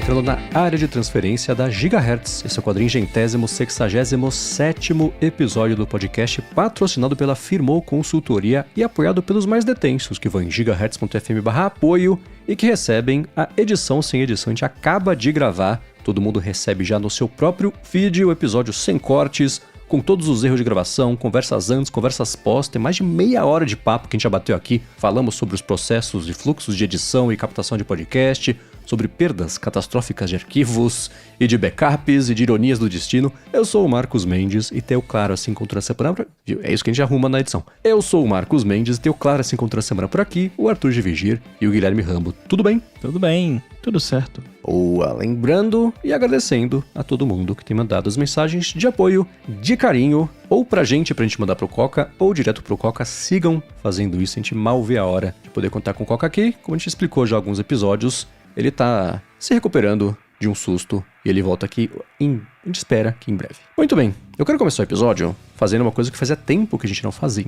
entrando na área de transferência da Gigahertz. Esse é o 467º episódio do podcast, patrocinado pela Firmou Consultoria e apoiado pelos mais detensos, que vão em gigahertz.fm/apoio e que recebem a edição sem edição. A gente acaba de gravar, todo mundo recebe já no seu próprio feed o episódio sem cortes, com todos os erros de gravação, conversas antes, conversas pós. Tem mais de meia hora de papo que a gente já bateu aqui. Falamos sobre os processos e fluxos de edição e captação de podcast, sobre perdas catastróficas de arquivos e de backups e de ironias do destino. Eu sou o Marcos Mendes e tenho claro assim encontrando essa semana. É isso que a gente arruma na edição. Eu sou o Marcos Mendes e tenho claro assim encontrando essa semana por aqui o Arthur de Vigir e o Guilherme Rambo. Tudo bem? Tudo bem, tudo certo. Boa, lembrando e agradecendo a todo mundo que tem mandado as mensagens de apoio, de carinho, ou pra gente mandar pro Coca, ou direto pro Coca. Sigam fazendo isso, a gente mal vê a hora de poder contar com o Coca aqui. Como a gente explicou já em alguns episódios, ele tá se recuperando de um susto e ele volta aqui a gente espera que em breve. Muito bem, eu quero começar o episódio fazendo uma coisa que fazia tempo que a gente não fazia.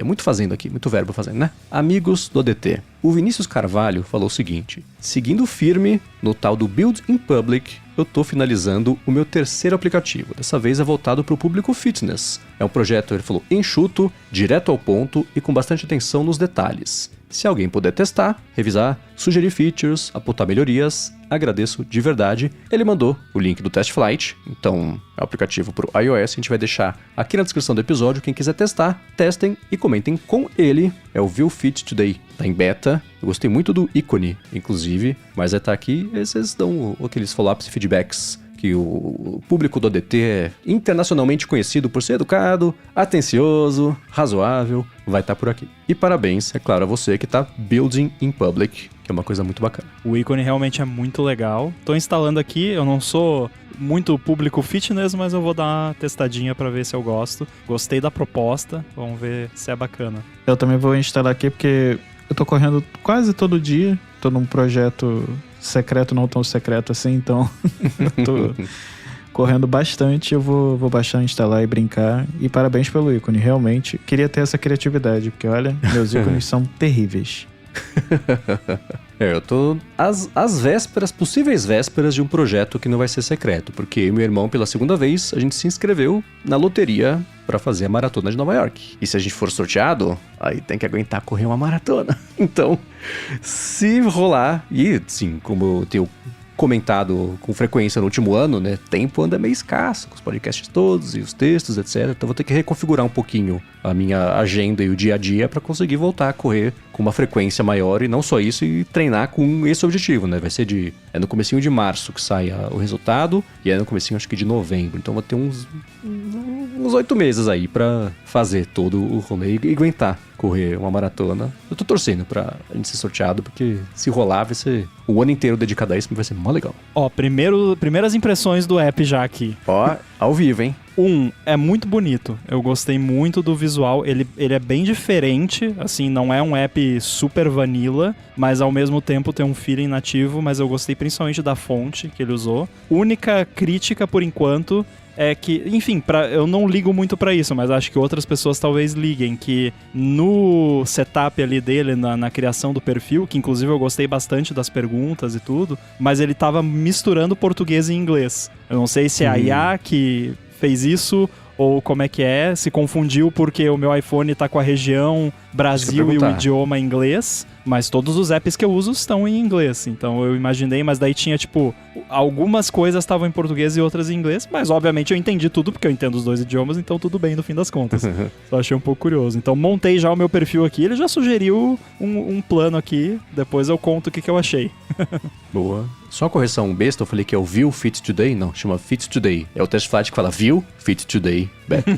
Muito fazendo aqui, muito verbo fazendo, né? Amigos do ADT. O Vinícius Carvalho falou o seguinte: seguindo firme no tal do Build in Public, eu tô finalizando o meu terceiro aplicativo. Dessa vez é voltado para o público fitness. É um projeto, ele falou, enxuto, direto ao ponto e com bastante atenção nos detalhes. Se alguém puder testar, revisar, sugerir features, apontar melhorias, agradeço de verdade. Ele mandou o link do Test Flight, então é o aplicativo para o iOS, a gente vai deixar aqui na descrição do episódio. Quem quiser testar, testem e comentem com ele. É o View Fit Today, tá em beta. Eu gostei muito do ícone, inclusive, mas tá aqui, esses dão aqueles follow-ups e feedbacks que o público do ADT é internacionalmente conhecido por ser educado, atencioso, razoável, vai estar por aqui. E parabéns, é claro, a você que está building in public, que é uma coisa muito bacana. O ícone realmente é muito legal. Tô instalando aqui, eu não sou muito público fitness, mas eu vou dar uma testadinha para ver se eu gosto. Gostei da proposta, vamos ver se é bacana. Eu também vou instalar aqui porque eu tô correndo quase todo dia, tô num projeto secreto, não tão secreto assim, então tô correndo bastante. Eu vou baixar, instalar e brincar. E parabéns pelo ícone, realmente queria ter essa criatividade, porque olha, meus ícones são terríveis. Eu tô às vésperas, possíveis vésperas de um projeto que não vai ser secreto, porque eu e meu irmão, pela segunda vez, a gente se inscreveu na loteria pra fazer a maratona de Nova York. E se a gente for sorteado, aí tem que aguentar correr uma maratona. Então, se rolar, e sim, como eu tenho comentado com frequência no último ano, né, tempo anda meio escasso, com os podcasts todos e os textos, etc. Então vou ter que reconfigurar um pouquinho a minha agenda e o dia a dia para conseguir voltar a correr com uma frequência maior, e não só isso, e treinar com esse objetivo, né? Vai ser no comecinho de março que sai o resultado, e é no comecinho, acho que de novembro. Então vou ter uns 8 meses aí pra fazer todo o rolê e aguentar correr uma maratona. Eu tô torcendo pra gente ser sorteado, porque se rolar vai ser o ano inteiro dedicado a isso, vai ser mó legal. Ó, primeiras impressões do app já aqui. Ó, ao vivo, hein? É muito bonito. Eu gostei muito do visual. Ele é bem diferente, assim, não é um app super vanilla, mas ao mesmo tempo tem um feeling nativo, mas eu gostei principalmente da fonte que ele usou. Única crítica, por enquanto, é que, enfim, eu não ligo muito pra isso, mas acho que outras pessoas talvez liguem, que no setup ali dele, na criação do perfil, que inclusive eu gostei bastante das perguntas e tudo, mas ele tava misturando português e inglês. Eu não sei se é a IA que fez isso, ou como é que é, se confundiu porque o meu iPhone tá com a região Brasil e o idioma inglês, mas todos os apps que eu uso estão em inglês, então eu imaginei, mas daí tinha, tipo, algumas coisas estavam em português e outras em inglês, mas obviamente eu entendi tudo, porque eu entendo os dois idiomas, então tudo bem no fim das contas. Só achei um pouco curioso. Então montei já o meu perfil aqui, ele já sugeriu um plano aqui, depois eu conto o que eu achei. Boa. Só uma correção besta, eu falei que é o View Fit Today, não, chama Fit Today. É o Test Flight que fala View Fit Today.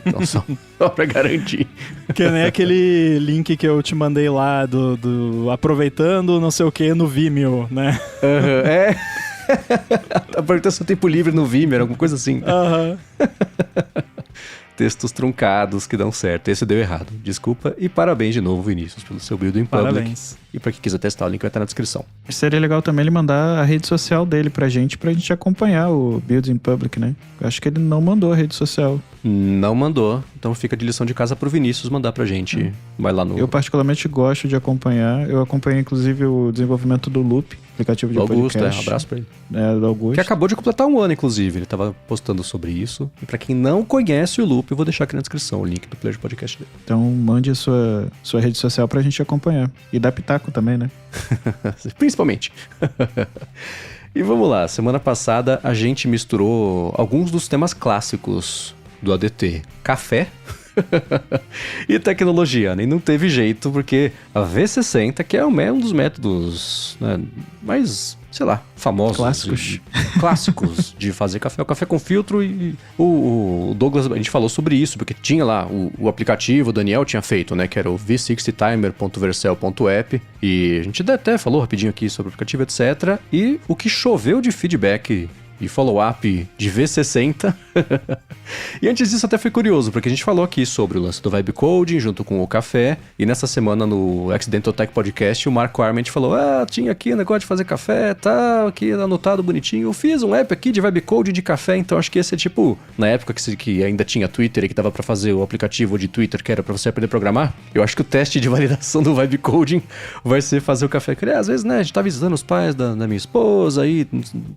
Então só pra garantir. Que nem aquele link que eu te mandei lá do aproveitando não sei o que no Vimeo, né? É. Aproveitando seu tempo livre no Vimeo, alguma coisa assim. Textos truncados que dão certo. Esse deu errado. Desculpa e parabéns de novo, Vinícius, pelo seu build in public. Parabéns. E pra quem quiser testar, o link vai estar na descrição. Seria legal também ele mandar a rede social dele pra gente acompanhar o build in public, né? Eu acho que ele não mandou a rede social. Não mandou, então fica de lição de casa pro Vinícius mandar pra gente. Vai lá no... Eu particularmente gosto de acompanhar. Eu acompanhei, inclusive, o desenvolvimento do Loop, aplicativo de Augusto, podcast. Um abraço pra ele. Do Augusto. Que acabou de completar 1 ano, inclusive. Ele tava postando sobre isso. E pra quem não conhece o Loop, eu vou deixar aqui na descrição o link do player de podcast dele. Então, mande a sua rede social pra gente acompanhar. E dá pitaco também, né? Principalmente. E vamos lá, semana passada a gente misturou alguns dos temas clássicos do ADT. Café e tecnologia, né? E não teve jeito, porque a V60, que é um dos métodos, né, mais, sei lá, famosos. Clássicos de fazer café. O café com filtro e o Douglas, a gente falou sobre isso, porque tinha lá o aplicativo, o Daniel tinha feito, né? Que era o v60timer.vercel.app. E a gente até falou rapidinho aqui sobre o aplicativo, etc. E o que choveu de feedback e follow-up de V60. E antes disso até foi curioso, porque a gente falou aqui sobre o lance do Vibe Coding junto com o café, e nessa semana no Accidental Tech Podcast o Marco Arment falou, tinha aqui o negócio de fazer café, tá aqui anotado bonitinho, eu fiz um app aqui de Vibe Coding de café, então acho que esse é tipo, na época que ainda tinha Twitter e que dava pra fazer o aplicativo de Twitter que era pra você aprender a programar, eu acho que o teste de validação do Vibe Coding vai ser fazer o café, que às vezes, né, a gente tá visitando os pais da minha esposa, aí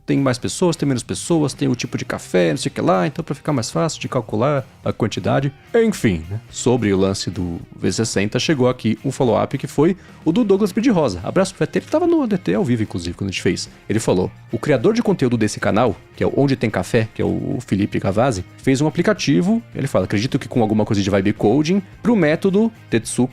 tem mais pessoas, tem menos pessoas, tem o tipo de café, não sei o que lá, então pra ficar mais fácil de calcular a quantidade. Enfim, né? Sobre o lance do V60, chegou aqui um follow-up que foi o do Douglas Rosa. Abraço pro VT, ele tava no ADT ao vivo, inclusive, quando a gente fez. Ele falou, o criador de conteúdo desse canal, que é o Onde Tem Café, que é o Felipe Cavazzi, fez um aplicativo, ele fala, acredito que com alguma coisa de vibe coding, pro método Tetsu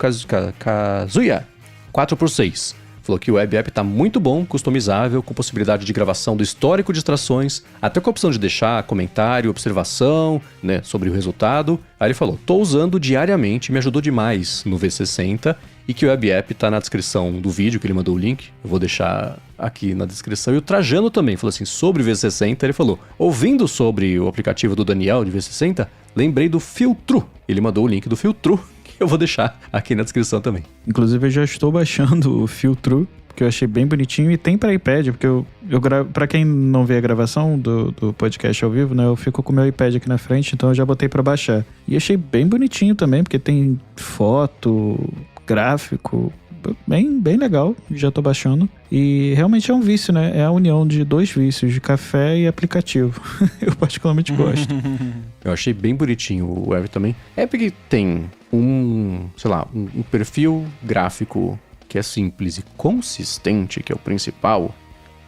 Kazuya 4x6. Falou que o web app tá muito bom, customizável, com possibilidade de gravação do histórico de extrações, até com a opção de deixar comentário, observação, né, sobre o resultado. Aí ele falou, tô usando diariamente, me ajudou demais no V60, e que o web app tá na descrição do vídeo, que ele mandou o link, eu vou deixar aqui na descrição. E o Trajano também falou assim, sobre o V60, ele falou, ouvindo sobre o aplicativo do Daniel de V60, lembrei do Filtru. Ele mandou o link do Filtru, eu vou deixar aqui na descrição também. Inclusive eu já estou baixando o Filtru, porque eu achei bem bonitinho, e tem para iPad, porque eu gravo, para quem não vê a gravação do podcast ao vivo, né, eu fico com o meu iPad aqui na frente, então eu já botei para baixar. E achei bem bonitinho também, porque tem foto, gráfico, bem legal, já tô baixando. E realmente é um vício, né? É a união de 2 vícios, de café e aplicativo. Eu particularmente gosto. Eu achei bem bonitinho o app também. É porque tem um perfil gráfico que é simples e consistente, que é o principal.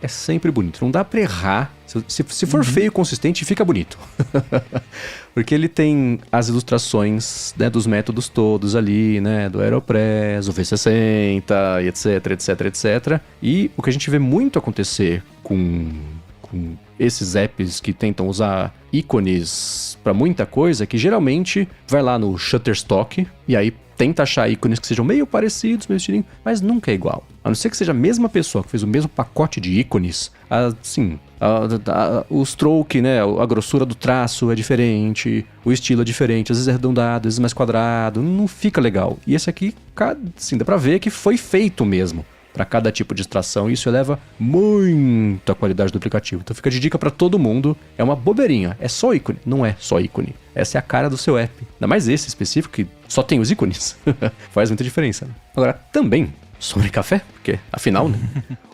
É sempre bonito. Não dá pra errar. Se for feio e consistente, fica bonito. Porque ele tem as ilustrações, né, dos métodos todos ali, né? Do Aeropress, o V60, etc. E o que a gente vê muito acontecer com esses apps que tentam usar ícones pra muita coisa, que geralmente vai lá no Shutterstock e aí tenta achar ícones que sejam meio parecidos, meio estilinho, mas nunca é igual. A não ser que seja a mesma pessoa que fez o mesmo pacote de ícones, assim, o stroke, né, a grossura do traço é diferente, o estilo é diferente, às vezes é arredondado, às vezes mais quadrado, não fica legal. E esse aqui, assim, dá pra ver que foi feito mesmo para cada tipo de extração, e isso eleva muito a qualidade do aplicativo. Então fica de dica para todo mundo, é uma bobeirinha, é só ícone, não é só ícone. Essa é a cara do seu app. Ainda mais esse específico que só tem os ícones. Faz muita diferença, né? Agora, também sobre café, porque afinal, né?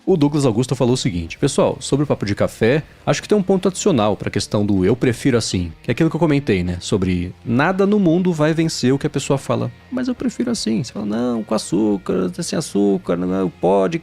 O Douglas Augusto falou o seguinte, pessoal, sobre o papo de café, acho que tem um ponto adicional para a questão do eu prefiro assim, que é aquilo que eu comentei, né, sobre nada no mundo vai vencer o que a pessoa fala, mas eu prefiro assim. Você fala, não, com açúcar, sem açúcar, não pode,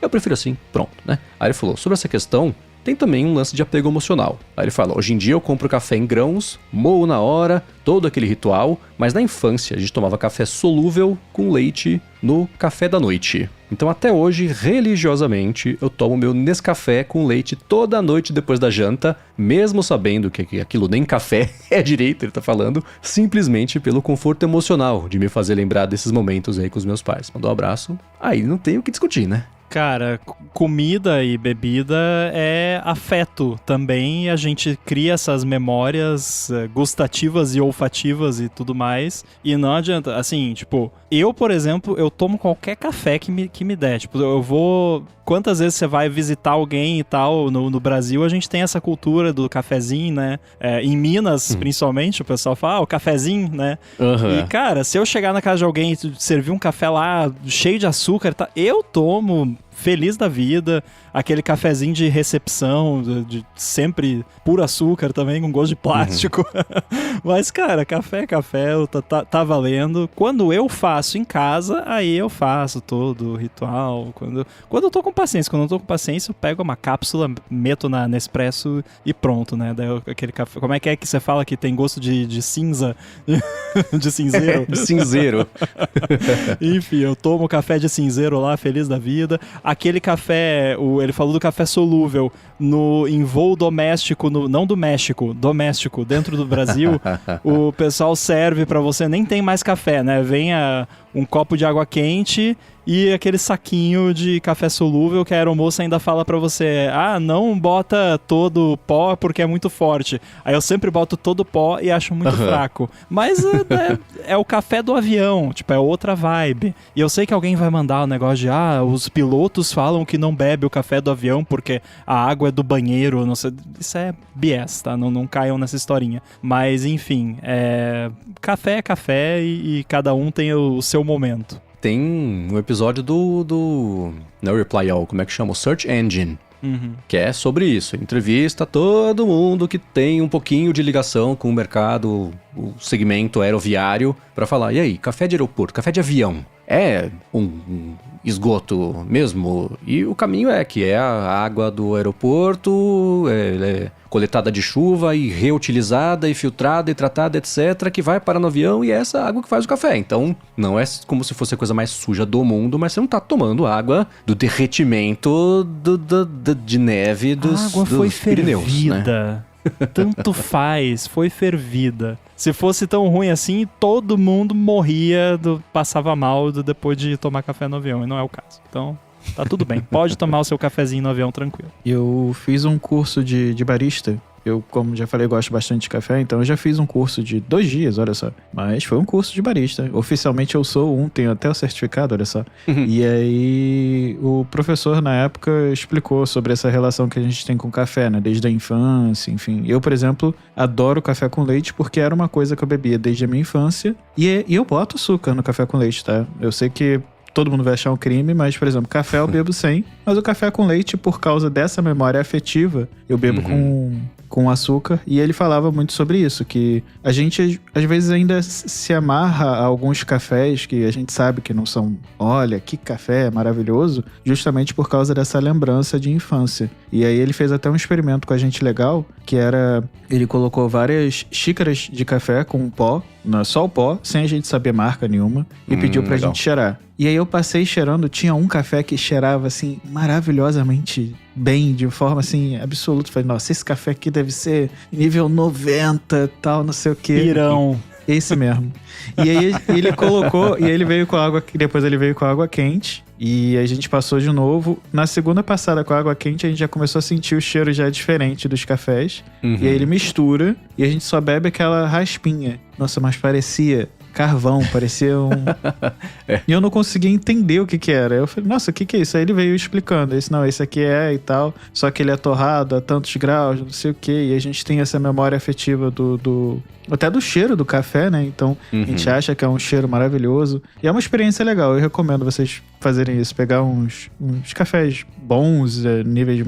eu prefiro assim, pronto, né? Aí ele falou, sobre essa questão, tem também um lance de apego emocional. Aí ele fala, hoje em dia eu compro café em grãos, moo na hora, todo aquele ritual, mas na infância a gente tomava café solúvel com leite no café da noite. Então até hoje, religiosamente, eu tomo meu Nescafé com leite toda noite depois da janta, mesmo sabendo que aquilo nem café é direito, ele tá falando, simplesmente pelo conforto emocional de me fazer lembrar desses momentos aí com os meus pais. Mandou um abraço. Aí não tem o que discutir, né? Cara, comida e bebida é afeto também. A gente cria essas memórias gustativas e olfativas e tudo mais. E não adianta, assim, tipo, eu, por exemplo, eu tomo qualquer café que me der. Tipo, eu vou... Quantas vezes você vai visitar alguém e tal, no Brasil a gente tem essa cultura do cafezinho, né? Em Minas, principalmente, o pessoal fala, o cafezinho, né? Uhum. E, cara, se eu chegar na casa de alguém e servir um café lá cheio de açúcar, tá, eu tomo feliz da vida, aquele cafezinho de recepção, de sempre puro açúcar também, com gosto de plástico. Mas, cara, café é café, tá valendo. Quando eu faço em casa, aí eu faço todo o ritual. Quando eu tô com paciência, quando eu tô com paciência, eu pego uma cápsula, meto na Nespresso e pronto, né? Daí aquele café... Como é que você fala que tem gosto de cinza? De cinzeiro? De cinzeiro. Enfim, eu tomo café de cinzeiro lá, feliz da vida. Aquele café, ele falou do café solúvel em voo doméstico, não do México, doméstico, dentro do Brasil, o pessoal serve pra você, nem tem mais café, né? Vem um copo de água quente e aquele saquinho de café solúvel que a aeromoça ainda fala pra você, não bota todo o pó porque é muito forte. Aí eu sempre boto todo o pó e acho muito fraco. Mas é o café do avião, tipo, é outra vibe. E eu sei que alguém vai mandar o negócio de, os pilotos falam que não bebe o café do avião porque a água é do banheiro, não sei. Isso é BS, tá? Não caiam nessa historinha. Mas, enfim, café é café e cada um tem o seu momento. Tem um episódio do não Reply All, como é que chama? O Search Engine. Que é sobre isso. Entrevista todo mundo que tem um pouquinho de ligação com o mercado, o segmento aeroviário, pra falar, e aí, café de aeroporto, café de avião, é um esgoto mesmo? E o caminho que é a água do aeroporto, é coletada de chuva e reutilizada e filtrada e tratada, etc., que vai parar no avião e é essa água que faz o café. Então, não é como se fosse a coisa mais suja do mundo, mas você não tá tomando água do derretimento de neve dos Pirineus, né? Tanto faz, foi fervida. Se fosse tão ruim assim, todo mundo morria, passava mal depois de tomar café no avião, e não é o caso. Então, tá tudo bem. Pode tomar o seu cafezinho no avião tranquilo. Eu fiz um curso de barista. Eu, como já falei, gosto bastante de café, então eu já fiz um curso de 2 dias, olha só. Mas foi um curso de barista. Oficialmente eu sou tenho até o certificado, olha só. E aí o professor, na época, explicou sobre essa relação que a gente tem com o café, né? Desde a infância, enfim. Eu, por exemplo, adoro café com leite porque era uma coisa que eu bebia desde a minha infância. E eu boto açúcar no café com leite, tá? Eu sei que todo mundo vai achar um crime, mas, por exemplo, café eu bebo sem. Mas o café com leite, por causa dessa memória afetiva, eu bebo com açúcar. E ele falava muito sobre isso, que a gente, às vezes, ainda se amarra a alguns cafés que a gente sabe que não são, olha, que café maravilhoso, justamente por causa dessa lembrança de infância. E aí ele fez até um experimento com a gente legal, que era, ele colocou várias xícaras de café com pó, só o pó, sem a gente saber marca nenhuma, e pediu pra gente cheirar. E aí eu passei cheirando, tinha um café que cheirava, assim, maravilhosamente bem, de forma, assim, absoluta. Falei, nossa, esse café aqui deve ser nível 90, tal, não sei o quê. Irão. Esse mesmo. E aí ele colocou, e aí ele veio com água, depois ele veio com água quente, e a gente passou de novo. Na segunda passada com a água quente, a gente já começou a sentir o cheiro já diferente dos cafés. E aí ele mistura, e a gente só bebe aquela raspinha. Nossa, mas parecia carvão, parecia E eu não conseguia entender o que era. Eu falei, nossa, o que é isso? Aí ele veio explicando. Esse não, esse aqui e tal. Só que ele é torrado a tantos graus, não sei o quê. E a gente tem essa memória afetiva até do cheiro do café, né? Então, a gente acha que é um cheiro maravilhoso. E é uma experiência legal. Eu recomendo vocês fazerem isso. Pegar uns cafés bons, níveis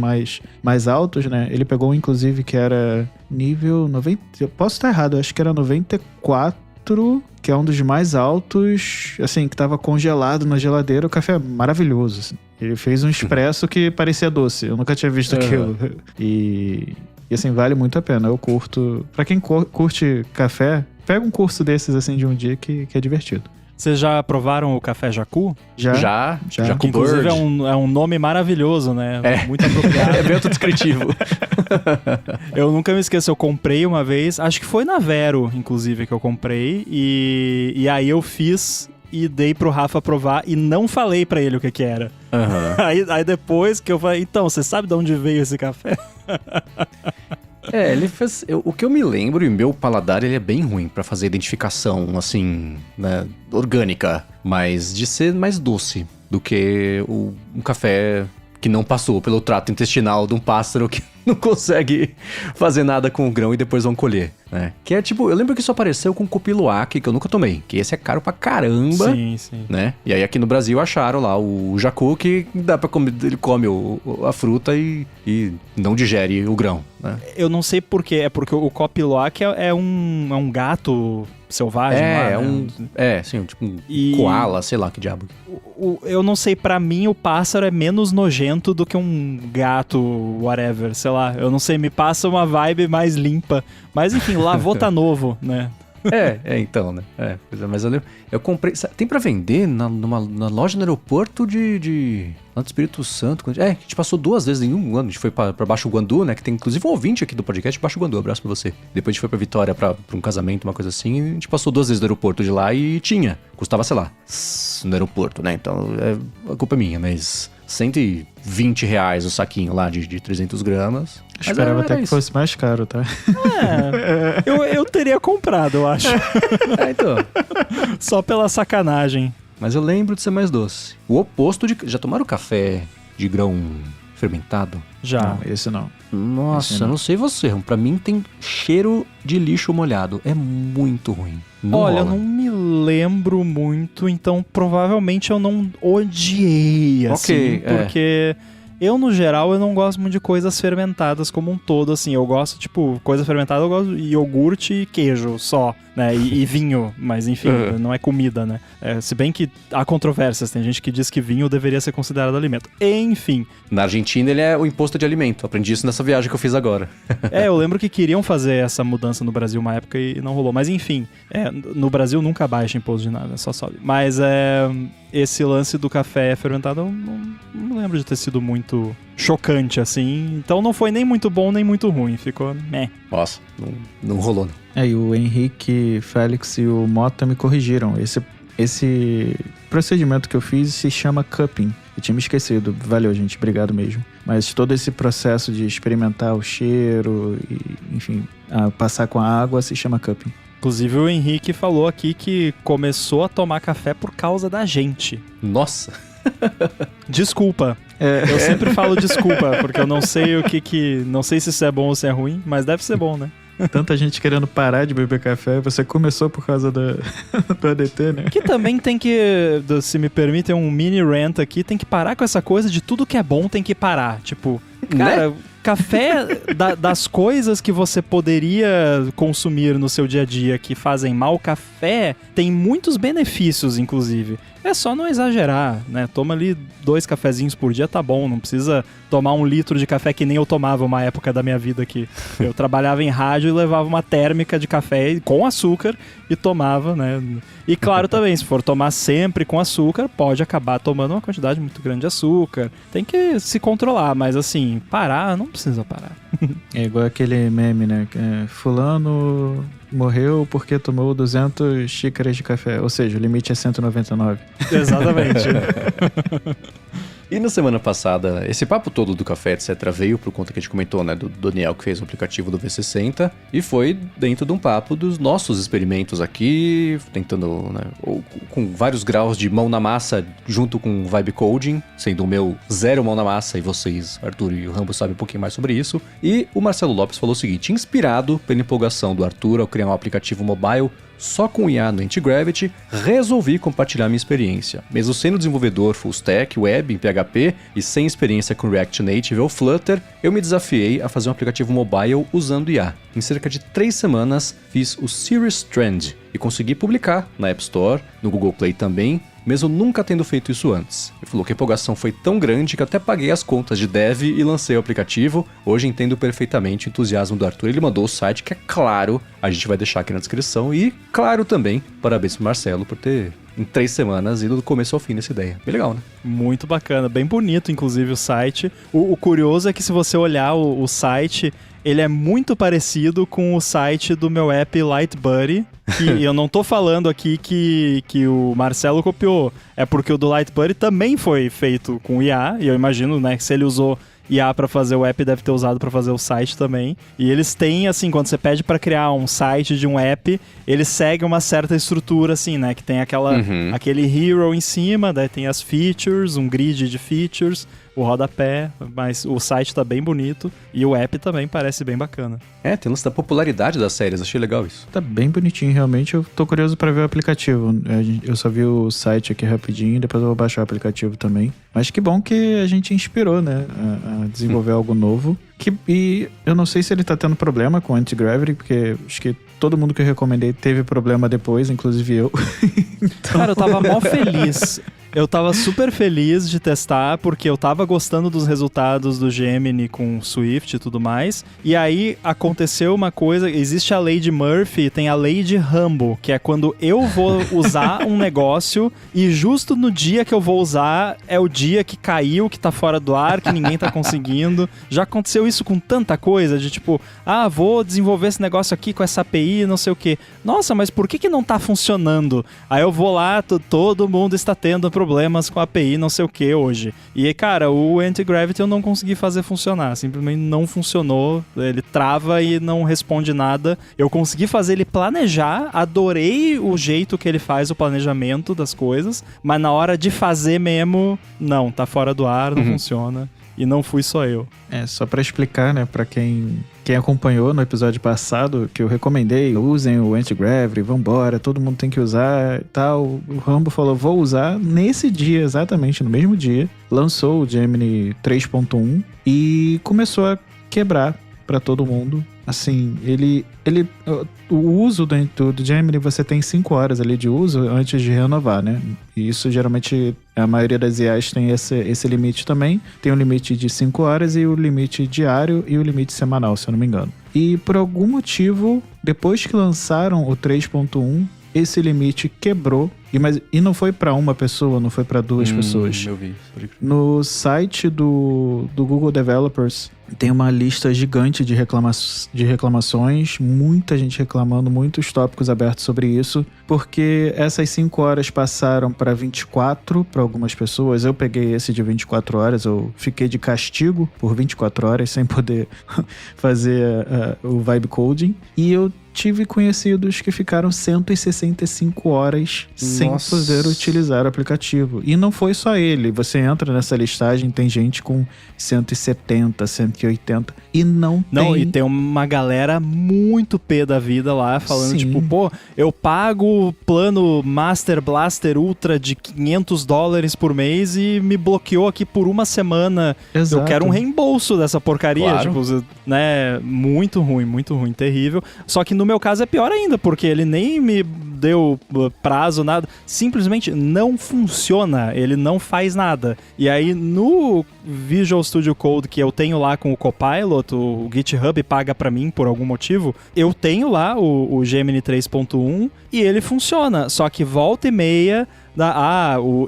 mais altos, né? Ele pegou, inclusive, que era nível 90... Eu posso estar errado, eu acho que era 94... que é um dos mais altos, assim, que tava congelado na geladeira. O café é maravilhoso, assim. Ele fez um expresso que parecia doce. Eu nunca tinha visto aquilo. E assim, vale muito a pena. Eu curto. Pra quem curte café, pega um curso desses, assim, de um dia que é divertido. Vocês já provaram o café Jacu? Já. Jacu inclusive Bird. É um nome maravilhoso, né? Muito apropriado. É bem autodescritivo. Eu nunca me esqueço, eu comprei uma vez, acho que foi na Vero, inclusive, que eu comprei, e aí eu fiz e dei pro Rafa provar e não falei pra ele o que era. Uhum. Aí depois que eu falei, então, você sabe de onde veio esse café? Ele fez... o que eu me lembro, e meu paladar, ele é bem ruim pra fazer identificação, assim, né, orgânica. Mas de ser mais doce do que um café que não passou pelo trato intestinal de um pássaro que não consegue fazer nada com o grão e depois vão colher, né? Que é tipo, eu lembro que isso apareceu com Copiluac, que eu nunca tomei, que esse é caro pra caramba, sim. né? E aí aqui no Brasil acharam lá o jacu que dá pra comer, ele come a fruta e não digere o grão, né? Eu não sei por quê, é porque o Copiluac é um gato selvagem lá, né? Sim, tipo um koala, sei lá que diabo. Eu não sei, pra mim o pássaro é menos nojento do que um gato, whatever, sei lá. Eu não sei, me passa uma vibe mais limpa. Mas enfim, lavou tá novo, né? Então, né? Pois é, mas eu comprei... Tem pra vender na loja no aeroporto lá do Espírito Santo. A gente passou 2 vezes em um ano. A gente foi pra Baixo Guandu, né? Que tem inclusive um ouvinte aqui do podcast, Baixo Guandu. Abraço pra você. Depois a gente foi pra Vitória pra um casamento, uma coisa assim. E a gente passou 2 vezes no aeroporto de lá e tinha. Custava, sei lá, no aeroporto, né? Então, a culpa é minha, mas... R$120 o saquinho lá de 300 gramas. Eu esperava até que fosse mais caro, tá? Eu teria comprado, eu acho. Então. Só pela sacanagem. Mas eu lembro de ser mais doce. O oposto de... Já tomaram café de grão fermentado? Já. Não, esse não. Nossa, esse não. Eu não sei você. Pra mim tem cheiro de lixo molhado. É muito ruim. Olha, eu não me lembro muito, então provavelmente eu não odiei, assim, porque eu, no geral, eu não gosto muito de coisas fermentadas como um todo, assim, eu gosto, tipo, coisa fermentada, eu gosto de iogurte e queijo só, né, e vinho, mas enfim, não é comida, né, se bem que há controvérsias, tem gente que diz que vinho deveria ser considerado alimento, enfim. Na Argentina ele é o imposto de alimento, aprendi isso nessa viagem que eu fiz agora. Eu lembro que queriam fazer essa mudança no Brasil uma época e não rolou, mas enfim, no Brasil nunca baixa imposto de nada, só sobe, mas esse lance do café fermentado eu não lembro de ter sido muito chocante, assim. Então não foi nem muito bom, nem muito ruim. Ficou meh. Nossa, não rolou, não. E o Henrique, Félix e o Mota me corrigiram. Esse procedimento que eu fiz se chama cupping. Eu tinha me esquecido. Valeu, gente. Obrigado mesmo. Mas todo esse processo de experimentar o cheiro e, enfim, passar com a água se chama cupping. Inclusive o Henrique falou aqui que começou a tomar café por causa da gente. Nossa! Desculpa. Eu sempre falo desculpa, porque eu não sei não sei se isso é bom ou se é ruim, mas deve ser bom, né? Tanta gente querendo parar de beber café, você começou por causa do ADT, né? Que também tem que, se me permitem um mini rant aqui, tem que parar com essa coisa de tudo que é bom tem que parar. Tipo, cara... Né? Café, das coisas que você poderia consumir no seu dia a dia que fazem mal, café tem muitos benefícios, inclusive. É só não exagerar, né? Toma ali 2 cafezinhos por dia, tá bom. Não precisa tomar 1 litro de café que nem eu tomava uma época da minha vida aqui. Eu trabalhava em rádio e levava uma térmica de café com açúcar e tomava, né? E claro também, se for tomar sempre com açúcar, pode acabar tomando uma quantidade muito grande de açúcar. Tem que se controlar, mas assim, parar, não precisa parar. É igual aquele meme, né? Fulano morreu porque tomou 200 xícaras de café. Ou seja, o limite é 199. Exatamente. E na semana passada, esse papo todo do café, etc., veio por conta que a gente comentou, né, do Daniel que fez o aplicativo do V60, e foi dentro de um papo dos nossos experimentos aqui, tentando, né, com vários graus de mão na massa junto com vibe coding, sendo o meu 0 mão na massa, e vocês, Arthur e o Rambo, sabem um pouquinho mais sobre isso. E o Marcelo Lopes falou o seguinte: inspirado pela empolgação do Arthur ao criar um aplicativo mobile só com IA no Antigravity, resolvi compartilhar minha experiência. Mesmo sendo desenvolvedor full stack, web em PHP e sem experiência com React Native ou Flutter, eu me desafiei a fazer um aplicativo mobile usando IA. Em cerca de 3 semanas, fiz o Cirrus Trend e consegui publicar na App Store, no Google Play também, mesmo nunca tendo feito isso antes. Ele falou que a empolgação foi tão grande que até paguei as contas de dev e lancei o aplicativo. Hoje entendo perfeitamente o entusiasmo do Arthur. Ele mandou o site, que é claro, a gente vai deixar aqui na descrição. E, claro também, parabéns pro Marcelo por ter, em 3 semanas, ido do começo ao fim nessa ideia. Bem legal, né? Muito bacana, bem bonito, inclusive, o site. O curioso é que se você olhar o site, ele é muito parecido com o site do meu app Lightbuddy, que eu não tô falando aqui que o Marcelo copiou, é porque o do Lightbuddy também foi feito com IA, e eu imagino, né, que se ele usou IA pra fazer o app, deve ter usado pra fazer o site também. E eles têm, assim, quando você pede pra criar um site de um app, eles seguem uma certa estrutura, assim, né? Que tem aquele hero em cima, daí tem as features, um grid de features, o rodapé, mas o site tá bem bonito e o app também parece bem bacana. Tem lance da popularidade das séries, achei legal isso. Tá bem bonitinho, realmente. Eu tô curioso pra ver o aplicativo. Eu só vi o site aqui rapidinho, depois eu vou baixar o aplicativo também. Mas que bom que a gente inspirou, né, a desenvolver algo novo. E eu não sei se ele tá tendo problema com o Anti-Gravity, porque acho que todo mundo que eu recomendei teve problema depois, inclusive eu. Então... Cara, eu tava mó feliz. Eu tava super feliz de testar, porque eu tava gostando dos resultados do Gemini com Swift e tudo mais. E aí aconteceu uma coisa, existe a lei de Murphy e tem a lei de Rambo, que é quando eu vou usar um negócio e justo no dia que eu vou usar é o dia que caiu, que tá fora do ar, que ninguém tá conseguindo. Já aconteceu isso com tanta coisa, de tipo, vou desenvolver esse negócio aqui com essa API, não sei o quê. Nossa, mas por que não tá funcionando? Aí eu vou lá, todo mundo está tendo problemas com a API, não sei o que hoje. E, cara, o Anti-Gravity eu não consegui fazer funcionar. Simplesmente não funcionou. Ele trava e não responde nada. Eu consegui fazer ele planejar. Adorei o jeito que ele faz o planejamento das coisas. Mas na hora de fazer mesmo, não. Tá fora do ar, não funciona. E não fui só eu. Só pra explicar, né, pra quem acompanhou no episódio passado, que eu recomendei, usem o Anti-Gravity, vambora, todo mundo tem que usar e tal. O Rambo falou, vou usar nesse dia, exatamente no mesmo dia. Lançou o Gemini 3.1 e começou a quebrar pra todo mundo. Assim, o uso do Gemini, você tem 5 horas ali de uso antes de renovar, né? E isso geralmente, a maioria das IAs tem esse limite também. Tem o limite de 5 horas e o limite diário e o limite semanal, se eu não me engano. E por algum motivo, depois que lançaram o 3.1, esse limite quebrou. E não foi para uma pessoa, não foi para 2 pessoas. Eu vi. No site do Google Developers tem uma lista gigante de reclamações, muita gente reclamando, muitos tópicos abertos sobre isso, porque essas 5 horas passaram para 24 para algumas pessoas. Eu peguei esse de 24 horas, eu fiquei de castigo por 24 horas sem poder fazer o vibe coding, e eu tive conhecidos que ficaram 165 horas sem poder utilizar o aplicativo. E não foi só ele. Você entra nessa listagem, tem gente com 170, 180 e não, e tem uma galera muito pé da vida lá, falando Sim. tipo, pô, eu pago o plano Master Blaster Ultra de $500 por mês e me bloqueou aqui por uma semana. Exato. Eu quero um reembolso dessa porcaria. Claro. Tipo, né, muito ruim, terrível. Só que no meu caso é pior ainda, porque ele nem me deu prazo, nada. Simplesmente não funciona. Ele não faz nada. E aí no Visual Studio Code que eu tenho lá com o Copilot, o GitHub paga pra mim por algum motivo, eu tenho lá o Gemini 3.1 e ele funciona. Só que volta e meia,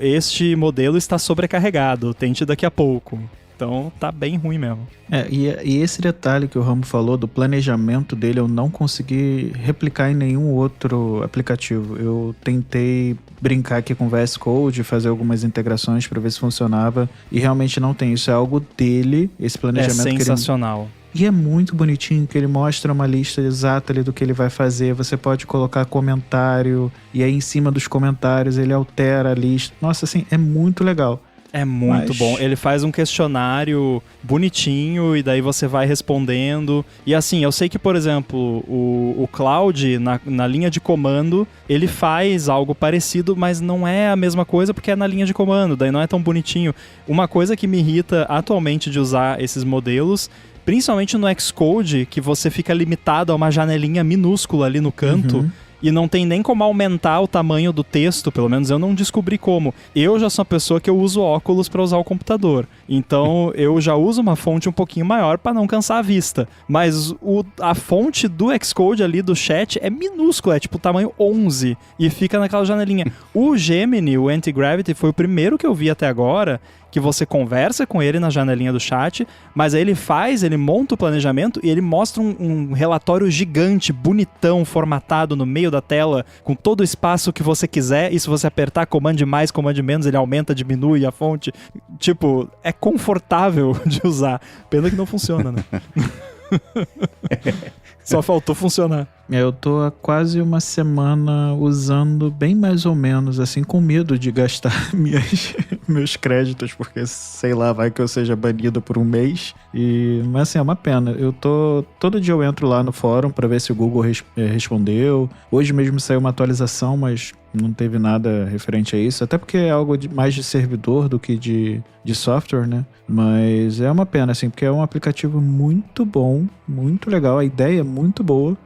este modelo está sobrecarregado, tente daqui a pouco. Então tá bem ruim mesmo. E esse detalhe que o Rambo falou do planejamento dele, eu não consegui replicar em nenhum outro aplicativo. Eu tentei brincar aqui com VS Code, fazer algumas integrações para ver se funcionava, e realmente não tem. Isso é algo dele, esse planejamento. É sensacional. E é muito bonitinho, que ele mostra uma lista exata ali do que ele vai fazer. Você pode colocar comentário, e aí em cima dos comentários ele altera a lista. Nossa, assim, é muito legal. É muito bom. Ele faz um questionário bonitinho e daí você vai respondendo. E assim, eu sei que, por exemplo, o Cloud, na linha de comando, ele faz algo parecido, mas não é a mesma coisa porque é na linha de comando, daí não é tão bonitinho. Uma coisa que me irrita atualmente de usar esses modelos, principalmente no Xcode, que você fica limitado a uma janelinha minúscula ali no canto, e não tem nem como aumentar o tamanho do texto, pelo menos eu não descobri como. Eu já sou uma pessoa que eu uso óculos para usar o computador, então eu já uso uma fonte um pouquinho maior para não cansar a vista, mas a fonte do Xcode ali do chat é minúscula, é tipo tamanho 11 e fica naquela janelinha. O Gemini, o Anti-Gravity, foi o primeiro que eu vi até agora que você conversa com ele na janelinha do chat, mas aí ele monta o planejamento e ele mostra um relatório gigante, bonitão, formatado no meio da tela, com todo o espaço que você quiser, e se você apertar comando mais, comando menos, ele aumenta, diminui a fonte. Tipo, é confortável de usar. Pena que não funciona, né? Só faltou funcionar. Eu tô há quase uma semana usando bem mais ou menos, assim, com medo de gastar meus créditos, porque sei lá, vai que eu seja banido por um mês. Mas assim, é uma pena. Todo dia eu entro lá no fórum pra ver se o Google respondeu. Hoje mesmo saiu uma atualização, mas não teve nada referente a isso, até porque é algo mais de servidor do que de software, né? Mas é uma pena, assim, porque é um aplicativo muito bom, muito legal, a ideia é muito boa,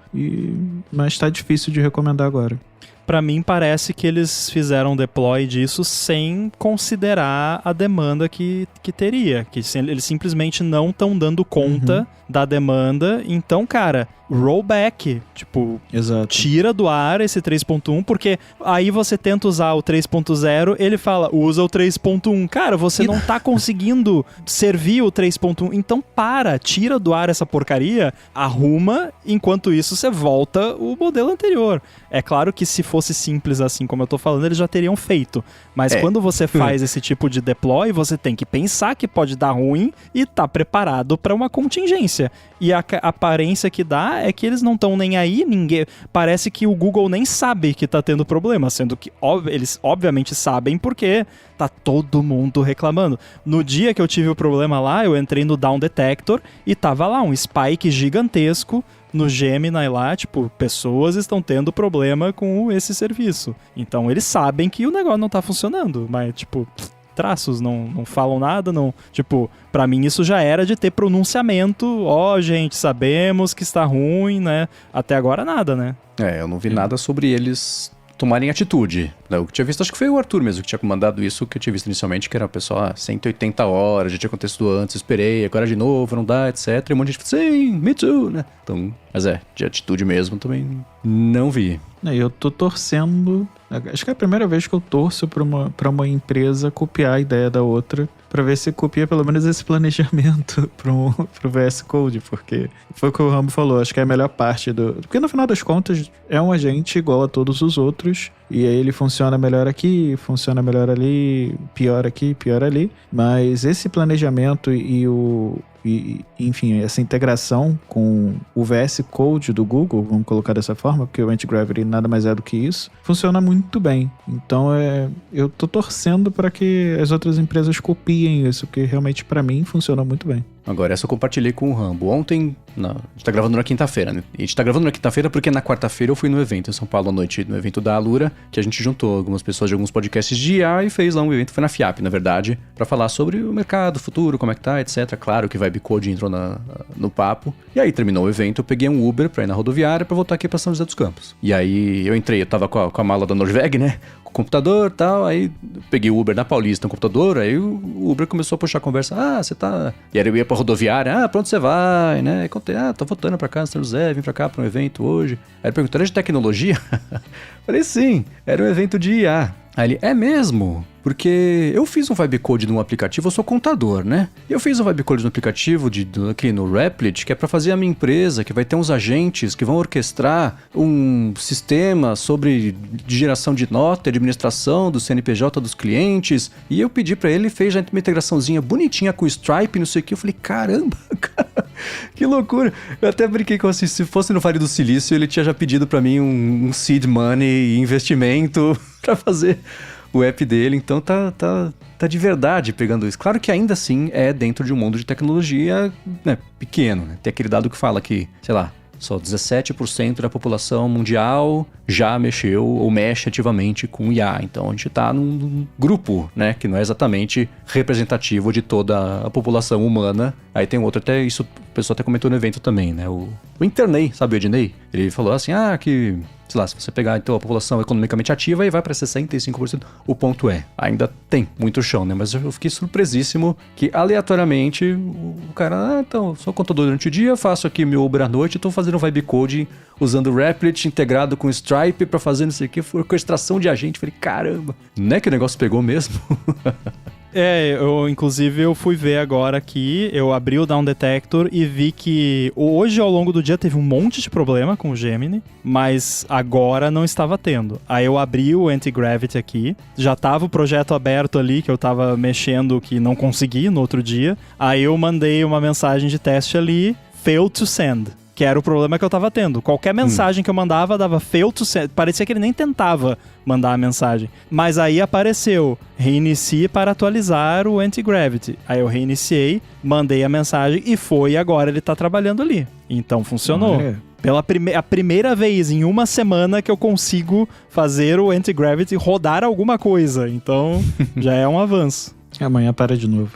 mas tá difícil de recomendar agora. Pra mim parece que eles fizeram um deploy disso sem considerar a demanda que teria, que eles simplesmente não estão dando conta da demanda. Então, cara, rollback, tipo, exato, tira do ar esse 3.1, porque aí você tenta usar o 3.0, ele fala, usa o 3.1. Cara, você não tá conseguindo servir o 3.1, então tira do ar essa porcaria, arruma, enquanto isso você volta o modelo anterior. É claro que se fosse simples assim como eu tô falando, eles já teriam feito, mas quando você faz esse tipo de deploy, você tem que pensar que pode dar ruim e tá preparado para uma contingência. E a aparência que dá é que eles não estão nem aí, parece que o Google nem sabe que tá tendo problema, sendo que eles obviamente sabem porque tá todo mundo reclamando. No dia que eu tive o problema lá, eu entrei no Down Detector e tava lá um spike gigantesco no Gemini lá, tipo, pessoas estão tendo problema com esse serviço. Então eles sabem que o negócio não tá funcionando, mas tipo, traços, não falam nada, não. Tipo, pra mim isso já era de ter pronunciamento, gente, sabemos que está ruim, né? Até agora nada, né? Eu não vi nada sobre eles tomarem atitude. Eu tinha visto, acho que foi o Arthur mesmo que tinha mandado isso, que eu tinha visto inicialmente, que era uma pessoa, 180 horas, já tinha acontecido antes, esperei, agora de novo, não dá, etc. E um monte de gente falou, sim, me too, né? Então, mas de atitude mesmo também não vi. Eu tô torcendo, acho que é a primeira vez que eu torço pra uma empresa copiar a ideia da outra, pra ver se copia pelo menos esse planejamento pro VS Code, porque foi o que o Rambo falou, acho que é a melhor parte porque no final das contas é um agente igual a todos os outros, e aí ele funciona melhor aqui, funciona melhor ali, pior aqui, pior ali, mas esse planejamento enfim, essa integração com o VS Code do Google, vamos colocar dessa forma, porque o Anti-Gravity nada mais é do que isso, funciona muito bem. Então eu tô torcendo para que as outras empresas copiem isso, que realmente para mim funciona muito bem. Agora, essa eu compartilhei com o Rambo. Ontem, a gente tá gravando na quinta-feira, né? E a gente tá gravando na quinta-feira porque na quarta-feira eu fui no evento em São Paulo à noite, no evento da Alura, que a gente juntou algumas pessoas de alguns podcasts de IA e fez lá um evento, foi na FIAP, na verdade, pra falar sobre o mercado, o futuro, como é que tá, etc. Claro que Vibe Code entrou no papo. E aí, terminou o evento, eu peguei um Uber pra ir na rodoviária pra voltar aqui pra São José dos Campos. E aí, eu tava com a mala da Norveg, né? Computador e tal, aí peguei o Uber na Paulista no computador, aí o Uber começou a puxar a conversa, você tá... E aí eu ia pra rodoviária, pra onde você vai, né? E contei, tô voltando pra cá, São José, vim pra cá pra um evento hoje. Aí ele perguntou, era de tecnologia? Falei, sim, era um evento de IA. Aí ele, é mesmo? Porque eu fiz um Vibe Code num aplicativo, eu sou contador, né? Eu fiz um Vibe Code no aplicativo aqui no Replit, que é para fazer a minha empresa, que vai ter uns agentes que vão orquestrar um sistema de geração de nota, administração do CNPJ dos clientes. E eu pedi para ele, fez uma integraçãozinha bonitinha com o Stripe, não sei o que. Eu falei, caramba, cara, que loucura. Eu até brinquei com assim, se fosse no Vale do Silício, ele tinha já pedido para mim um seed money, investimento para fazer o app dele, então tá de verdade pegando isso. Claro que ainda assim é dentro de um mundo de tecnologia, né, pequeno, né? Tem aquele dado que fala que, sei lá, só 17% da população mundial já mexeu ou mexe ativamente com IA. Então a gente tá num grupo, né, que não é exatamente representativo de toda a população humana. Aí tem outro, até isso o pessoal até comentou no evento também, né? O Internei, sabe o Ednei? Ele falou assim, que sei lá, se você pegar então a população economicamente ativa e vai para 65%, o ponto é, ainda tem muito chão, né? Mas eu fiquei surpresíssimo que aleatoriamente o cara, então, sou contador durante o dia, faço aqui meu Uber à noite, tô fazendo vibe coding usando o Replit integrado com o Stripe pra fazer não sei o que, orquestração de agente. Falei, caramba, não é que o negócio pegou mesmo? Inclusive eu fui ver agora aqui, eu abri o Down Detector e vi que hoje ao longo do dia teve um monte de problema com o Gemini, mas agora não estava tendo. Aí eu abri o Anti-Gravity aqui, já tava o projeto aberto ali que eu tava mexendo que não consegui no outro dia, aí eu mandei uma mensagem de teste ali, failed to send. Que era o problema que eu tava tendo. Qualquer mensagem que eu mandava dava fail to send. Parecia que ele nem tentava mandar a mensagem. Mas aí apareceu, reinicie para atualizar o Anti-Gravity. Aí eu reiniciei, mandei a mensagem e foi, agora ele tá trabalhando ali. Então funcionou. Pela a primeira vez em uma semana que eu consigo fazer o Anti-Gravity rodar alguma coisa. Então já é um avanço. Amanhã para de novo.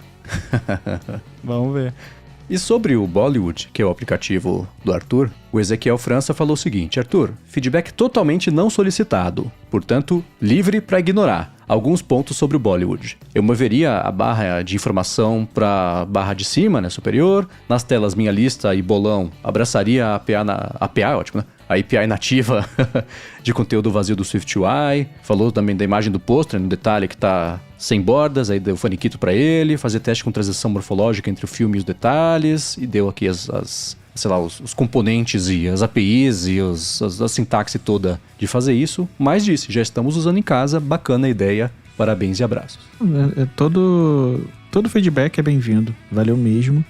Vamos ver. E sobre o Bollywood, que é o aplicativo do Arthur, o Ezequiel França falou o seguinte: Arthur, feedback totalmente não solicitado, portanto, livre para ignorar. Alguns pontos sobre o Bollywood. Eu moveria a barra de informação para a barra de cima, né, superior. Nas telas Minha Lista e Bolão, abraçaria a API, ótimo, né? A API nativa de conteúdo vazio do SwiftUI. Falou também da imagem do pôster, no detalhe que tá sem bordas, aí deu faniquito para ele. Fazer teste com transição morfológica entre o filme e os detalhes. E deu aqui os componentes e as APIs e a sintaxe toda de fazer isso. Mas disse, já estamos usando em casa, bacana a ideia, parabéns e abraços. Todo feedback é bem-vindo, valeu mesmo.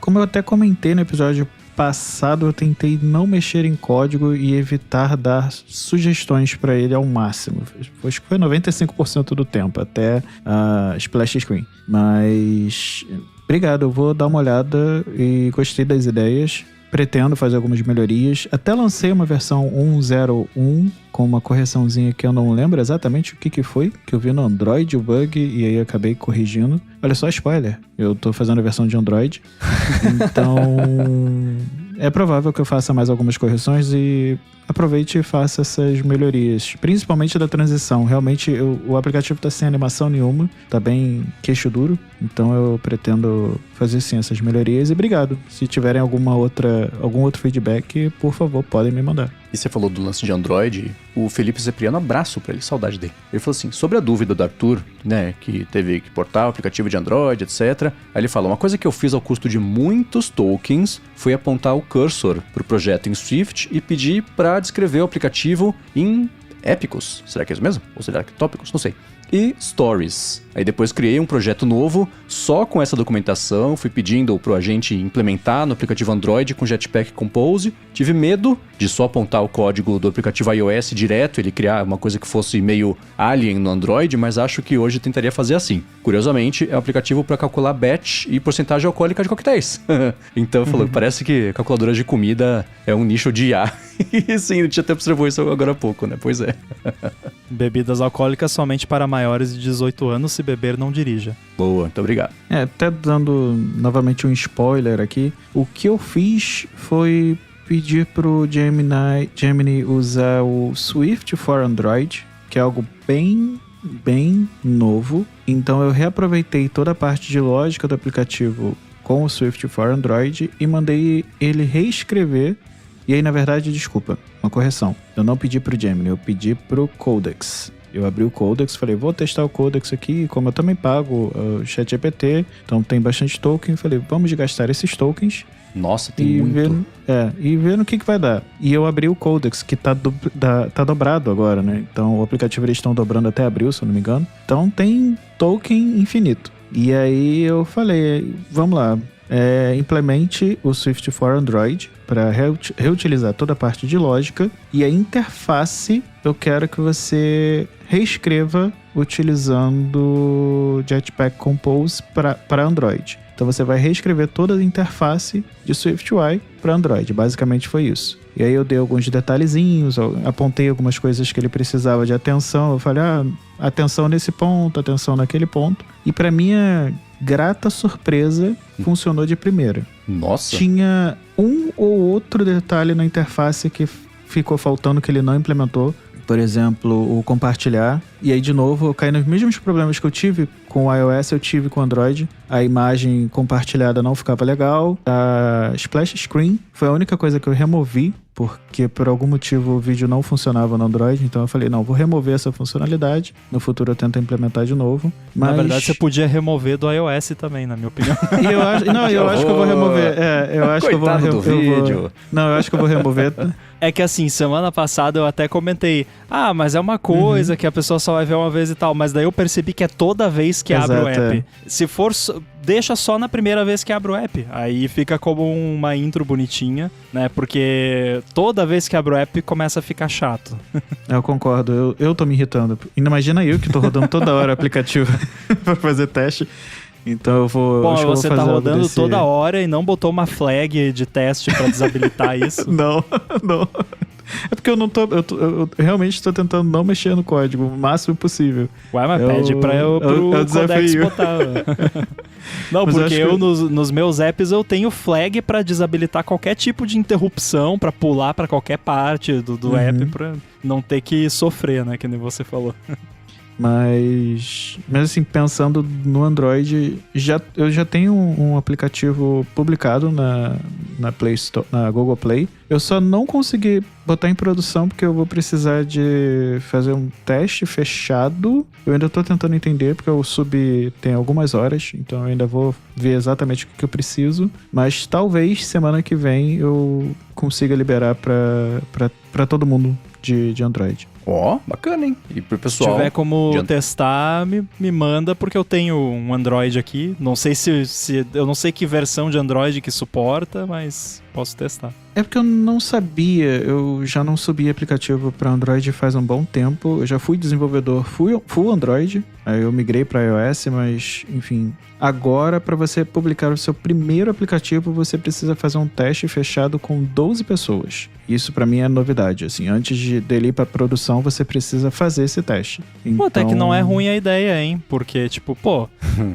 Como eu até comentei no episódio passado, eu tentei não mexer em código e evitar dar sugestões para ele ao máximo. Acho que foi 95% do tempo, até a splash screen. Mas obrigado, eu vou dar uma olhada e gostei das ideias. Pretendo fazer algumas melhorias. Até lancei uma versão 1.01 com uma correçãozinha que eu não lembro exatamente o que foi, que eu vi no Android o bug e aí acabei corrigindo. Olha só, spoiler, eu tô fazendo a versão de Android. Então, é provável que eu faça mais algumas correções e aproveite e faça essas melhorias, principalmente da transição. Realmente o aplicativo tá sem animação nenhuma, tá bem queixo duro, então eu pretendo fazer sim essas melhorias e obrigado. Se tiverem algum outro feedback, por favor, podem me mandar. E você falou do lance de Android, o Felipe Zepriano, abraço pra ele, saudade dele. Ele falou assim, sobre a dúvida do Arthur, né, que teve que portar o aplicativo de Android, etc. Aí ele falou, uma coisa que eu fiz ao custo de muitos tokens foi apontar o cursor pro projeto em Swift e pedir pra descrever o aplicativo em épicos. Será que é isso mesmo? Ou será que tópicos? Não sei. E Stories. Aí depois criei um projeto novo, só com essa documentação, fui pedindo pro agente implementar no aplicativo Android com Jetpack Compose. Tive medo de só apontar o código do aplicativo iOS direto, ele criar uma coisa que fosse meio alien no Android, mas acho que hoje tentaria fazer assim. Curiosamente, é um aplicativo para calcular batch e porcentagem alcoólica de coquetéis. Então, falou, parece que calculadora de comida é um nicho de IA. E sim, a gente até observou isso agora há pouco, né? Pois é. Bebidas alcoólicas somente para maiores de 18 anos, se beber não dirija. Boa, muito obrigado. Até dando novamente um spoiler aqui, o que eu fiz foi pedir pro Gemini usar o Swift for Android, que é algo bem novo. Então eu reaproveitei toda a parte de lógica do aplicativo com o Swift for Android e mandei ele reescrever. E aí, na verdade, desculpa, uma correção. Eu não pedi pro Gemini, eu pedi pro Codex. Eu abri o Codex, falei, vou testar o Codex aqui, como eu também pago o ChatGPT, então tem bastante token, falei, vamos gastar esses tokens. Nossa, tem muito. E ver no que vai dar. E eu abri o Codex, que tá dobrado agora, né? Então o aplicativo eles estão dobrando até abril, se eu não me engano. Então tem token infinito. E aí eu falei, vamos lá, implemente o Swift for Android para reutilizar toda a parte de lógica e a interface eu quero que você reescreva utilizando Jetpack Compose para Android. Então você vai reescrever toda a interface de SwiftUI para Android. Basicamente foi isso. E aí eu dei alguns detalhezinhos, apontei algumas coisas que ele precisava de atenção. Eu falei, atenção nesse ponto, atenção naquele ponto. E para minha grata surpresa, funcionou de primeira. Nossa! Tinha um ou outro detalhe na interface que ficou faltando que ele não implementou. Por exemplo, o compartilhar. E aí, de novo, eu caí nos mesmos problemas que eu tive com o iOS, eu tive com o Android. A imagem compartilhada não ficava legal. A splash screen foi a única coisa que eu removi, porque por algum motivo o vídeo não funcionava no Android. Então eu falei, não, vou remover essa funcionalidade. No futuro eu tento implementar de novo. Mas... Na verdade, você podia remover do iOS também, na minha opinião. E eu acho, não, eu acho que eu vou remover. Eu acho Coitado que eu do vou, vídeo. Não, eu acho que eu vou remover. É que assim, semana passada eu até comentei, mas é uma coisa que a pessoa só vai ver uma vez e tal, mas daí eu percebi que é toda vez que abre o app. Se for, deixa só na primeira vez que abre o app, aí fica como uma intro bonitinha, né, porque toda vez que abre o app começa a ficar chato. Eu concordo, eu tô me irritando. Imagina eu que tô rodando toda hora o aplicativo pra fazer teste. Então eu vou... Bom, acho que você eu vou tá fazer rodando toda hora e não botou uma flag de teste pra desabilitar isso? Não. É porque eu não tô... Eu realmente estou tentando não mexer no código o máximo possível. Ué, mas pede pra eu pro Codex botar. Não, Mas porque eu que... nos meus apps eu tenho flag pra desabilitar qualquer tipo de interrupção, pra pular pra qualquer parte do app, pra não ter que sofrer, né, que nem você falou. Mas assim, pensando no Android, eu já tenho um aplicativo publicado na Play Store, na Google Play. Eu só não consegui botar em produção porque eu vou precisar de fazer um teste fechado. Eu ainda tô tentando entender porque o sub tem algumas horas, então eu ainda vou ver exatamente o que eu preciso. Mas talvez semana que vem eu consiga liberar pra todo mundo de Android. Bacana, hein? E pro pessoal... Se tiver como testar, me manda, porque eu tenho um Android aqui. Não sei se eu não sei que versão de Android que suporta, mas posso testar. É porque eu não sabia, eu já não subi aplicativo para Android faz um bom tempo. Eu já fui desenvolvedor full Android, aí eu migrei para iOS, mas enfim. Agora, para você publicar o seu primeiro aplicativo, você precisa fazer um teste fechado com 12 pessoas. Isso para mim é novidade, assim, antes dele ir para produção, você precisa fazer esse teste. Então... Pô, até que não é ruim a ideia, hein? Porque, tipo,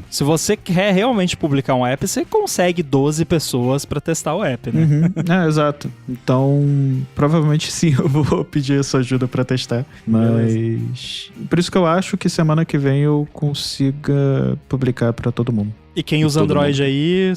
se você quer realmente publicar um app, você consegue 12 pessoas para testar o app, né? Exato. Então, provavelmente sim, eu vou pedir a sua ajuda pra testar. Mas... Por isso que eu acho que semana que vem eu consiga publicar pra todo mundo. E quem usa Android aí,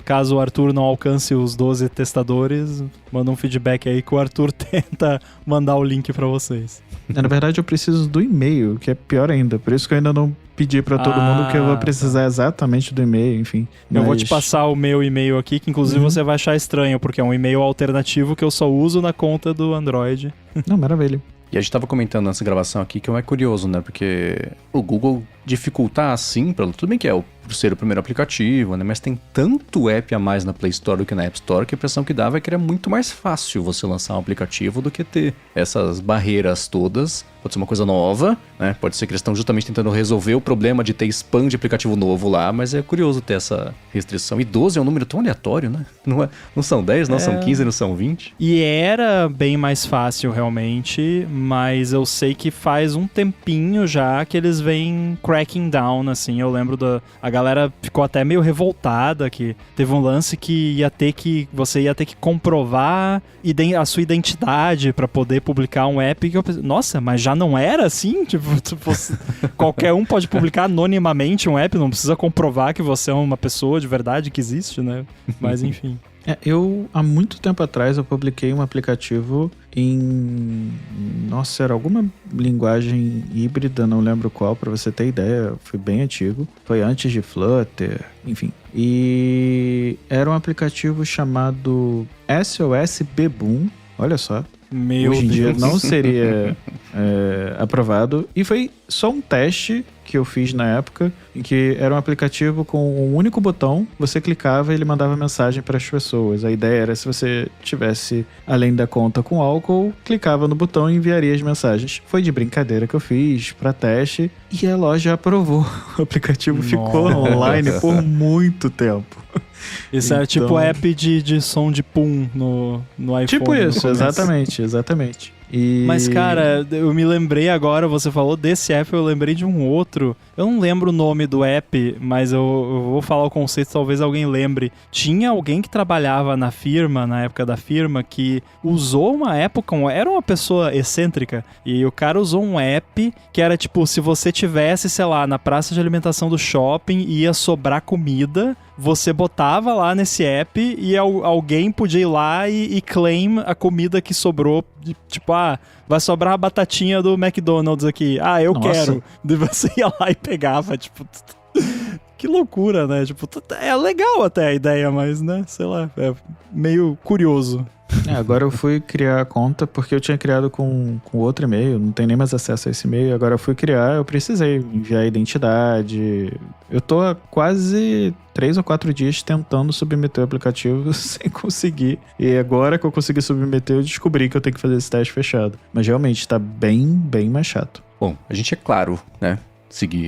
caso o Arthur não alcance os 12 testadores, manda um feedback aí que o Arthur tenta mandar o link pra vocês. Na verdade, eu preciso do e-mail, que é pior ainda. Por isso que eu ainda não pedi pra todo mundo, que eu vou precisar exatamente do e-mail, enfim. Eu vou te passar o meu e-mail aqui, que inclusive você vai achar estranho, porque é um e-mail alternativo que eu só uso na conta do Android. Não, maravilha. E a gente tava comentando nessa gravação aqui que é curioso, né? Porque o Google dificultar assim, tudo bem que é por ser o primeiro aplicativo, né? Mas tem tanto app a mais na Play Store do que na App Store que a impressão que dava é que era muito mais fácil você lançar um aplicativo do que ter essas barreiras todas. Pode ser uma coisa nova, né? Pode ser que eles estão justamente tentando resolver o problema de ter spam de aplicativo novo lá, mas é curioso ter essa restrição. E 12 é um número tão aleatório, né? Não são 10, não são 15, não são 20. E era bem mais fácil realmente, mas eu sei que faz um tempinho já que eles vêm cracking down, assim. Eu lembro a galera ficou até meio revoltada, que teve um lance que você ia ter que comprovar a sua identidade pra poder publicar um app. Que eu pensei, nossa, mas já não era assim? Tipo, qualquer um pode publicar anonimamente um app, não precisa comprovar que você é uma pessoa de verdade que existe, né? Mas enfim. Eu, há muito tempo atrás, eu publiquei um aplicativo em... Nossa, era alguma linguagem híbrida, não lembro qual, pra você ter ideia. Foi bem antigo. Foi antes de Flutter, enfim. E era um aplicativo chamado SOS Beboom. Olha só. Hoje em dia não seria aprovado. E foi só um teste que eu fiz na época, em que era um aplicativo com um único botão, você clicava e ele mandava mensagem para as pessoas. A ideia era, se você tivesse além da conta com álcool, clicava no botão e enviaria as mensagens. Foi de brincadeira que eu fiz para teste e a loja aprovou. O aplicativo ficou online por muito tempo. Isso então... é tipo app de som de pum no iPhone. Tipo isso, exatamente. Mas, cara, eu me lembrei agora, você falou desse app, eu lembrei de um outro. Eu não lembro o nome do app, mas eu vou falar o conceito, talvez alguém lembre. Tinha alguém que trabalhava na firma, na época da firma, que usou uma época, era uma pessoa excêntrica, e o cara usou um app que era tipo, se você tivesse, sei lá, na praça de alimentação do shopping, ia sobrar comida, você botava lá nesse app e alguém podia ir lá e claim a comida que sobrou. Tipo, vai sobrar a batatinha do McDonald's aqui. Eu quero. E você ia lá e pegava, tipo... Que loucura, né? Tipo, é legal até a ideia, mas, né? Sei lá, é meio curioso. Agora eu fui criar a conta porque eu tinha criado com outro e-mail, não tem nem mais acesso a esse e-mail. Agora eu fui criar, eu precisei enviar a identidade. Eu tô há quase 3 ou 4 dias tentando submeter o aplicativo sem conseguir. E agora que eu consegui submeter, eu descobri que eu tenho que fazer esse teste fechado. Mas realmente tá bem mais chato. Bom, a gente, é claro, né,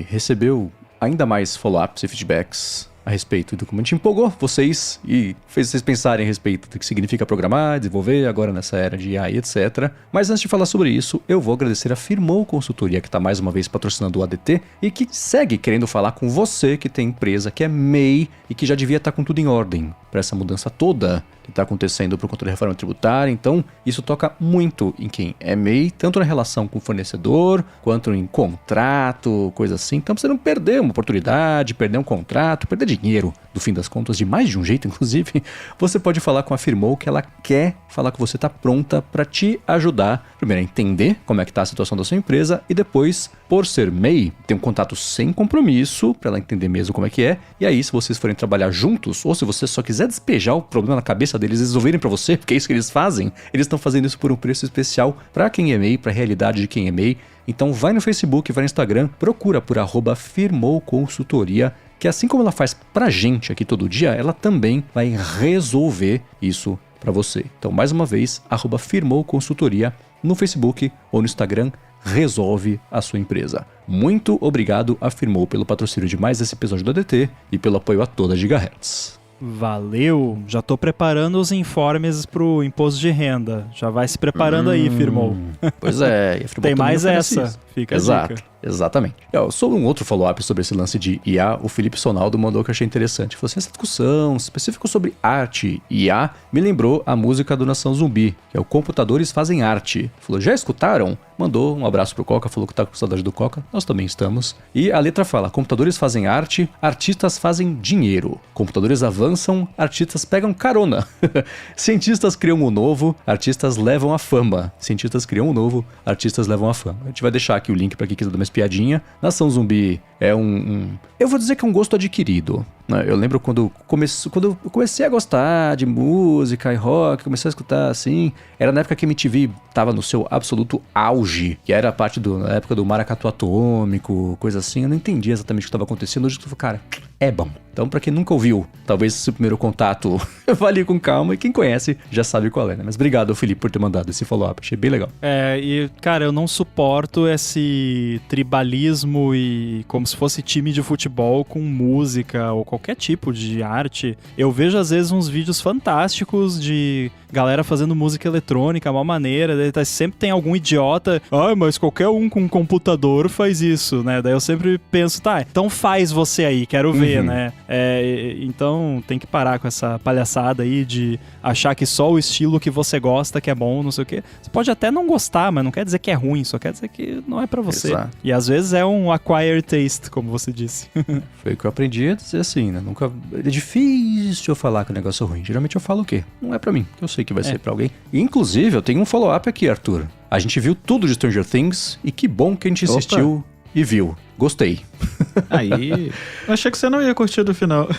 recebeu ainda mais follow-ups e feedbacks a respeito do como a gente empolgou vocês e fez vocês pensarem a respeito do que significa programar, desenvolver agora nessa era de AI, etc. Mas antes de falar sobre isso, eu vou agradecer a Firmou Consultoria, que está mais uma vez patrocinando o ADT e que segue querendo falar com você que tem empresa, que é MEI e que já devia estar com tudo em ordem para essa mudança toda que está acontecendo por conta da reforma tributária. Então, isso toca muito em quem é MEI, tanto na relação com o fornecedor, quanto em contrato, coisa assim. Então, pra você não perder uma oportunidade, perder um contrato, perder dinheiro, no fim das contas, de mais de um jeito, inclusive, você pode falar com a Firmou, que ela quer falar que você está pronta para te ajudar, primeiro, a entender como é que está a situação da sua empresa e depois, por ser MEI, ter um contato sem compromisso, para ela entender mesmo como é que é. E aí, se vocês forem trabalhar juntos, ou se você só quiser despejar o problema na cabeça deles, resolverem para você, porque é isso que eles fazem, eles estão fazendo isso por um preço especial para quem é MEI, para a realidade de quem é MEI. Então vai no Facebook, vai no Instagram, procura por @Firmou Consultoria, que assim como ela faz pra gente aqui todo dia, ela também vai resolver isso pra você. Então, mais uma vez, @Firmou Consultoria no Facebook ou no Instagram, resolve a sua empresa. Muito obrigado a Firmou pelo patrocínio de mais esse episódio do ADT e pelo apoio a toda a Gigahertz. Valeu! Já tô preparando os informes pro imposto de renda. Já vai se preparando aí, Firmou. Pois é. E a Firmou tem mais essa. Fica a dica. Exatamente. Sobre um outro follow-up sobre esse lance de IA, o Felipe Sonaldo mandou que eu achei interessante. Falou assim, essa discussão específica sobre arte e IA me lembrou a música do Nação Zumbi, que é o Computadores Fazem Arte. Falou, já escutaram? Mandou um abraço pro Coca, falou que tá com saudade do Coca. Nós também estamos. E a letra fala, computadores fazem arte, artistas fazem dinheiro. Computadores avançam, artistas pegam carona. Cientistas criam o novo, artistas levam a fama. Cientistas criam o novo, artistas levam a fama. A gente vai deixar aqui o link pra quem quiser dar uma espiadinha. Nação Zumbi é eu vou dizer que é um gosto adquirido. Eu lembro quando eu comecei a gostar de música e rock, comecei a escutar assim, era na época que a MTV tava no seu absoluto auge, que era a parte na época do Maracatu Atômico, coisa assim, eu não entendia exatamente o que estava acontecendo, hoje eu falei, cara, é bom. Então, pra quem nunca ouviu, talvez esse primeiro contato vale com calma, e quem conhece já sabe qual é, né? Mas obrigado, Felipe, por ter mandado esse follow-up, achei bem legal. E, cara, eu não suporto esse tribalismo e como se fosse time de futebol com música ou qualquer tipo de arte. Eu vejo, às vezes, uns vídeos fantásticos de galera fazendo música eletrônica, uma maneira, sempre tem algum idiota, mas qualquer um com um computador faz isso, né? Daí eu sempre penso, tá, então faz você aí, quero ver, né? Então tem que parar com essa palhaçada aí de achar que só o estilo que você gosta que é bom, não sei o quê. Você pode até não gostar, mas não quer dizer que é ruim, só quer dizer que não é pra você. Exato. E às vezes é um acquired taste, como você disse. Foi o que eu aprendi a dizer assim, né? É difícil eu falar que o negócio é ruim. Geralmente eu falo o quê? Não é pra mim, eu sei que vai ser pra alguém. Inclusive, eu tenho um follow-up aqui, Arthur. A gente viu tudo de Stranger Things e que bom que a gente assistiu e viu. Gostei. Aí, eu achei que você não ia curtir do final.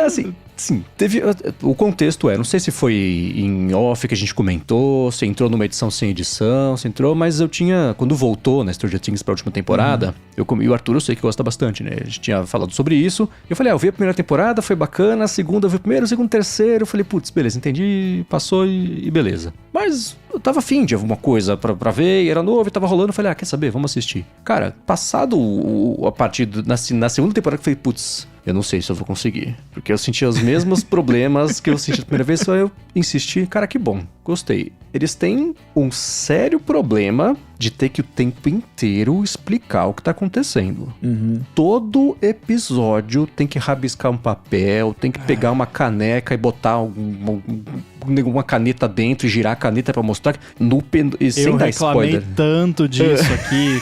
Assim, sim, teve... O contexto não sei se foi em off que a gente comentou, se entrou numa edição sem edição, se entrou, mas eu tinha... Quando voltou, né, Stranger Things pra última temporada, e o Arthur eu sei que gosta bastante, né? A gente tinha falado sobre isso. Eu falei, eu vi a primeira temporada, foi bacana, a segunda eu vi o primeiro, o segundo, terceiro. Eu falei, putz, beleza, entendi, passou e beleza. Mas eu tava afim de alguma coisa pra ver, e era novo, e tava rolando. Eu falei, quer saber, vamos assistir. Cara, passado a partir na segunda temporada, eu falei, putz, eu não sei se eu vou conseguir. Porque eu senti os mesmos problemas que eu senti a primeira vez, só eu insisti. Cara, que bom, gostei. Eles têm um sério problema de ter que o tempo inteiro explicar o que tá acontecendo. Todo episódio tem que rabiscar um papel, tem que pegar uma caneca e botar uma caneta dentro e girar a caneta pra mostrar. Sem dar spoiler. Eu reclamei tanto disso aqui,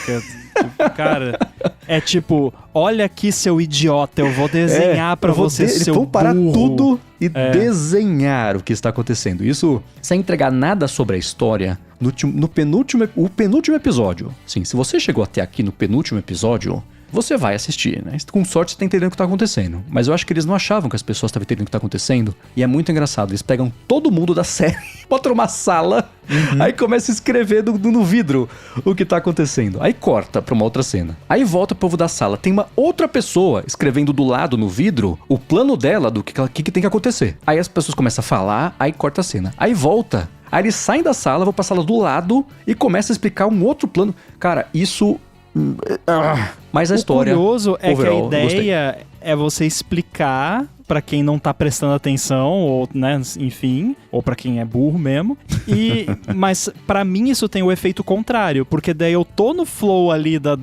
cara, é tipo, olha aqui, seu idiota, eu vou desenhar pra você, seu burro. Vou parar tudo e desenhar o que está acontecendo. Isso sem entregar nada sobre a história. O penúltimo episódio. Sim, se você chegou até aqui no penúltimo episódio, você vai assistir, né? Com sorte você tá entendendo o que tá acontecendo. Mas eu acho que eles não achavam que as pessoas estavam entendendo o que tá acontecendo. E é muito engraçado. Eles pegam todo mundo da série, botam numa sala, aí começa a escrever no vidro o que tá acontecendo. Aí corta pra uma outra cena. Aí volta pro povo da sala. Tem uma outra pessoa escrevendo do lado no vidro o plano dela do que tem que acontecer. Aí as pessoas começam a falar, aí corta a cena. Aí volta. Aí eles saem da sala, vão pra sala do lado e começam a explicar um outro plano. Cara, isso... Mas a história... O curioso é overall, que a ideia é você explicar pra quem não tá prestando atenção, ou, né, enfim, ou pra quem é burro mesmo. Mas pra mim isso tem o efeito contrário, porque daí eu tô no flow ali da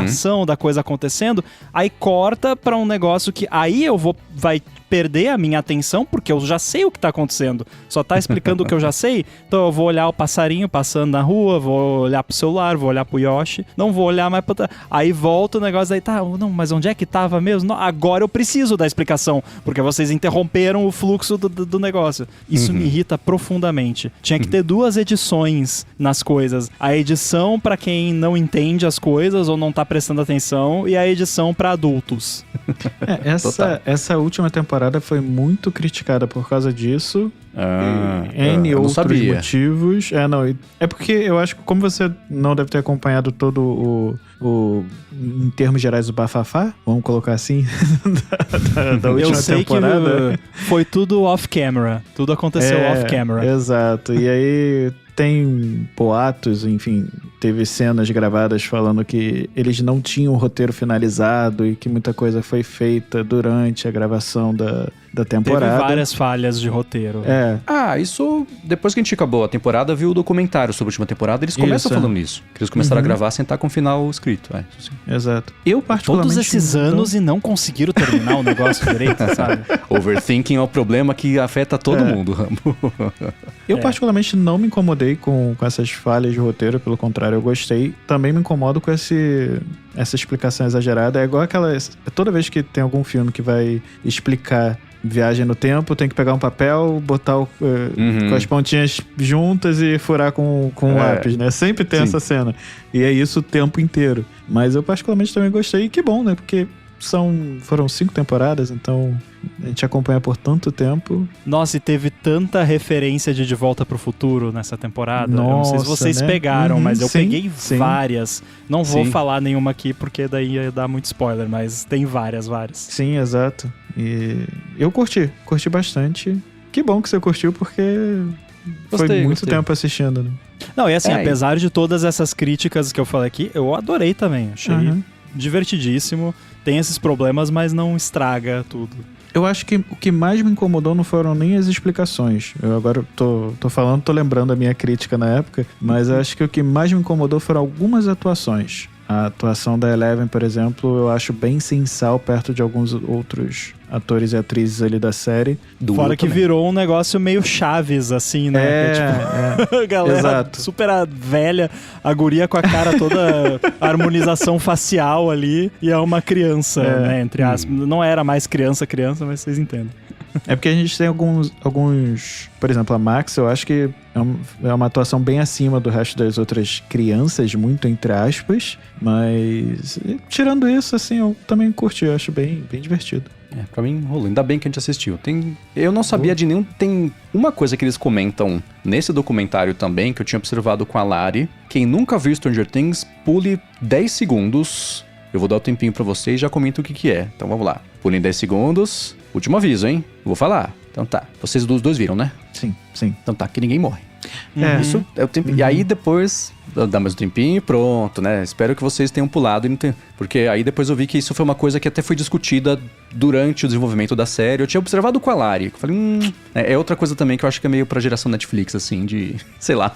ação, da coisa acontecendo, aí corta pra um negócio que aí vai perder a minha atenção, porque eu já sei o que tá acontecendo. Só tá explicando o que eu já sei, então eu vou olhar o passarinho passando na rua, vou olhar pro celular, vou olhar pro Yoshi, não vou olhar mais pra... Aí volta o negócio, aí tá, não, mas onde é que tava mesmo? Não, agora eu preciso da explicação, porque vocês interromperam o fluxo do negócio. Isso me irrita profundamente. Tinha que ter 2 edições nas coisas. A edição pra quem não entende as coisas ou não tá prestando atenção, e a edição pra adultos. Essa última temporada foi muito criticada por causa disso. N outros motivos. É porque eu acho que, como você não deve ter acompanhado todo em termos gerais, o bafafá, vamos colocar assim, da última temporada. Eu sei que foi tudo off-camera. Tudo aconteceu off-camera. Exato. E aí tem boatos, enfim, teve cenas gravadas falando que eles não tinham o roteiro finalizado e que muita coisa foi feita durante a gravação da temporada. Teve várias falhas de roteiro. Isso, depois que a gente acabou a temporada, viu o documentário sobre a última temporada, eles começam falando nisso. Que eles começaram a gravar sem estar com o final escrito. Isso sim. Exato. Eu particularmente... Todos esses anos e não conseguiram terminar o negócio direito, sabe? Overthinking é um problema que afeta todo mundo, Rambo. Eu particularmente não me incomodei com essas falhas de roteiro, pelo contrário, eu gostei. Também me incomodo com essa explicação exagerada. É igual aquelas... Toda vez que tem algum filme que vai explicar viagem no tempo, tem que pegar um papel, botar com as pontinhas juntas e furar com um lápis, né? Sempre tem essa cena. E é isso o tempo inteiro. Mas eu particularmente também gostei. E que bom, né? Porque foram 5 temporadas, então a gente acompanha por tanto tempo. Nossa, e teve tanta referência de Volta pro Futuro nessa temporada. Nossa, eu não sei se vocês pegaram, mas eu peguei várias. Não vou falar nenhuma aqui, porque daí ia dar muito spoiler, mas tem várias. Sim, exato. E eu curti bastante. Que bom que você curtiu, porque foi muito tempo assistindo, né? Não, e assim, apesar de todas essas críticas que eu falei aqui, eu adorei também. Achei divertidíssimo. Tem esses problemas, mas não estraga tudo. Eu acho que o que mais me incomodou não foram nem as explicações. Eu agora tô lembrando a minha crítica na época, mas eu acho que o que mais me incomodou foram algumas atuações. A atuação da Eleven, por exemplo, eu acho bem sensal perto de alguns outros atores e atrizes ali da série. Fora que virou um negócio meio Chaves, assim, né? A galera exato. super velha, a guria com a cara toda harmonização facial ali, e é uma criança, né? Entre aspas. Não era mais criança, mas vocês entendem. É porque a gente tem alguns... Por exemplo, a Max, eu acho que é uma atuação bem acima do resto das outras crianças, muito entre aspas. Mas, tirando isso, assim, eu também curti. Eu acho bem divertido. Pra mim rolou. Ainda bem que a gente assistiu. Eu não sabia de nenhum... Tem uma coisa que eles comentam nesse documentário também, que eu tinha observado com a Lari. Quem nunca viu Stranger Things, pule 10 segundos. Eu vou dar o tempinho pra vocês e já comento o que é. Então vamos lá. Pulem 10 segundos. Último aviso, hein? Vou falar. Então tá. Vocês dois viram, né? Sim. Então tá, que ninguém morre. Isso é o tempo. E aí depois dá mais um tempinho e pronto, né? Espero que vocês tenham pulado e não tenham... Porque aí depois eu vi que isso foi uma coisa que até foi discutida durante o desenvolvimento da série. Eu tinha observado com a Lari, que eu falei, é outra coisa também que eu acho que é meio pra geração Netflix, assim, de... Sei lá,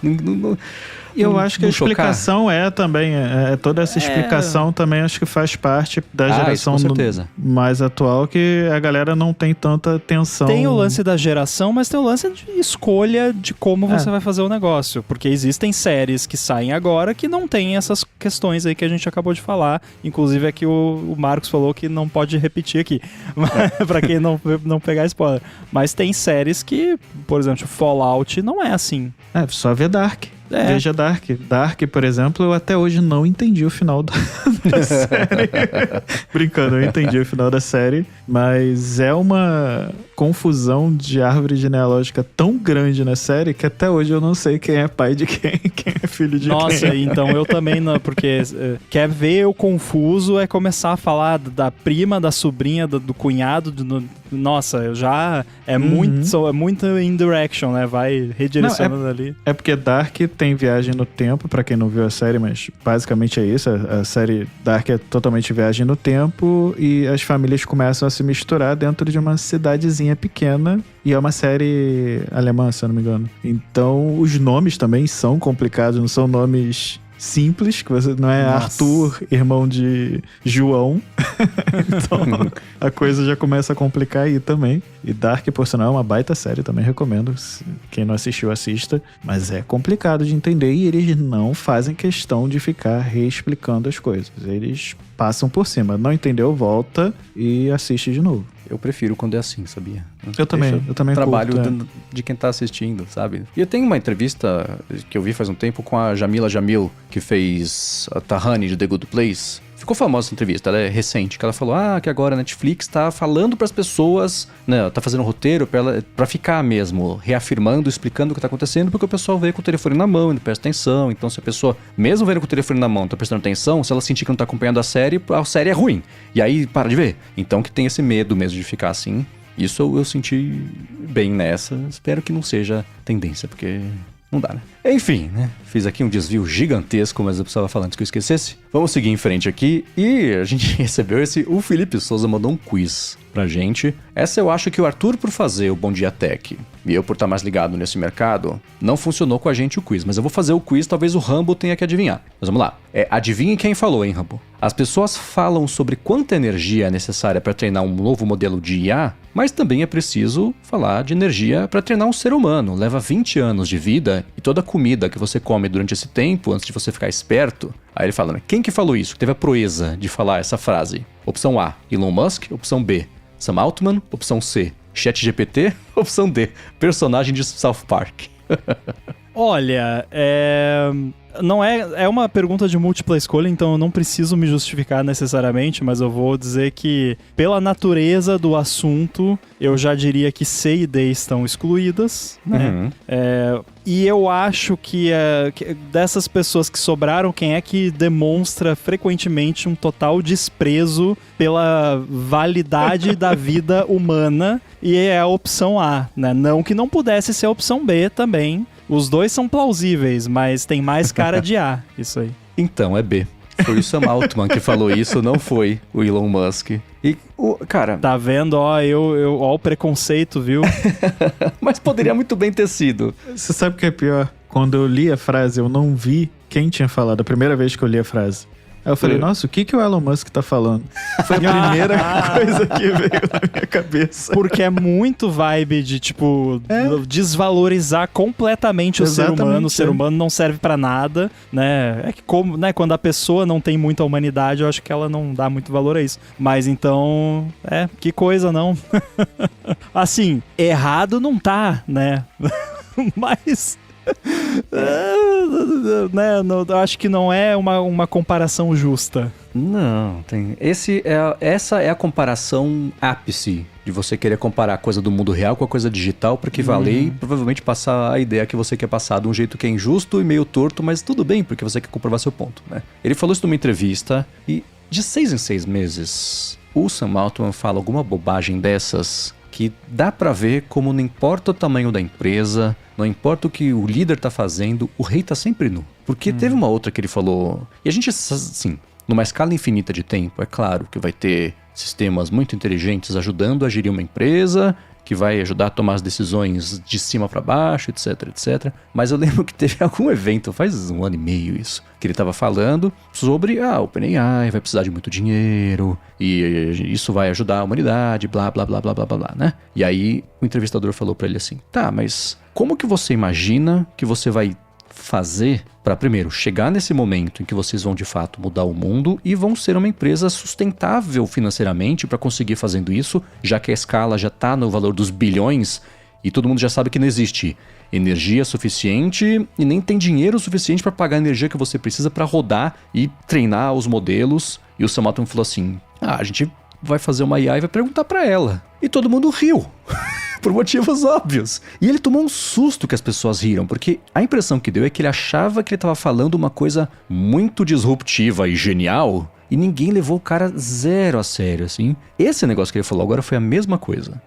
eu acho que a explicação também, toda essa explicação também acho que faz parte da geração mais atual, que a galera não tem tanta atenção. Tem o lance da geração, mas tem o lance de escolha de como você vai fazer o negócio, porque existem séries que saem agora que não tem essas questões aí que a gente acabou de falar, inclusive aqui o Marcos falou que não pode repetir aqui, pra quem não pegar spoiler, mas tem séries que, por exemplo, Fallout não é assim. Só ver Dark. Veja Dark. Dark, por exemplo, eu até hoje não entendi o final da série. Brincando, eu entendi o final da série, mas é uma confusão de árvore genealógica tão grande na série que até hoje eu não sei quem é pai de quem é filho de quem. Nossa, então eu também não, porque quer ver eu confuso é começar a falar da prima, da sobrinha, do cunhado, nossa, eu já... É muito indirection, né? Vai redirecionando ali. É porque Dark tem viagem no tempo, pra quem não viu a série, mas basicamente é isso. A série Dark é totalmente viagem no tempo e as famílias começam a se misturar dentro de uma cidadezinha pequena, e é uma série alemã, se eu não me engano. Então, os nomes também são complicados, não são nomes simples, que você não é Arthur, irmão de João. Então, a coisa já começa a complicar aí também. E Dark, por sinal, é uma baita série, também recomendo. Quem não assistiu, assista. Mas é complicado de entender e eles não fazem questão de ficar reexplicando as coisas. Eles passam por cima. Não entendeu, volta e assiste de novo. Eu prefiro quando é assim, sabia? Eu também trabalho de quem tá assistindo, sabe? E eu tenho uma entrevista que eu vi faz um tempo com a Jamila Jamil, que fez a Tahani de The Good Place. Ficou famosa essa entrevista, ela é recente, que ela falou que agora a Netflix tá falando pras pessoas, né, tá fazendo um roteiro pra ficar mesmo, reafirmando, explicando o que tá acontecendo, porque o pessoal veio com o telefone na mão e não presta atenção. Então se a pessoa, mesmo vendo com o telefone na mão, não tá prestando atenção, se ela sentir que não tá acompanhando a série é ruim. E aí para de ver. Então que tem esse medo mesmo de ficar assim. Isso eu senti bem nessa. Espero que não seja tendência, porque... não dá, né? Enfim, né? Fiz aqui um desvio gigantesco, mas eu precisava falar antes que eu esquecesse. Vamos seguir em frente aqui. E a gente recebeu o Felipe Souza mandou um quiz pra gente. Essa eu acho que o Arthur, por fazer o Bom Dia Tech, e eu por estar mais ligado nesse mercado, não funcionou com a gente o quiz. Mas eu vou fazer o quiz, talvez o Rambo tenha que adivinhar. Mas vamos lá. Adivinhe quem falou, hein, Rambo? As pessoas falam sobre quanta energia é necessária para treinar um novo modelo de IA, mas também é preciso falar de energia para treinar um ser humano. Leva 20 anos de vida e toda a comida que você come durante esse tempo, antes de você ficar esperto. Aí ele fala, né? Quem que falou isso? Que teve a proeza de falar essa frase? Opção A, Elon Musk. Opção B, Sam Altman. Opção C, ChatGPT. Opção D, personagem de South Park. Olha, não é uma pergunta de múltipla escolha, então eu não preciso me justificar necessariamente, mas eu vou dizer que, pela natureza do assunto, eu já diria que C e D estão excluídas, né? E eu acho que dessas pessoas que sobraram, quem é que demonstra frequentemente um total desprezo pela validade da vida humana, e é a opção A, né? Não que não pudesse ser a opção B também. Os dois são plausíveis, mas tem mais cara de A, isso aí. Então, é B. Foi o Sam Altman que falou isso, não foi o Elon Musk. E, cara... Tá vendo? Ó o preconceito, viu? Mas poderia muito bem ter sido. Você sabe o que é pior? Quando eu li a frase, eu não vi quem tinha falado. A primeira vez que eu li a frase. Aí eu falei, nossa, o que o Elon Musk tá falando? Foi a primeira coisa que veio na minha cabeça. Porque é muito vibe de, tipo, desvalorizar completamente o ser humano. O ser humano não serve pra nada, né? É que como, né, quando a pessoa não tem muita humanidade, eu acho que ela não dá muito valor a isso. Mas então, que coisa, não? Assim, errado não tá, né? Mas... eu acho que não é uma comparação justa. Não, tem. Essa é a comparação ápice de você querer comparar a coisa do mundo real com a coisa digital para equivaler e provavelmente passar a ideia que você quer passar de um jeito que é injusto e meio torto, mas tudo bem, porque você quer comprovar seu ponto, né? Ele falou isso numa entrevista e de 6 em 6 meses o Sam Altman fala alguma bobagem dessas que dá pra ver como não importa o tamanho da empresa, não importa o que o líder tá fazendo, o rei tá sempre nu. Porque teve uma outra que ele falou... E a gente, assim, numa escala infinita de tempo, é claro que vai ter sistemas muito inteligentes ajudando a gerir uma empresa, que vai ajudar a tomar as decisões de cima para baixo, etc, etc. Mas eu lembro que teve algum evento, faz 1 ano e meio isso, que ele estava falando sobre, o OpenAI vai precisar de muito dinheiro, e isso vai ajudar a humanidade, blá, blá, blá, blá, blá, blá, né? E aí o entrevistador falou para ele assim, tá, mas como que você imagina que você vai fazer para, primeiro, chegar nesse momento em que vocês vão de fato mudar o mundo e vão ser uma empresa sustentável financeiramente para conseguir fazendo isso, já que a escala já está no valor dos bilhões e todo mundo já sabe que não existe energia suficiente e nem tem dinheiro suficiente para pagar a energia que você precisa para rodar e treinar os modelos. E o Sam Altman falou assim, a gente vai fazer uma IA e vai perguntar para ela. E todo mundo riu. Por motivos óbvios. E ele tomou um susto que as pessoas riram, porque a impressão que deu é que ele achava que ele estava falando uma coisa muito disruptiva e genial, e ninguém levou o cara zero a sério, assim. Esse negócio que ele falou agora foi a mesma coisa.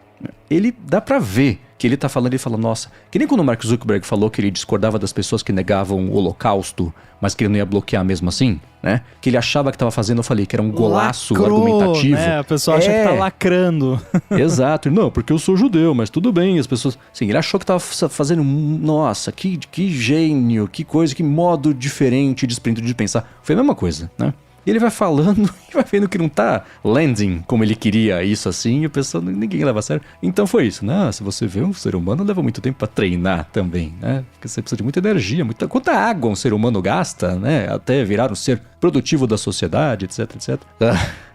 Ele dá pra ver que ele tá falando, ele fala, nossa, que nem quando o Mark Zuckerberg falou que ele discordava das pessoas que negavam o Holocausto, mas que ele não ia bloquear mesmo assim, né? Que ele achava que tava fazendo, eu falei, que era um golaço argumentativo. Né? A pessoa acha que tá lacrando. Exato. Não, porque eu sou judeu, mas tudo bem, as pessoas... Sim, ele achou que tava fazendo, nossa, que gênio, que coisa, que modo diferente, desprendido de pensar. Foi a mesma coisa, né? E ele vai falando e vai vendo que não tá landing como ele queria isso assim, e o pessoal, ninguém leva a sério. Então foi isso, né? Se você vê, um ser humano leva muito tempo pra treinar também, né? Porque você precisa de muita energia, quanta água um ser humano gasta, né? Até virar um ser produtivo da sociedade, etc, etc.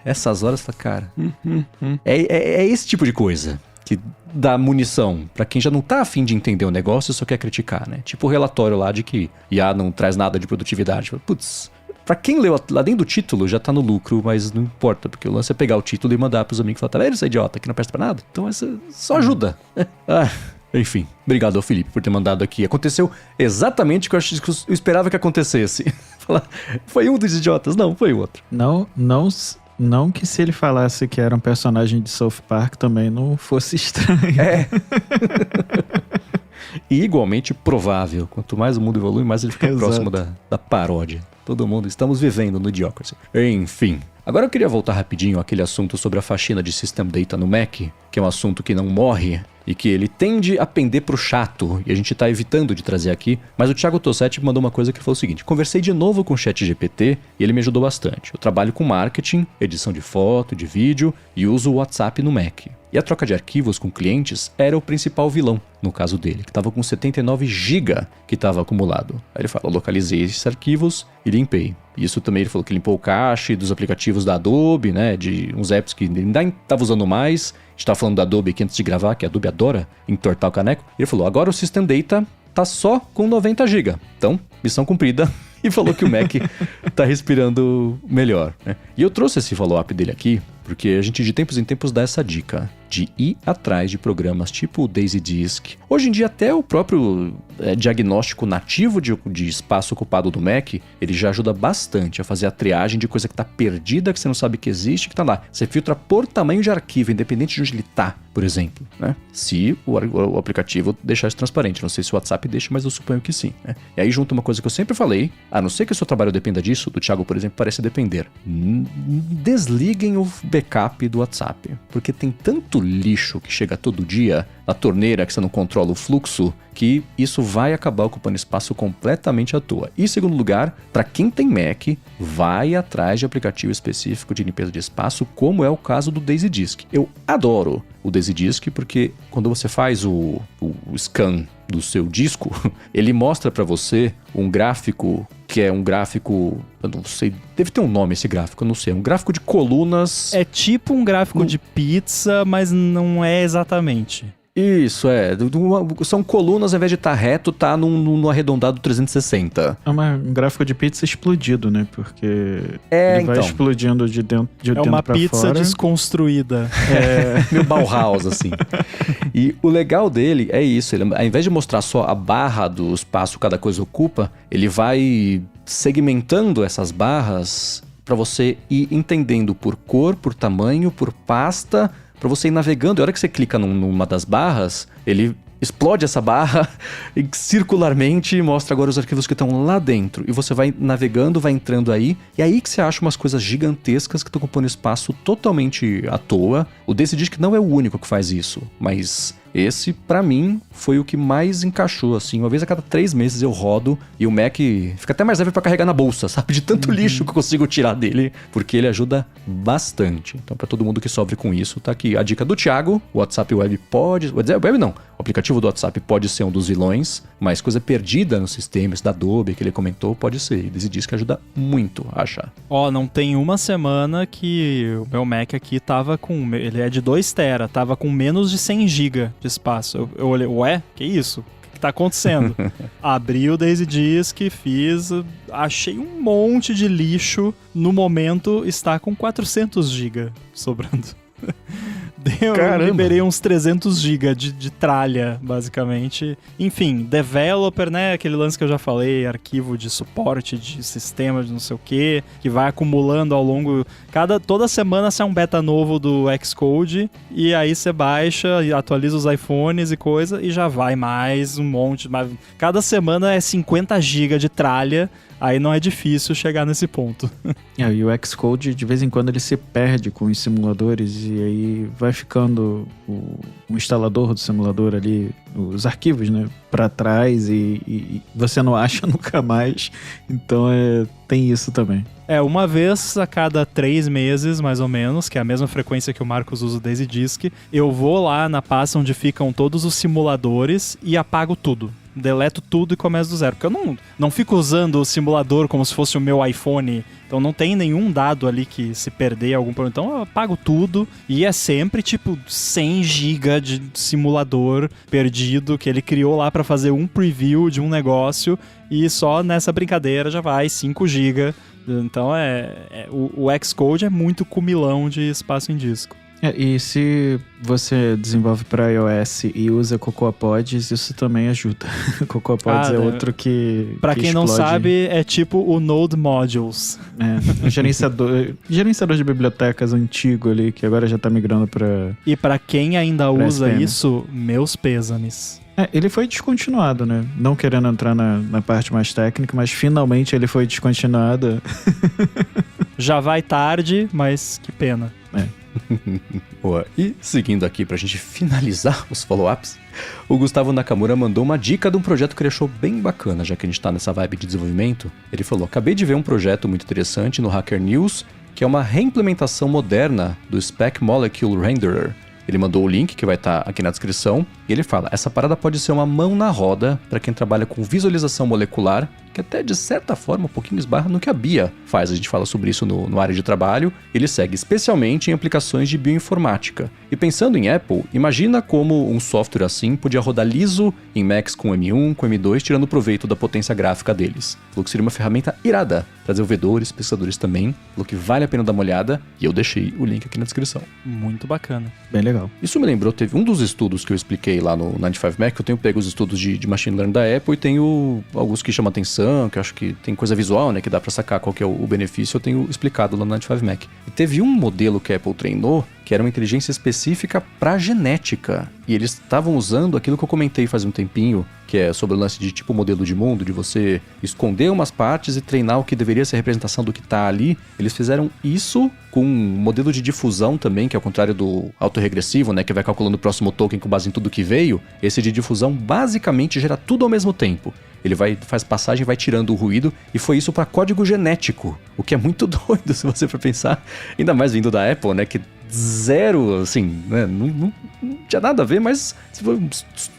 Essas horas, cara... É esse tipo de coisa que dá munição pra quem já não tá afim de entender o negócio e só quer criticar, né? Tipo o relatório lá de que IA não traz nada de produtividade. Putz... Pra quem leu lá dentro do título, já tá no lucro, mas não importa, porque o lance é pegar o título e mandar pros amigos e falar, tá vendo esse idiota que não presta pra nada? Então essa só ajuda. Enfim, obrigado ao Felipe por ter mandado aqui. Aconteceu exatamente o que eu esperava que acontecesse. Foi um dos idiotas? Não, foi o outro. Não que se ele falasse que era um personagem de South Park também não fosse estranho. E igualmente provável. Quanto mais o mundo evolui, mais ele fica próximo da paródia. Todo mundo, estamos vivendo no Idiocracy. Enfim. Agora eu queria voltar rapidinho àquele assunto sobre a faxina de System Data no Mac, que é um assunto que não morre e que ele tende a pender pro chato, e a gente tá evitando de trazer aqui, mas o Thiago Tossetti mandou uma coisa que foi o seguinte, conversei de novo com o ChatGPT e ele me ajudou bastante. Eu trabalho com marketing, edição de foto, de vídeo e uso o WhatsApp no Mac. E a troca de arquivos com clientes era o principal vilão, no caso dele, que estava com 79 GB que estava acumulado. Aí ele fala, localizei esses arquivos e limpei. Isso também ele falou que limpou o cache dos aplicativos da Adobe, né, de uns apps que ele ainda estava usando mais. A gente estava falando da Adobe aqui antes de gravar, que a Adobe adora entortar o caneco. Ele falou, agora o System Data tá só com 90 GB. Então, missão cumprida. E falou que o Mac tá respirando melhor, né? E eu trouxe esse follow-up dele aqui, porque a gente de tempos em tempos dá essa dica de ir atrás de programas tipo o Daisy Disk. Hoje em dia até o próprio diagnóstico nativo de espaço ocupado do Mac, ele já ajuda bastante a fazer a triagem de coisa que tá perdida, que você não sabe que existe, que tá lá. Você filtra por tamanho de arquivo, independente de onde ele tá, por exemplo, né? Se o aplicativo deixar isso transparente. Não sei se o WhatsApp deixa, mas eu suponho que sim, né? E aí junta uma coisa que eu sempre falei, a não ser que o seu trabalho dependa disso, do Thiago, por exemplo, parece depender. Desliguem o backup do WhatsApp, porque tem tanto lixo que chega todo dia na torneira que você não controla o fluxo, que isso vai acabar ocupando espaço completamente à toa. E em segundo lugar, para quem tem Mac, vai atrás de aplicativo específico de limpeza de espaço, como é o caso do Daisy Disk. Eu adoro o Daisy Disk porque quando você faz o scan do seu disco, ele mostra para você um gráfico que é um gráfico, eu não sei, deve ter um nome esse gráfico, eu não sei, é um gráfico de colunas. É tipo um gráfico de pizza, mas não é exatamente. Isso, são colunas, ao invés de estar reto, tá num arredondado 360. É um gráfico de pizza explodido, né? Porque ele vai explodindo de dentro pra fora. É uma pizza desconstruída. Meio Bauhaus, assim. E o legal dele é isso, ele, ao invés de mostrar só a barra do espaço que cada coisa ocupa, ele vai segmentando essas barras para você ir entendendo por cor, por tamanho, por pasta, pra você ir navegando. E a hora que você clica numa das barras, ele explode essa barra e circularmente mostra agora os arquivos que estão lá dentro. E você vai navegando, vai entrando aí, e aí que você acha umas coisas gigantescas que estão ocupando espaço totalmente à toa. O Decidisk não é o único que faz isso, mas esse, pra mim, foi o que mais encaixou, assim. Uma vez a cada 3 meses eu rodo e o Mac fica até mais leve pra carregar na bolsa, sabe? De tanto lixo que eu consigo tirar dele, porque ele ajuda bastante. Então, pra todo mundo que sofre com isso, tá aqui a dica do Thiago. O WhatsApp Web pode... Web não. O aplicativo do WhatsApp pode ser um dos vilões, mas coisa perdida nos sistemas da Adobe que ele comentou pode ser. E Decidisk ajuda muito a achar. Não tem uma semana que o meu Mac aqui tava com... Ele é de 2 TB, tava com menos de 100 GB de espaço. Eu olhei, ué, que isso? O que tá acontecendo? Abri o Decidisk, fiz, achei um monte de lixo. No momento está com 400 GB sobrando. Eu liberei uns 300 GB de tralha, basicamente. Enfim, developer, né? Aquele lance que eu já falei, arquivo de suporte, de sistema, de não sei o quê, que vai acumulando ao longo... Toda semana sai um beta novo do Xcode, e aí você baixa e atualiza os iPhones e coisa, e já vai mais um monte. Cada semana é 50 GB de tralha. Aí não é difícil chegar nesse ponto. E o Xcode, de vez em quando, ele se perde com os simuladores e aí vai ficando o instalador do simulador ali, os arquivos, né, pra trás e você não acha nunca mais. Então tem isso também. Uma vez a cada 3 meses, mais ou menos, que é a mesma frequência que o Marcos usa o Decidisk, eu vou lá na pasta onde ficam todos os simuladores e apago tudo. Deleto tudo e começo do zero. Porque eu não fico usando o simulador como se fosse o meu iPhone. Então não tem nenhum dado ali que se perder algum problema. Então eu apago tudo e é sempre tipo 100 GB de simulador perdido que ele criou lá para fazer um preview de um negócio e só nessa brincadeira já vai 5 GB. Então o Xcode é muito cumilão de espaço em disco. E se você desenvolve para iOS e usa Cocoa Pods, isso também ajuda. Cocoa Pods é outro que Pra quem explode. não sabe, é tipo o Node Modules. Um gerenciador de bibliotecas antigo ali, que agora já tá migrando para... E pra quem ainda usa SPM. isso, meus pêsames. Ele foi descontinuado, né? Não querendo entrar na parte mais técnica, mas finalmente ele foi descontinuado. Já vai tarde, mas que pena. Boa. E seguindo aqui pra gente finalizar os follow-ups, o Gustavo Nakamura mandou uma dica de um projeto que ele achou bem bacana, já que a gente tá nessa vibe de desenvolvimento. Ele falou: acabei de ver um projeto muito interessante no Hacker News, que é uma reimplementação moderna do Spec Molecule Renderer. Ele mandou o link que vai estar aqui na descrição e ele fala: essa parada pode ser uma mão na roda para quem trabalha com visualização molecular, que até de certa forma um pouquinho esbarra no que a Bia faz. A gente fala sobre isso no área de trabalho. Ele segue especialmente em aplicações de bioinformática. E pensando em Apple, imagina como um software assim podia rodar liso em Macs com M1, com M2, tirando proveito da potência gráfica deles. Falou que seria uma ferramenta irada para desenvolvedores, pesquisadores também. Falou que vale a pena dar uma olhada e eu deixei o link aqui na descrição. Muito bacana. Bem legal. Isso me lembrou, teve um dos estudos que eu expliquei lá no 95Mac, eu tenho pego os estudos de machine learning da Apple e tenho alguns que chamam atenção, que eu acho que tem coisa visual, né, que dá pra sacar qual que é o benefício, eu tenho explicado lá no 95Mac. E teve um modelo que a Apple treinou, que era uma inteligência específica para genética. E eles estavam usando aquilo que eu comentei faz um tempinho, que é sobre o lance de tipo modelo de mundo, de você esconder umas partes e treinar o que deveria ser a representação do que está ali. Eles fizeram isso com um modelo de difusão também, que é ao contrário do autorregressivo, né, que vai calculando o próximo token com base em tudo que veio. Esse de difusão basicamente gera tudo ao mesmo tempo. Ele faz passagem, vai tirando o ruído, e foi isso para código genético, o que é muito doido se você for pensar, ainda mais vindo da Apple, né, que zero, assim, né, não tinha nada a ver, mas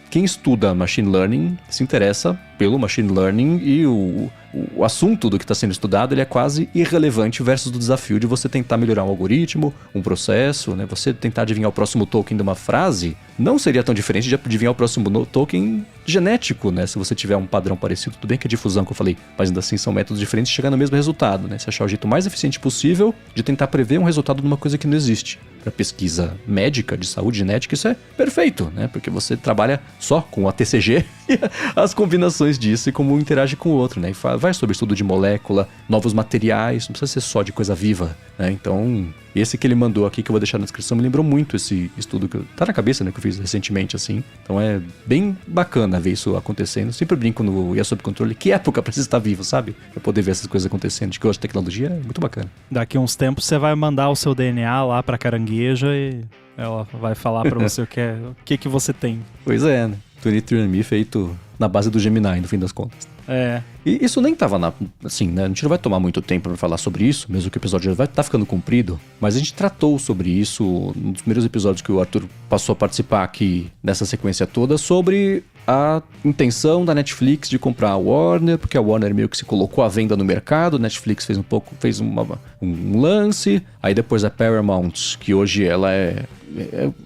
quem estuda machine learning se interessa pelo machine learning e o assunto do que está sendo estudado ele é quase irrelevante versus do desafio de você tentar melhorar um algoritmo, um processo, né? Você tentar adivinhar o próximo token de uma frase não seria tão diferente de adivinhar o próximo token genético, né? Se você tiver um padrão parecido, tudo bem que é difusão que eu falei, mas ainda assim são métodos diferentes e chegar no mesmo resultado, né? Se achar o jeito mais eficiente possível de tentar prever um resultado de uma coisa que não existe. Para pesquisa médica de saúde genética isso é perfeito, né? Porque você trabalha só com a TCG e as combinações disso e como um interage com o outro, né? E vai sobre estudo de molécula, novos materiais, não precisa ser só de coisa viva, né? Então, Esse que ele mandou aqui, que eu vou deixar na descrição, me lembrou muito esse estudo que tá na cabeça, né, que eu fiz recentemente, assim. Então é bem bacana ver isso acontecendo. Sempre brinco no IA Sob Controle, que época precisa estar vivo, sabe? Pra poder ver essas coisas acontecendo. De que hoje a tecnologia é muito bacana. Daqui a uns tempos você vai mandar o seu DNA lá pra carangueja e ela vai falar pra você o que você tem. Pois é, né? 23andMe feito na base do Gemini, no fim das contas. É. E isso nem tava assim, né? A gente não vai tomar muito tempo pra falar sobre isso, mesmo que o episódio já vai estar ficando comprido, mas a gente tratou sobre isso nos primeiros episódios que o Arthur passou a participar aqui nessa sequência toda, sobre a intenção da Netflix de comprar a Warner, porque a Warner meio que se colocou à venda no mercado, a Netflix fez um lance, aí depois a Paramount, que hoje ela é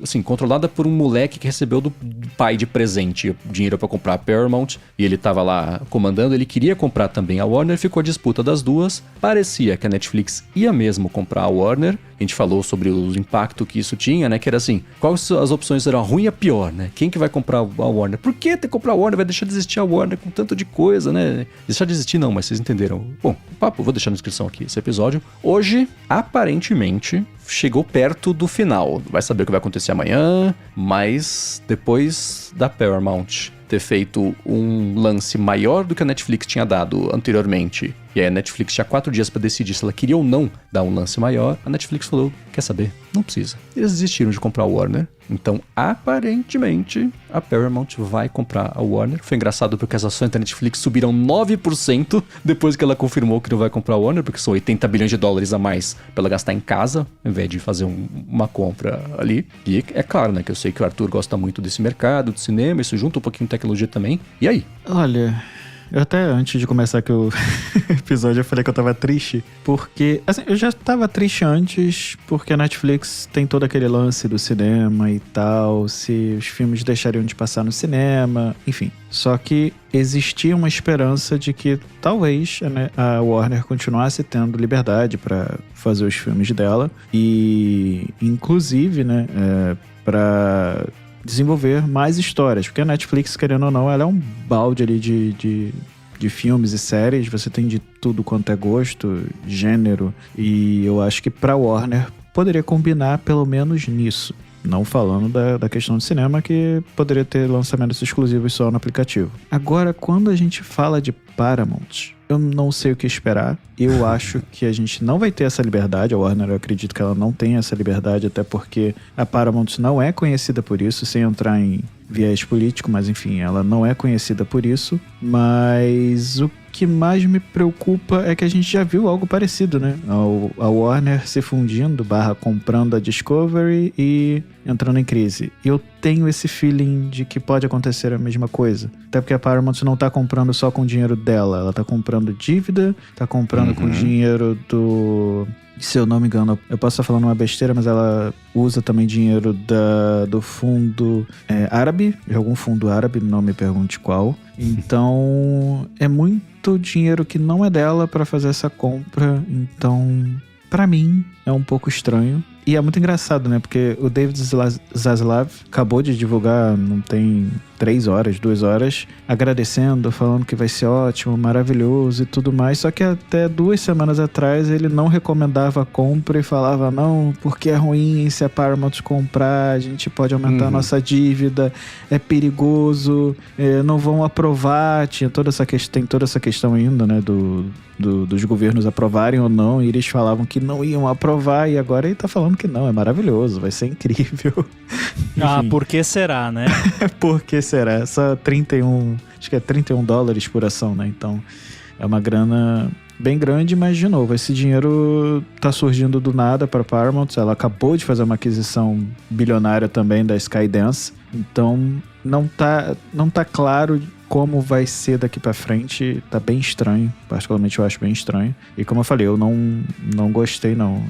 assim, controlada por um moleque que recebeu do pai de presente dinheiro pra comprar a Paramount, e ele tava lá comandando, ele queria comprar também a Warner, ficou a disputa das duas, parecia que a Netflix ia mesmo comprar a Warner, a gente falou sobre o impacto que isso tinha, né, que era assim, quais as opções eram, a ruim e a pior, né, quem que vai comprar a Warner? Por que ter que comprar a Warner? Vai deixar de existir a Warner com tanto de coisa, né? Deixar de existir não, mas vocês entenderam. Bom, papo, vou deixar na descrição aqui esse episódio. Hoje, aparentemente, chegou perto do final. Vai saber o que vai acontecer amanhã, mas depois da Paramount ter feito um lance maior do que a Netflix tinha dado anteriormente, e aí a Netflix tinha 4 dias pra decidir se ela queria ou não dar um lance maior, a Netflix falou, quer saber? Não precisa. Eles desistiram de comprar a Warner, então aparentemente a Paramount vai comprar a Warner. Foi engraçado porque as ações da Netflix subiram 9% depois que ela confirmou que não vai comprar a Warner, porque são 80 bilhões de dólares a mais pra ela gastar em casa, ao invés de fazer uma compra ali. E é claro, né, que eu sei que o Arthur gosta muito desse mercado, do cinema, isso junta um pouquinho de tecnologia também. E aí? Olha, eu até antes de começar aqui o episódio eu falei que eu tava triste, porque, assim, eu já tava triste antes, porque a Netflix tem todo aquele lance do cinema e tal, se os filmes deixariam de passar no cinema, enfim. Só que existia uma esperança de que talvez, né, a Warner continuasse tendo liberdade pra fazer os filmes dela e, inclusive, né, pra desenvolver mais histórias, porque a Netflix, querendo ou não, ela é um balde ali de filmes e séries, você tem de tudo quanto é gosto, gênero, e eu acho que pra Warner poderia combinar pelo menos nisso. Não falando da questão do cinema, que poderia ter lançamentos exclusivos só no aplicativo. Agora, quando a gente fala de Paramount, eu não sei o que esperar. Eu acho que a gente não vai ter essa liberdade. A Warner, eu acredito que ela não tem essa liberdade, até porque a Paramount não é conhecida por isso, sem entrar em viés político, mas enfim, ela não é conhecida por isso. Mas o que mais me preocupa é que a gente já viu algo parecido, né? A Warner se fundindo, comprando a Discovery e entrando em crise. Eu tenho esse feeling de que pode acontecer a mesma coisa. Até porque a Paramount não tá comprando só com o dinheiro dela, ela tá comprando dívida, tá comprando com o dinheiro do... Se eu não me engano, eu posso estar falando uma besteira, mas ela usa também dinheiro do fundo árabe, de algum fundo árabe, não me pergunte qual. Então, é muito dinheiro que não é dela para fazer essa compra. Então, para mim, é um pouco estranho. E é muito engraçado, né? Porque o David Zaslav acabou de divulgar, não tem 2 horas, agradecendo, falando que vai ser ótimo, maravilhoso e tudo mais. Só que até 2 semanas atrás ele não recomendava a compra e falava, não, porque é ruim se a Paramount comprar, a gente pode aumentar a nossa dívida, é perigoso, não vão aprovar. Tem toda essa questão ainda, né? Dos governos aprovarem ou não, e eles falavam que não iam aprovar, e agora ele tá falando que não, é maravilhoso, vai ser incrível. Ah, por que será, né? Por que será? Só acho que é 31 dólares por ação, né? Então, é uma grana bem grande, mas, de novo, esse dinheiro tá surgindo do nada para Paramount. Ela acabou de fazer uma aquisição bilionária também da Skydance, então não tá claro como vai ser daqui pra frente. Tá bem estranho, particularmente eu acho bem estranho. E como eu falei, eu não gostei não.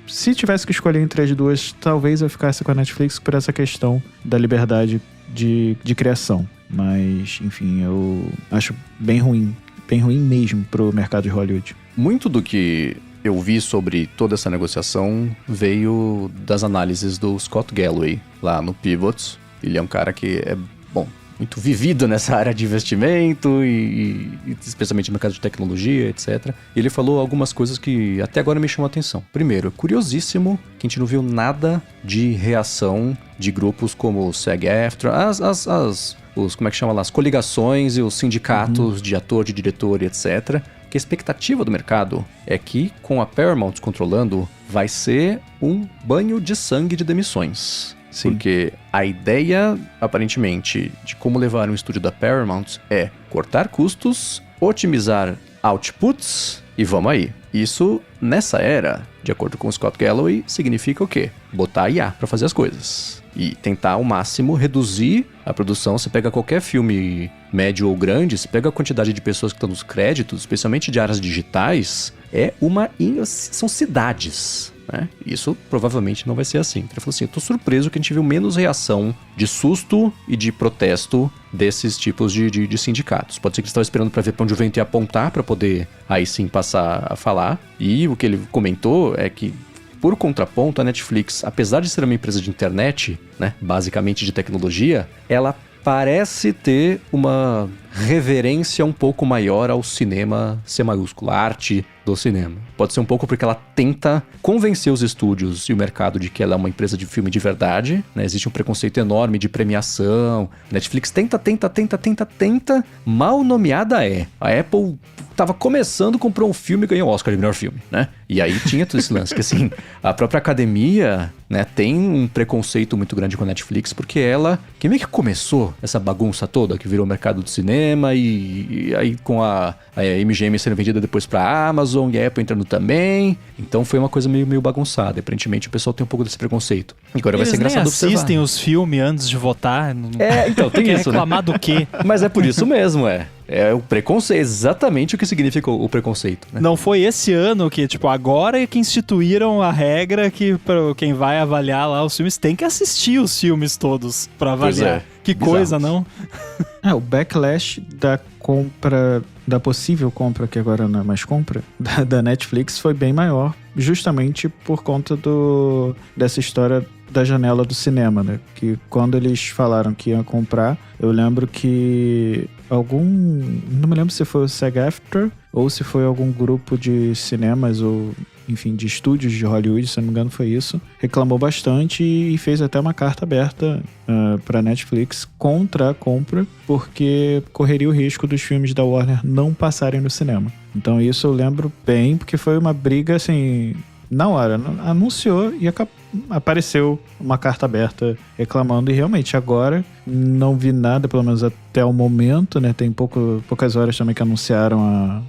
Se tivesse que escolher entre as duas, talvez eu ficasse com a Netflix por essa questão da liberdade de criação. Mas, enfim, eu acho bem ruim mesmo pro mercado de Hollywood. Muito do que eu vi sobre toda essa negociação veio das análises do Scott Galloway lá no Pivots. Ele é um cara que é, bom, muito vivido nessa área de investimento e especialmente no mercado de tecnologia, etc. E ele falou algumas coisas que até agora me chamam a atenção. Primeiro, curiosíssimo que a gente não viu nada de reação de grupos como o SAG-AFTRA, como é que chama lá? As coligações e os sindicatos de ator, de diretor e etc. Que a expectativa do mercado é que, com a Paramount controlando, vai ser um banho de sangue de demissões. Sim. Porque a ideia, aparentemente, de como levar um estúdio da Paramount é cortar custos, otimizar outputs e vamos aí. Isso, nessa era, de acordo com o Scott Galloway, significa o quê? Botar IA para fazer as coisas. E tentar ao máximo reduzir a produção. Você pega qualquer filme médio ou grande, você pega a quantidade de pessoas que estão nos créditos, especialmente de áreas digitais, são cidades, né? Isso provavelmente não vai ser assim. Ele falou assim, eu tô surpreso que a gente viu menos reação de susto e de protesto desses tipos de sindicatos. Pode ser que eles estavam esperando para ver para onde o vento ia apontar, para poder aí sim passar a falar. E o que ele comentou é que, por contraponto, a Netflix, apesar de ser uma empresa de internet, né, basicamente de tecnologia, ela parece ter uma reverência um pouco maior ao cinema C maiúsculo, a arte do cinema. Pode ser um pouco porque ela tenta convencer os estúdios e o mercado de que ela é uma empresa de filme de verdade, né? Existe um preconceito enorme de premiação. Netflix tenta, mal nomeada é. A Apple tava começando, comprou um filme e ganhou o Oscar de melhor filme, né? E aí tinha todo esse lance, que assim, a própria academia, né, tem um preconceito muito grande com a Netflix, porque ela, que meio que começou essa bagunça toda, que virou o mercado do cinema, e aí com a MGM sendo vendida depois pra Amazon, e a Apple entrando também, então foi uma coisa meio bagunçada. Aparentemente o pessoal tem um pouco desse preconceito. Agora vai ser engraçado observar. Eles nem assistem os filmes antes de votar. Então tem isso, reclamar do quê? Mas é por isso mesmo, É o preconceito, exatamente o que significa o preconceito, né? Não foi esse ano que, tipo, agora é que instituíram a regra que quem vai avaliar lá os filmes tem que assistir os filmes todos pra avaliar. Que bizarro. Coisa, não? O backlash da compra, da possível compra, que agora não é mais compra, da Netflix foi bem maior, justamente por conta dessa história da janela do cinema, né? Que quando eles falaram que iam comprar, eu lembro que não me lembro se foi o SAG-AFTRA ou se foi algum grupo de cinemas ou, enfim, de estúdios de Hollywood, se não me engano foi isso, reclamou bastante e fez até uma carta aberta para Netflix contra a compra, porque correria o risco dos filmes da Warner não passarem no cinema. Então isso eu lembro bem, porque foi uma briga, assim, na hora, anunciou e apareceu uma carta aberta reclamando, e realmente agora não vi nada, pelo menos até o momento, né? Tem poucas horas também que anunciaram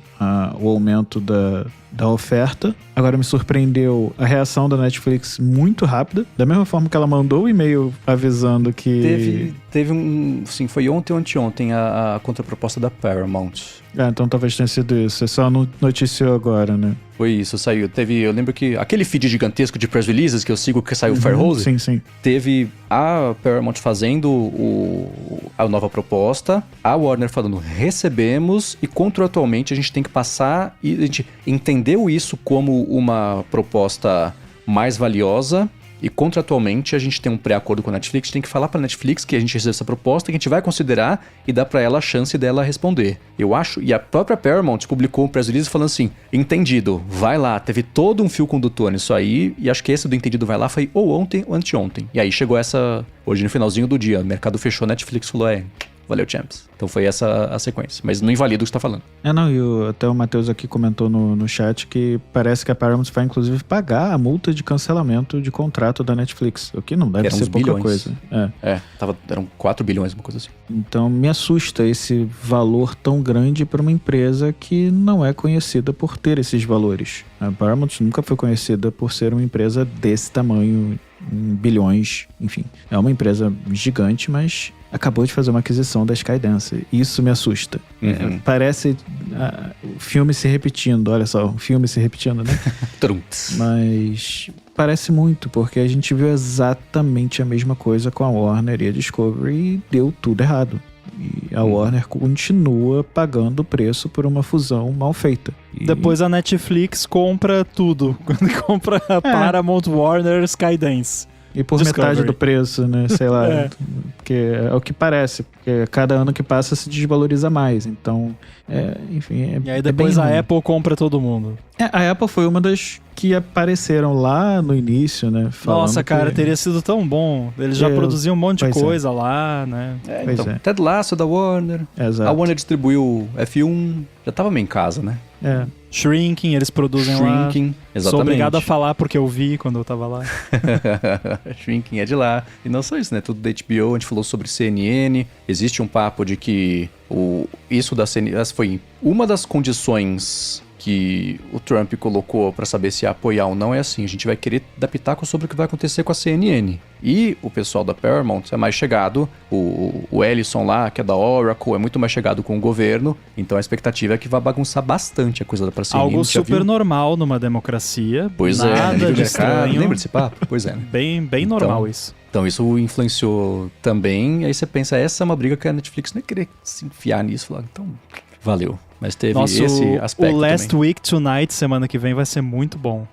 o aumento da oferta. Agora me surpreendeu a reação da Netflix muito rápida, da mesma forma que ela mandou o e-mail avisando que... Teve sim, foi ontem ou anteontem a contraproposta da Paramount. Então talvez tenha sido isso, você só noticiou agora, né? Foi isso, saiu. Eu lembro que aquele feed gigantesco de press releases que eu sigo, que saiu o Firehose, sim. Teve a Paramount fazendo a nova proposta, a Warner falando, recebemos, e contratualmente a gente tem que passar, e a gente entendeu isso como uma proposta mais valiosa, e contratualmente a gente tem um pré-acordo com a Netflix, tem que falar pra Netflix que a gente recebeu essa proposta, que a gente vai considerar e dar pra ela a chance dela responder. Eu acho, e a própria Paramount publicou um press release falando assim, entendido, vai lá, teve todo um fio condutor nisso aí, e acho que esse do entendido vai lá foi ou ontem ou anteontem. E aí chegou hoje no finalzinho do dia, o mercado fechou, a Netflix falou, valeu, champs. Então foi essa a sequência. Mas não invalida o que você tá falando. E até o Matheus aqui comentou no chat que parece que a Paramount vai inclusive pagar a multa de cancelamento de contrato da Netflix, o que não deve ser pouca coisa. Eram 4 bilhões, uma coisa assim. Então me assusta esse valor tão grande para uma empresa que não é conhecida por ter esses valores. A Paramount nunca foi conhecida por ser uma empresa desse tamanho, em bilhões, enfim. É uma empresa gigante, mas acabou de fazer uma aquisição da Skydance. Isso me assusta. Parece o filme se repetindo. Olha só, o filme se repetindo, né? Mas parece muito, porque a gente viu exatamente a mesma coisa com a Warner e a Discovery e deu tudo errado. E a Warner continua pagando o preço por uma fusão mal feita. Depois a Netflix compra tudo. Quando compra a Paramount, Warner, Skydance. E por Discovery. metade do preço, né? Sei lá. Porque é o que parece. Porque cada ano que passa se desvaloriza mais. Então, enfim... E aí depois a Apple compra todo mundo. A Apple foi uma das que apareceram lá no início, né? Nossa, cara, teria sido tão bom. Eles já produziam um monte de coisa lá, né? Então, Ted Lasso da Warner. Exato. A Warner distribuiu F1, já tava meio em casa, né? Shrinking, eles produzem lá. Shrinking, exatamente. Sou obrigado a falar porque eu vi quando eu tava lá. Shrinking é de lá. E não só isso, né? Tudo da HBO, a gente falou sobre CNN. Existe um papo de que isso da CNN... Essa foi uma das condições que o Trump colocou para saber se ia apoiar ou não. É assim, a gente vai querer dar pitaco sobre o que vai acontecer com a CNN. E o pessoal da Paramount é mais chegado, o Ellison lá, que é da Oracle, é muito mais chegado com o governo, então a expectativa é que vai bagunçar bastante a coisa da CNN. Algo super normal numa democracia. Pois nada de estranho. Lembra desse papo? Pois é. Bem então, normal isso. Então isso influenciou também, aí você pensa, essa é uma briga que a Netflix não ia querer se enfiar nisso, falar, então valeu. Mas teve esse aspecto o Last também. Week Tonight, semana que vem, vai ser muito bom.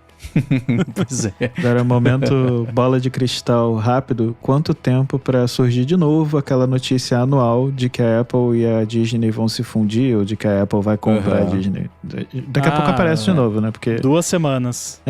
Pois é. Agora, momento bola de cristal rápido. Quanto tempo para surgir de novo aquela notícia anual de que a Apple e a Disney vão se fundir, ou de que a Apple vai comprar a Disney? Daqui a pouco aparece de novo, né? Porque 2 semanas.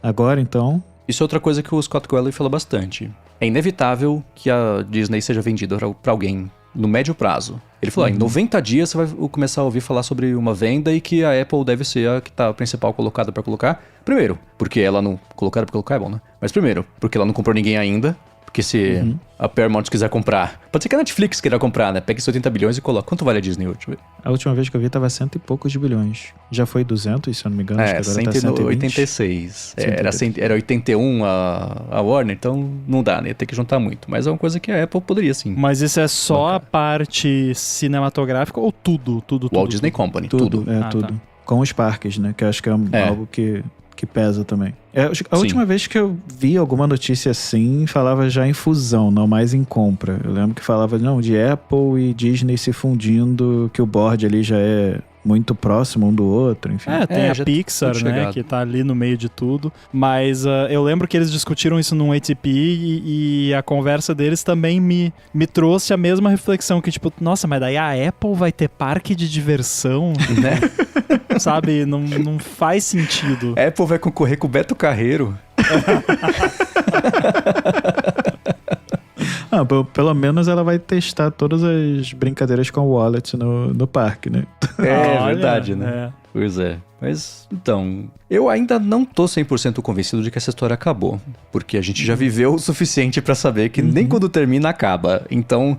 Agora então... Isso é outra coisa que o Scott Galloway fala bastante. É inevitável que a Disney seja vendida para alguém no médio prazo. Ele falou, em 90 dias você vai começar a ouvir falar sobre uma venda e que a Apple deve ser a que tá a principal colocada para colocar. Primeiro, porque ela não... Colocada pra colocar é bom, né? Mas primeiro, porque ela não comprou ninguém ainda. Porque se a Paramount quiser comprar... Pode ser que a Netflix queira comprar, né? Pega esses 80 bilhões e coloca. Quanto vale a Disney hoje? A última vez que eu vi tava 100 e poucos bilhões. Já foi 200, se eu não me engano. Acho que agora tá 186. Era 81 a Warner, então não dá, né? Ia ter que juntar muito. Mas é uma coisa que a Apple poderia, sim. Mas isso é só a parte cinematográfica ou tudo? O Walt Disney Company, tudo. Tudo. Tá. Com os parques, né? Que eu acho que é algo que pesa também. A última vez que eu vi alguma notícia assim, falava já em fusão, não mais em compra. Eu lembro que falava, de Apple e Disney se fundindo, que o board ali já é muito próximo um do outro, enfim. Tem a Pixar, né, que tá ali no meio de tudo. Mas eu lembro que eles discutiram isso num ATP e a conversa deles também me trouxe a mesma reflexão, que tipo, nossa, mas daí a Apple vai ter parque de diversão, né? Sabe, não faz sentido. A Apple vai concorrer com o Beto Carreiro. Pelo menos ela vai testar todas as brincadeiras com o wallet no parque, né? Verdade, né? Pois é. Mas, então, eu ainda não tô 100% convencido de que essa história acabou. Porque a gente já viveu o suficiente pra saber que nem quando termina, acaba. Então,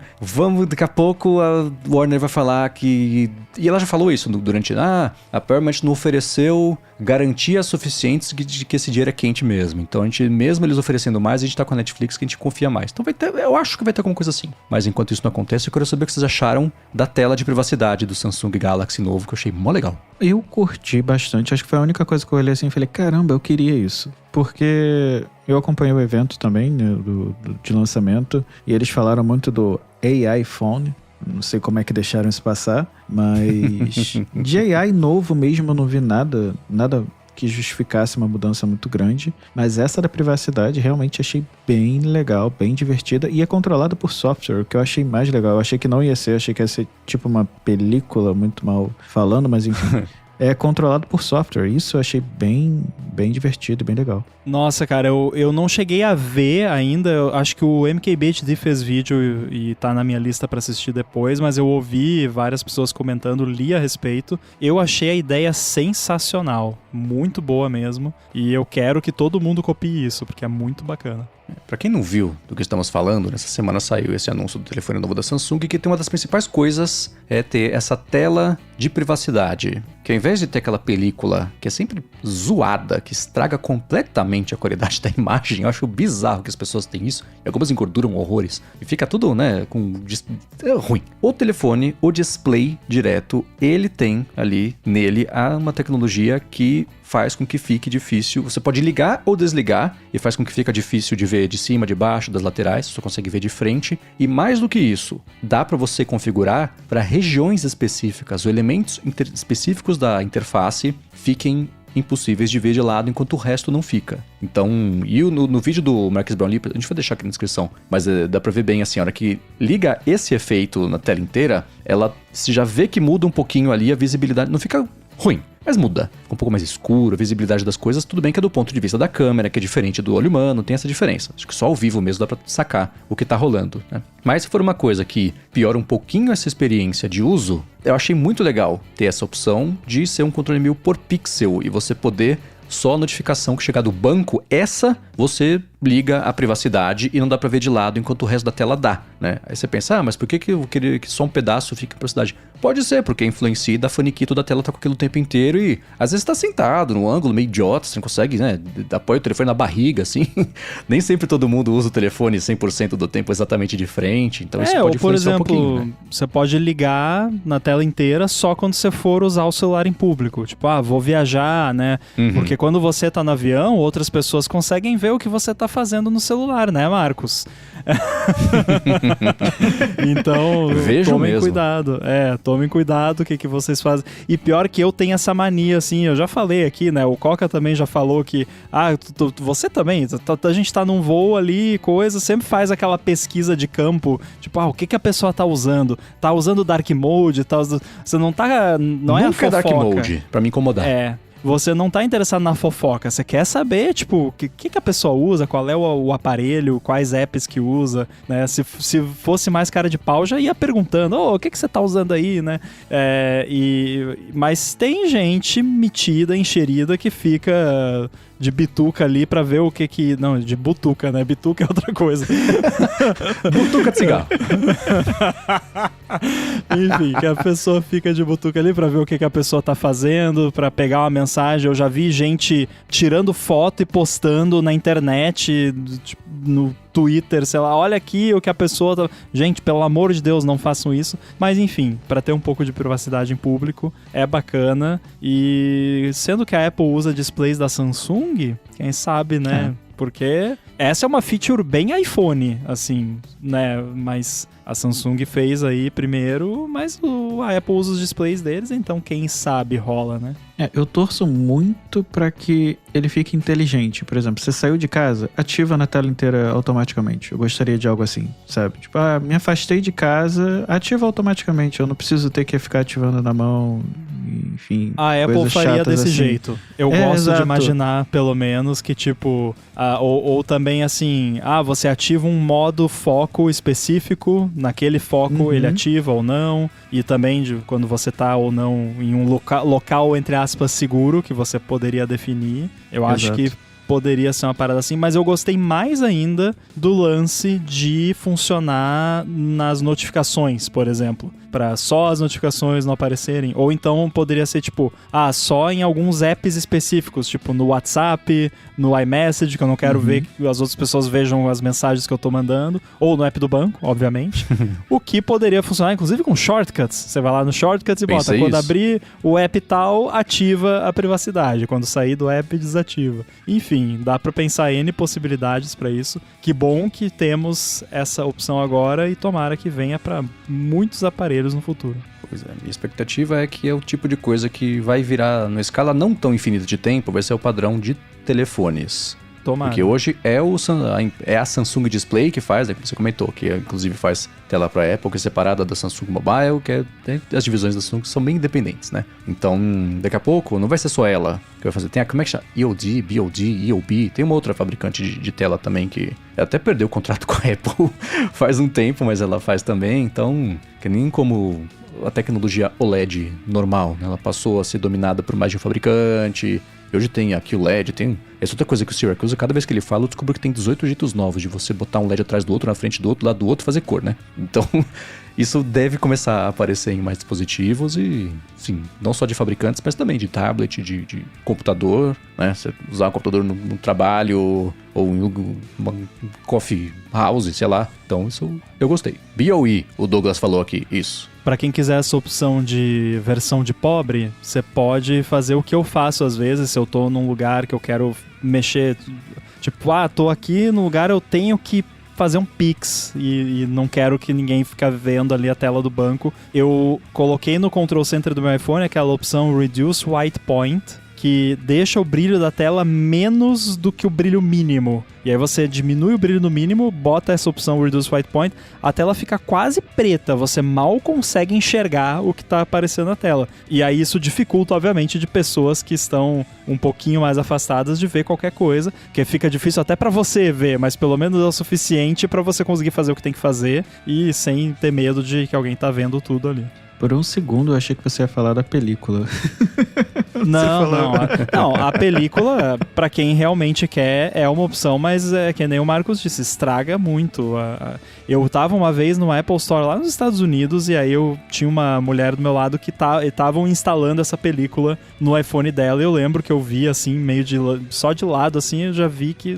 daqui a pouco a Warner vai falar que... E ela já falou isso durante... a Paramount não ofereceu garantias suficientes de que esse dinheiro é quente mesmo. Então, mesmo eles oferecendo mais, a gente tá com a Netflix que a gente confia mais. Então, eu acho que vai ter alguma coisa assim. Mas enquanto isso não acontece, eu quero saber o que vocês acharam da tela de privacidade do Samsung Galaxy novo, que eu achei mó legal. Eu curti bastante, acho que foi a única coisa que eu olhei assim e falei, caramba, eu queria isso. Porque eu acompanhei o evento também, né, de lançamento, e eles falaram muito do AI Phone. Não sei como é que deixaram isso passar, mas de AI novo mesmo eu não vi nada que justificasse uma mudança muito grande, mas essa da privacidade realmente achei bem legal, bem divertida, e é controlada por software, o que eu achei mais legal. Eu achei que não ia ser, achei que ia ser tipo uma película, muito mal falando, mas enfim... É controlado por software. Isso eu achei bem divertido, bem legal. Nossa, cara, eu não cheguei a ver ainda. Eu acho que o MKBHD fez vídeo e tá na minha lista pra assistir depois, mas eu ouvi várias pessoas comentando, li a respeito. Eu achei a ideia sensacional. Muito boa mesmo. E eu quero que todo mundo copie isso, porque é muito bacana. Pra quem não viu do que estamos falando, nessa semana saiu esse anúncio do telefone novo da Samsung, que tem uma das principais coisas é ter essa tela de privacidade. Que ao invés de ter aquela película que é sempre zoada, que estraga completamente a qualidade da imagem, eu acho bizarro que as pessoas têm isso, e algumas engorduram horrores, e fica tudo, né, é ruim. O telefone, o display direto, ele tem ali, nele, uma tecnologia que faz com que fique difícil. Você pode ligar ou desligar e faz com que fica difícil de ver de cima, de baixo, das laterais. Você só consegue ver de frente. E mais do que isso, dá para você configurar para regiões específicas, os elementos específicos da interface fiquem impossíveis de ver de lado enquanto o resto não fica. Então, e no vídeo do Marques Brownlee, a gente vai deixar aqui na descrição, mas dá pra ver bem assim, a hora que liga esse efeito na tela inteira, ela se já vê que muda um pouquinho ali a visibilidade, não fica ruim, mas muda. Fica um pouco mais escuro, a visibilidade das coisas, tudo bem que é do ponto de vista da câmera, que é diferente do olho humano, tem essa diferença. Acho que só ao vivo mesmo dá pra sacar o que tá rolando, né? Mas se for uma coisa que piora um pouquinho essa experiência de uso, eu achei muito legal ter essa opção de ser um controle 1000 por pixel e você poder só a notificação que chegar do banco, essa você liga a privacidade e não dá pra ver de lado enquanto o resto da tela dá, né? Aí você pensa, mas por que eu queria que só um pedaço fique em privacidade? Pode ser, porque influencia e dá faniquito da tela tá com aquilo o tempo inteiro e às vezes tá sentado num ângulo meio idiota, você não consegue, né? Apoia o telefone na barriga, assim. Nem sempre todo mundo usa o telefone 100% do tempo exatamente de frente, então isso pode influenciar um pouquinho. Por exemplo, né? Você pode ligar na tela inteira só quando você for usar o celular em público. Tipo, vou viajar, né? Porque quando você tá no avião, outras pessoas conseguem ver o que você tá fazendo no celular, né, Marcos? Então, tomem cuidado. Tomem cuidado o que vocês fazem. E pior que eu tenho essa mania, assim, eu já falei aqui, né? O Coca também já falou que, você também, a gente tá num voo ali, coisa, sempre faz aquela pesquisa de campo, tipo, o que a pessoa tá usando? Tá usando Dark Mode? Você não tá... Não é a fofoca. Nunca Dark Mode, pra me incomodar. Você não tá interessado na fofoca, você quer saber, tipo, o que a pessoa usa, qual é o aparelho, quais apps que usa, né? Se fosse mais cara de pau, já ia perguntando, o que você tá usando aí, né? Mas tem gente metida, encherida, que fica de bituca ali pra ver o que... Não, de butuca, né? Bituca é outra coisa. Butuca de cigarro. Enfim, que a pessoa fica de butuca ali pra ver o que a pessoa tá fazendo, pra pegar uma mensagem. Eu já vi gente tirando foto e postando na internet, tipo, no Twitter, sei lá, olha aqui o que a pessoa tá... Gente, pelo amor de Deus, não façam isso. Mas enfim, pra ter um pouco de privacidade em público, é bacana. E sendo que a Apple usa displays da Samsung, quem sabe, né? Porque essa é uma feature bem iPhone, assim, né? Mas a Samsung fez aí primeiro, mas a Apple usa os displays deles, então quem sabe rola, né? Eu torço muito pra que ele fique inteligente. Por exemplo, você saiu de casa, ativa na tela inteira automaticamente. Eu gostaria de algo assim, sabe? Tipo, me afastei de casa, ativa automaticamente. Eu não preciso ter que ficar ativando na mão, enfim. A Apple faria desse assim. jeito. Eu gosto de imaginar, pelo menos, que tipo... ou também assim, você ativa um modo foco específico, naquele foco ele ativa ou não, e também de quando você tá ou não em um local, entre aspas, seguro, que você poderia definir. Eu acho que poderia ser uma parada assim, mas eu gostei mais ainda do lance de funcionar nas notificações, por exemplo, para só as notificações não aparecerem, ou então poderia ser tipo, só em alguns apps específicos, tipo no WhatsApp, no iMessage, que eu não quero ver que as outras pessoas vejam as mensagens que eu tô mandando, ou no app do banco, obviamente, o que poderia funcionar, inclusive com shortcuts. Você vai lá no shortcuts e bota, quando abrir o app tal, ativa a privacidade, quando sair do app, desativa. Enfim, dá pra pensar N possibilidades pra isso. Que bom que temos essa opção agora e tomara que venha pra muitos aparelhos no futuro. Pois é, minha expectativa é que é o tipo de coisa que vai virar, numa escala não tão infinita de tempo, vai ser o padrão de telefones. Tomara. Porque hoje é a Samsung Display que faz, que você comentou, que inclusive faz tela para Apple, que é separada da Samsung Mobile, as divisões da Samsung são bem independentes, né? Então, daqui a pouco, não vai ser só ela que vai fazer. Tem como é que chama? EOD, BOD, EOB, tem uma outra fabricante de tela também que até perdeu o contrato com a Apple faz um tempo, mas ela faz também, então, que nem como a tecnologia OLED normal, né? Ela passou a ser dominada por mais de um fabricante. Hoje tem aqui o LED, essa outra coisa que o Sirius usa, cada vez que ele fala, eu descubro que tem 18 jeitos novos de você botar um LED atrás do outro, na frente do outro, lado do outro, fazer cor, né? Então, isso deve começar a aparecer em mais dispositivos e, sim, não só de fabricantes, mas também de tablet, de computador, né? Você usar o computador no trabalho ou em uma coffee house, sei lá. Então, isso eu gostei. BOE, o Douglas falou aqui, isso. Pra quem quiser essa opção de versão de pobre, você pode fazer o que eu faço às vezes, se eu tô num lugar que eu quero mexer, tipo, tô aqui no lugar, eu tenho que fazer um Pix e não quero que ninguém fique vendo ali a tela do banco. Eu coloquei no Control Center do meu iPhone aquela opção Reduce White Point, que deixa o brilho da tela menos do que o brilho mínimo. E aí você diminui o brilho no mínimo, bota essa opção Reduce White Point, a tela fica quase preta, você mal consegue enxergar o que tá aparecendo na tela. E aí isso dificulta, obviamente, de pessoas que estão um pouquinho mais afastadas de ver qualquer coisa, que fica difícil até pra você ver, mas pelo menos é o suficiente pra você conseguir fazer o que tem que fazer e sem ter medo de que alguém tá vendo tudo ali. Por um segundo eu achei que você ia falar da película. Não, a película, pra quem realmente quer, é uma opção, mas é que nem o Marcos disse, estraga muito. Eu tava uma vez no Apple Store lá nos Estados Unidos e aí eu tinha uma mulher do meu lado que estavam instalando essa película no iPhone dela e eu lembro que eu vi assim, meio só de lado assim, eu já vi que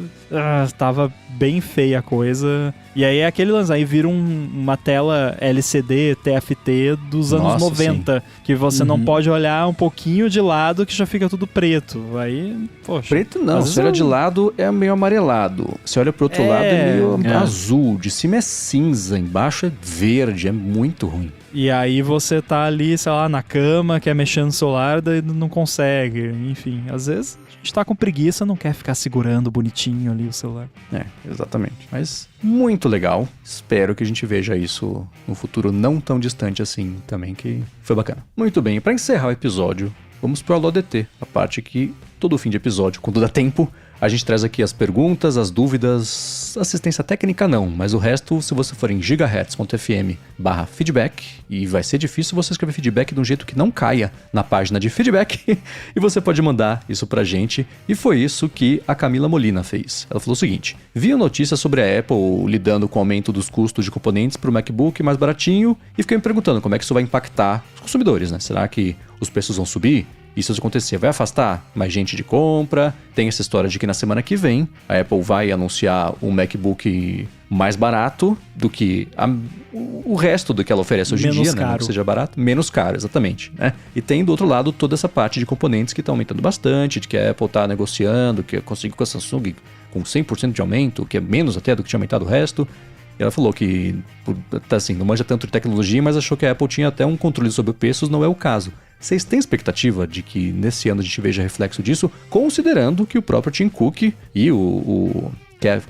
tava bem feia a coisa. E aí é aquele lance, aí vira uma tela LCD, TFT dos anos 90, sim. Que você não pode olhar um pouquinho de lado que já fica tudo preto. Aí, poxa. Preto não, se olha de lado é meio amarelado. Se olha pro outro lado é meio azul, de cima é cinza, embaixo é verde, é muito ruim. E aí você tá ali, sei lá, na cama, quer mexer no celular, daí não consegue. Enfim, às vezes a gente tá com preguiça, não quer ficar segurando bonitinho ali o celular. É, exatamente. Mas muito legal. Espero que a gente veja isso no futuro não tão distante assim também, que foi bacana. Muito bem, pra encerrar o episódio, vamos pro Alô DT, a parte que todo fim de episódio, quando dá tempo, a gente traz aqui as perguntas, as dúvidas, assistência técnica não, mas o resto, se você for em gigahertz.fm/feedback, e vai ser difícil você escrever feedback de um jeito que não caia na página de feedback, e você pode mandar isso pra gente, e foi isso que a Camila Molina fez. Ela falou o seguinte: vi a notícia sobre a Apple lidando com o aumento dos custos de componentes pro MacBook mais baratinho, e fiquei me perguntando como é que isso vai impactar os consumidores, né? Será que os preços vão subir? Isso acontecer, vai afastar mais gente de compra? Tem essa história de que na semana que vem a Apple vai anunciar um MacBook mais barato do que o resto do que ela oferece hoje em dia, né? Não que seja barato, menos caro, exatamente, né? E tem do outro lado toda essa parte de componentes que está aumentando bastante, de que a Apple está negociando, que conseguiu com a Samsung com 100% de aumento, que é menos até do que tinha aumentado o resto. E ela falou que, assim, não manja tanto de tecnologia, mas achou que a Apple tinha até um controle sobre preços, não é o caso. Vocês têm expectativa de que nesse ano a gente veja reflexo disso, considerando que o próprio Tim Cook e o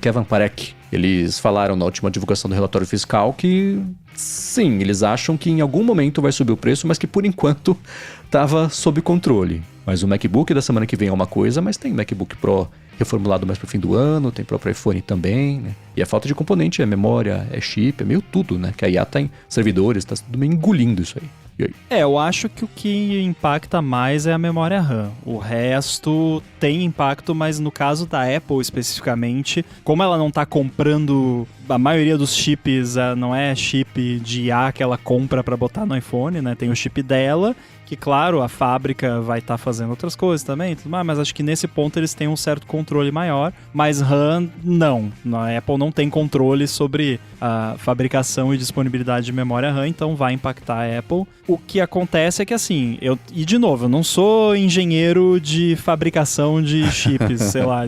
Kevin Parekh, eles falaram na última divulgação do relatório fiscal que, sim, eles acham que em algum momento vai subir o preço, mas que por enquanto estava sob controle. Mas o MacBook da semana que vem é uma coisa, mas tem MacBook Pro reformulado mais pro fim do ano, tem próprio iPhone também, né? E a falta de componente é memória, é chip, é meio tudo, né? Que a IA tá em servidores, tá tudo meio engolindo isso aí. E aí? Eu acho que o que impacta mais é a memória RAM. O resto tem impacto, mas no caso da Apple especificamente, como ela não tá comprando, a maioria dos chips não é chip de IA que ela compra pra botar no iPhone, né? Tem o chip dela, que claro, a fábrica vai estar fazendo outras coisas também, mas acho que nesse ponto eles têm um certo controle maior, mas RAM não. A Apple não tem controle sobre a fabricação e disponibilidade de memória RAM, então vai impactar a Apple. O que acontece é que assim, eu não sou engenheiro de fabricação de chips, sei lá,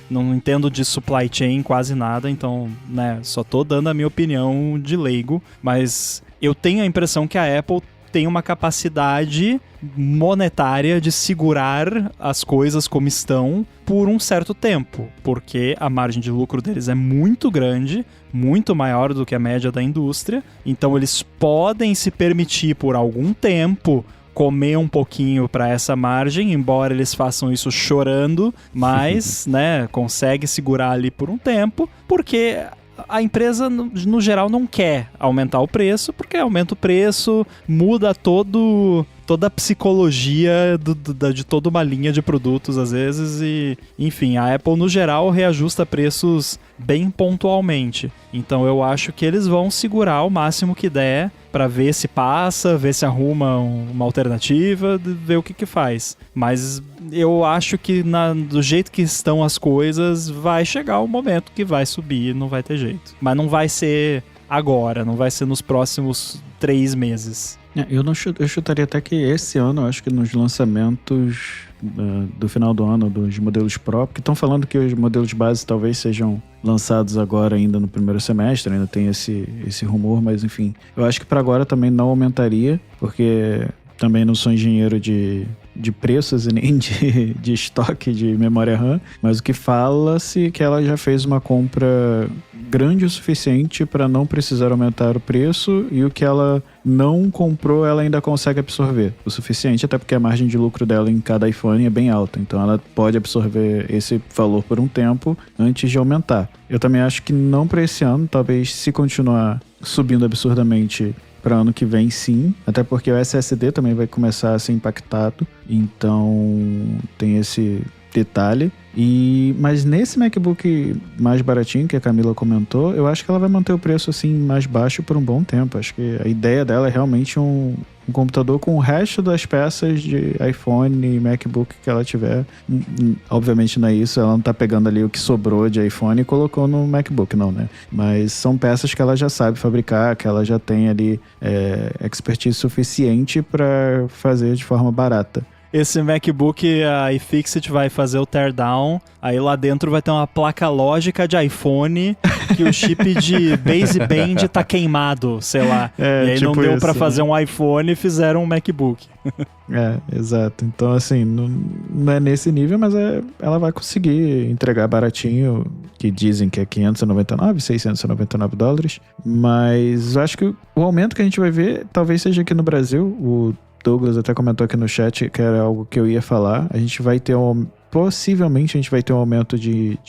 não entendo de supply chain quase nada, então, né, só tô dando a minha opinião de leigo, mas eu tenho a impressão que a Apple tem uma capacidade monetária de segurar as coisas como estão por um certo tempo, porque a margem de lucro deles é muito grande, muito maior do que a média da indústria, então eles podem se permitir por algum tempo comer um pouquinho para essa margem, embora eles façam isso chorando, mas, né, consegue segurar ali por um tempo, porque a empresa, no geral, não quer aumentar o preço, porque aumenta o preço, muda toda a psicologia de toda uma linha de produtos, às vezes, e, enfim, a Apple, no geral, reajusta preços bem pontualmente. Então, eu acho que eles vão segurar o máximo que der para ver se passa, ver se arruma uma alternativa, ver o que faz. Mas eu acho que do jeito que estão as coisas, vai chegar o momento que vai subir, não vai ter jeito. Mas não vai ser agora, não vai ser nos próximos 3 meses. Eu chutaria até que esse ano, eu acho que nos lançamentos do final do ano dos modelos Pro, porque estão falando que os modelos base talvez sejam lançados agora ainda no primeiro semestre, ainda tem esse rumor, mas enfim, eu acho que para agora também não aumentaria, porque também não sou engenheiro de de preços e nem de estoque de memória RAM, mas o que fala-se é que ela já fez uma compra grande o suficiente para não precisar aumentar o preço, e o que ela não comprou ela ainda consegue absorver o suficiente, até porque a margem de lucro dela em cada iPhone é bem alta, então ela pode absorver esse valor por um tempo antes de aumentar. Eu também acho que não para esse ano, talvez se continuar subindo absurdamente para ano que vem, sim, até porque o SSD também vai começar a ser impactado, então tem esse detalhe. Mas nesse MacBook mais baratinho que a Camila comentou, eu acho que ela vai manter o preço assim mais baixo por um bom tempo. Acho que a ideia dela é realmente um computador com o resto das peças de iPhone e MacBook que ela tiver. Obviamente não é isso, ela não tá pegando ali o que sobrou de iPhone e colocou no MacBook, não, né? Mas são peças que ela já sabe fabricar, que ela já tem ali expertise suficiente para fazer de forma barata. Esse MacBook, a iFixit vai fazer o teardown, aí lá dentro vai ter uma placa lógica de iPhone, que o chip de baseband tá queimado, sei lá. E aí tipo não deu pra fazer um iPhone e fizeram um MacBook. Exato. Então, assim, não é nesse nível, mas ela vai conseguir entregar baratinho, que dizem que é $599, $699. Mas eu acho que o aumento que a gente vai ver talvez seja aqui no Brasil. O Douglas até comentou aqui no chat que era algo que eu ia falar. A gente vai ter possivelmente a gente vai ter um aumento de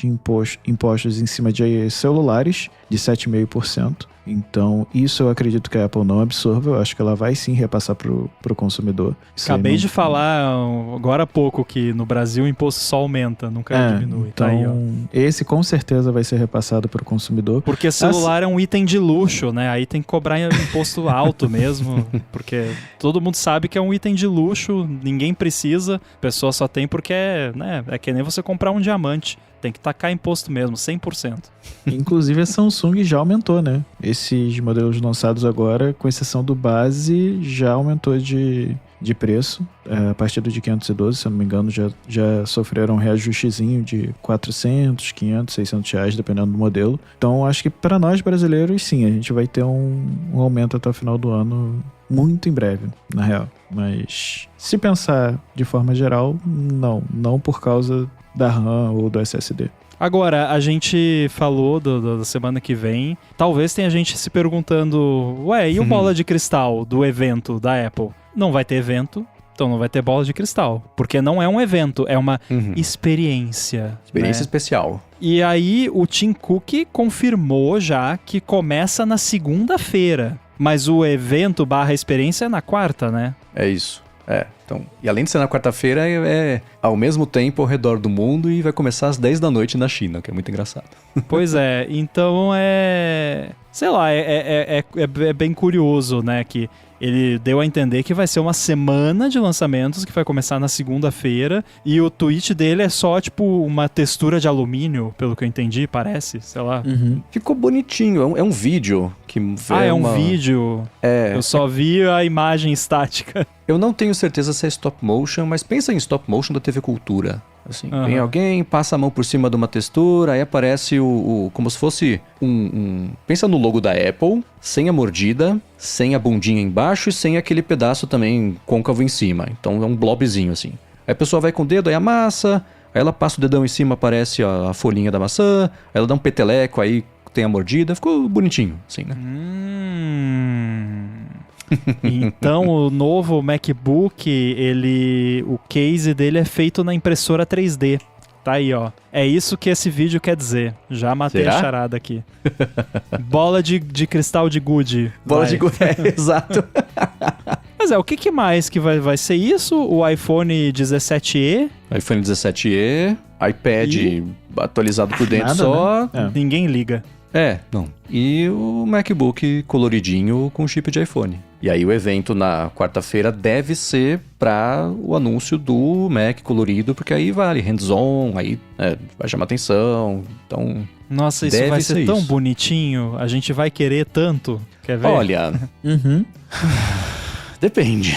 impostos em cima de celulares de 7,5%. Então, isso eu acredito que a Apple não absorva. Eu acho que ela vai sim repassar pro consumidor. Acabei de falar agora há pouco que no Brasil o imposto só aumenta, nunca diminui. Então, tá aí, ó. Esse com certeza vai ser repassado pro consumidor. Porque celular é um item de luxo, né? Aí tem que cobrar imposto alto mesmo, porque todo mundo sabe que é um item de luxo, ninguém precisa, a pessoa só tem porque é que nem você comprar um diamante. Tem que tacar imposto mesmo, 100%. Inclusive a Samsung já aumentou, né? Esses modelos lançados agora, com exceção do base, já aumentou de preço. A partir do de 512, se eu não me engano, já sofreram um reajustezinho de 400, 500, 600 reais, dependendo do modelo. Então, acho que para nós brasileiros, sim, a gente vai ter um aumento até o final do ano, muito em breve, na real. Mas, se pensar de forma geral, não por causa da RAM ou do SSD. Agora, a gente falou da semana que vem, talvez tenha gente se perguntando, e o bola de cristal do evento da Apple? Não vai ter evento, então não vai ter bola de cristal, porque não é um evento, é uma experiência. Experiência especial. E aí o Tim Cook confirmou já que começa na segunda-feira, mas o evento / experiência é na quarta, né? É isso. Então, e além de ser na quarta-feira, é ao mesmo tempo ao redor do mundo e vai começar às 10 da noite na China, que é muito engraçado. Pois é, então sei lá, é bem curioso, né, que ele deu a entender que vai ser uma semana de lançamentos que vai começar na segunda-feira e o tweet dele é só, tipo, uma textura de alumínio, pelo que eu entendi, parece, sei lá. Ficou bonitinho, é um vídeo que é um vídeo? Eu só vi a imagem estática. Eu não tenho certeza se é stop motion, mas pensa em stop motion da TV Cultura. Assim, vem alguém, passa a mão por cima de uma textura, aí aparece como se fosse pensa no logo da Apple, sem a mordida, sem a bundinha embaixo e sem aquele pedaço também côncavo em cima. Então é um blobzinho assim. Aí a pessoa vai com o dedo, aí amassa, aí ela passa o dedão em cima, aparece a folhinha da maçã, aí ela dá um peteleco, aí tem a mordida, ficou bonitinho, assim, né? Então o novo MacBook, o case dele é feito na impressora 3D. Tá aí, ó. É isso que esse vídeo quer dizer. Já matei a charada aqui. Bola de cristal de Good. Bola de Good, exato. Mas o que mais que vai ser isso? O iPhone 17e? iPhone 17e, iPad atualizado por dentro. Nada, só. Né? Ninguém liga. Não. E o MacBook coloridinho com chip de iPhone. E aí o evento na quarta-feira deve ser para o anúncio do Mac colorido, porque aí vale hands-on, aí vai chamar atenção, então... Nossa, isso vai ser tão bonitinho, a gente vai querer tanto, quer ver? Olha, depende.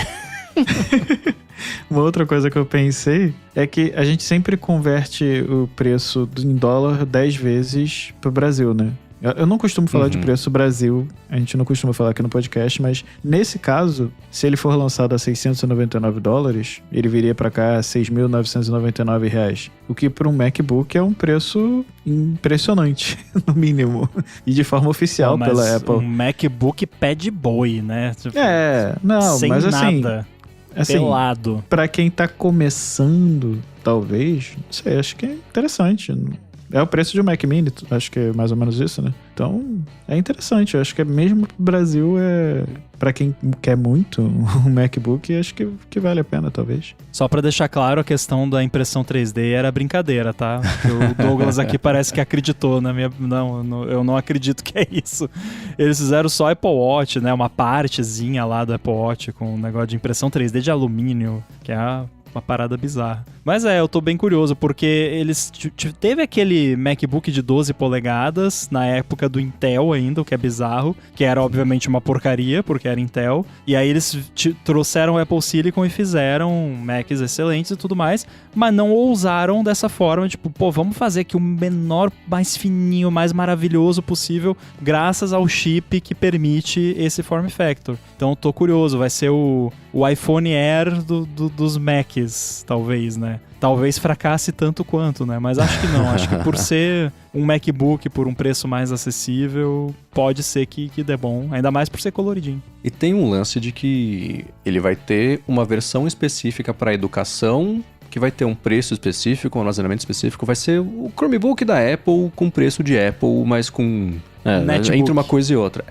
Uma outra coisa que eu pensei é que a gente sempre converte o preço em dólar 10 vezes pro Brasil, né? Eu não costumo falar de preço Brasil, a gente não costuma falar aqui no podcast, mas nesse caso, se ele for lançado a $699, ele viria pra cá a R$6.999, o que para um MacBook é um preço impressionante, no mínimo, e de forma oficial pela Apple. Um MacBook pé de boi, né? Sem mas nada. Assim, pelado. Pra quem tá começando, talvez, não sei, acho que é interessante. É o preço de um Mac Mini, acho que é mais ou menos isso, né? Então, é interessante. Eu acho que mesmo pro Brasil, pra quem quer muito um MacBook, acho que vale a pena, talvez. Só pra deixar claro, a questão da impressão 3D era brincadeira, tá? O Douglas aqui parece que acreditou na minha... Não, eu não acredito que é isso. Eles fizeram só Apple Watch, né? Uma partezinha lá do Apple Watch com um negócio de impressão 3D de alumínio, que é uma parada bizarra. Mas eu tô bem curioso, porque eles... Teve aquele MacBook de 12 polegadas, na época do Intel ainda, o que é bizarro, que era obviamente uma porcaria, porque era Intel, e aí eles trouxeram o Apple Silicon e fizeram Macs excelentes e tudo mais, mas não ousaram dessa forma, tipo, vamos fazer aqui o menor, mais fininho, mais maravilhoso possível, graças ao chip que permite esse form factor. Então tô curioso, vai ser o iPhone Air dos Macs, talvez, né? Talvez fracasse tanto quanto, né? Mas acho que não. Acho que por ser um MacBook por um preço mais acessível, pode ser que dê bom. Ainda mais por ser coloridinho. E tem um lance de que ele vai ter uma versão específica para educação, que vai ter um preço específico, um armazenamento específico. Vai ser o Chromebook da Apple com preço de Apple, mas com... entre uma coisa e outra.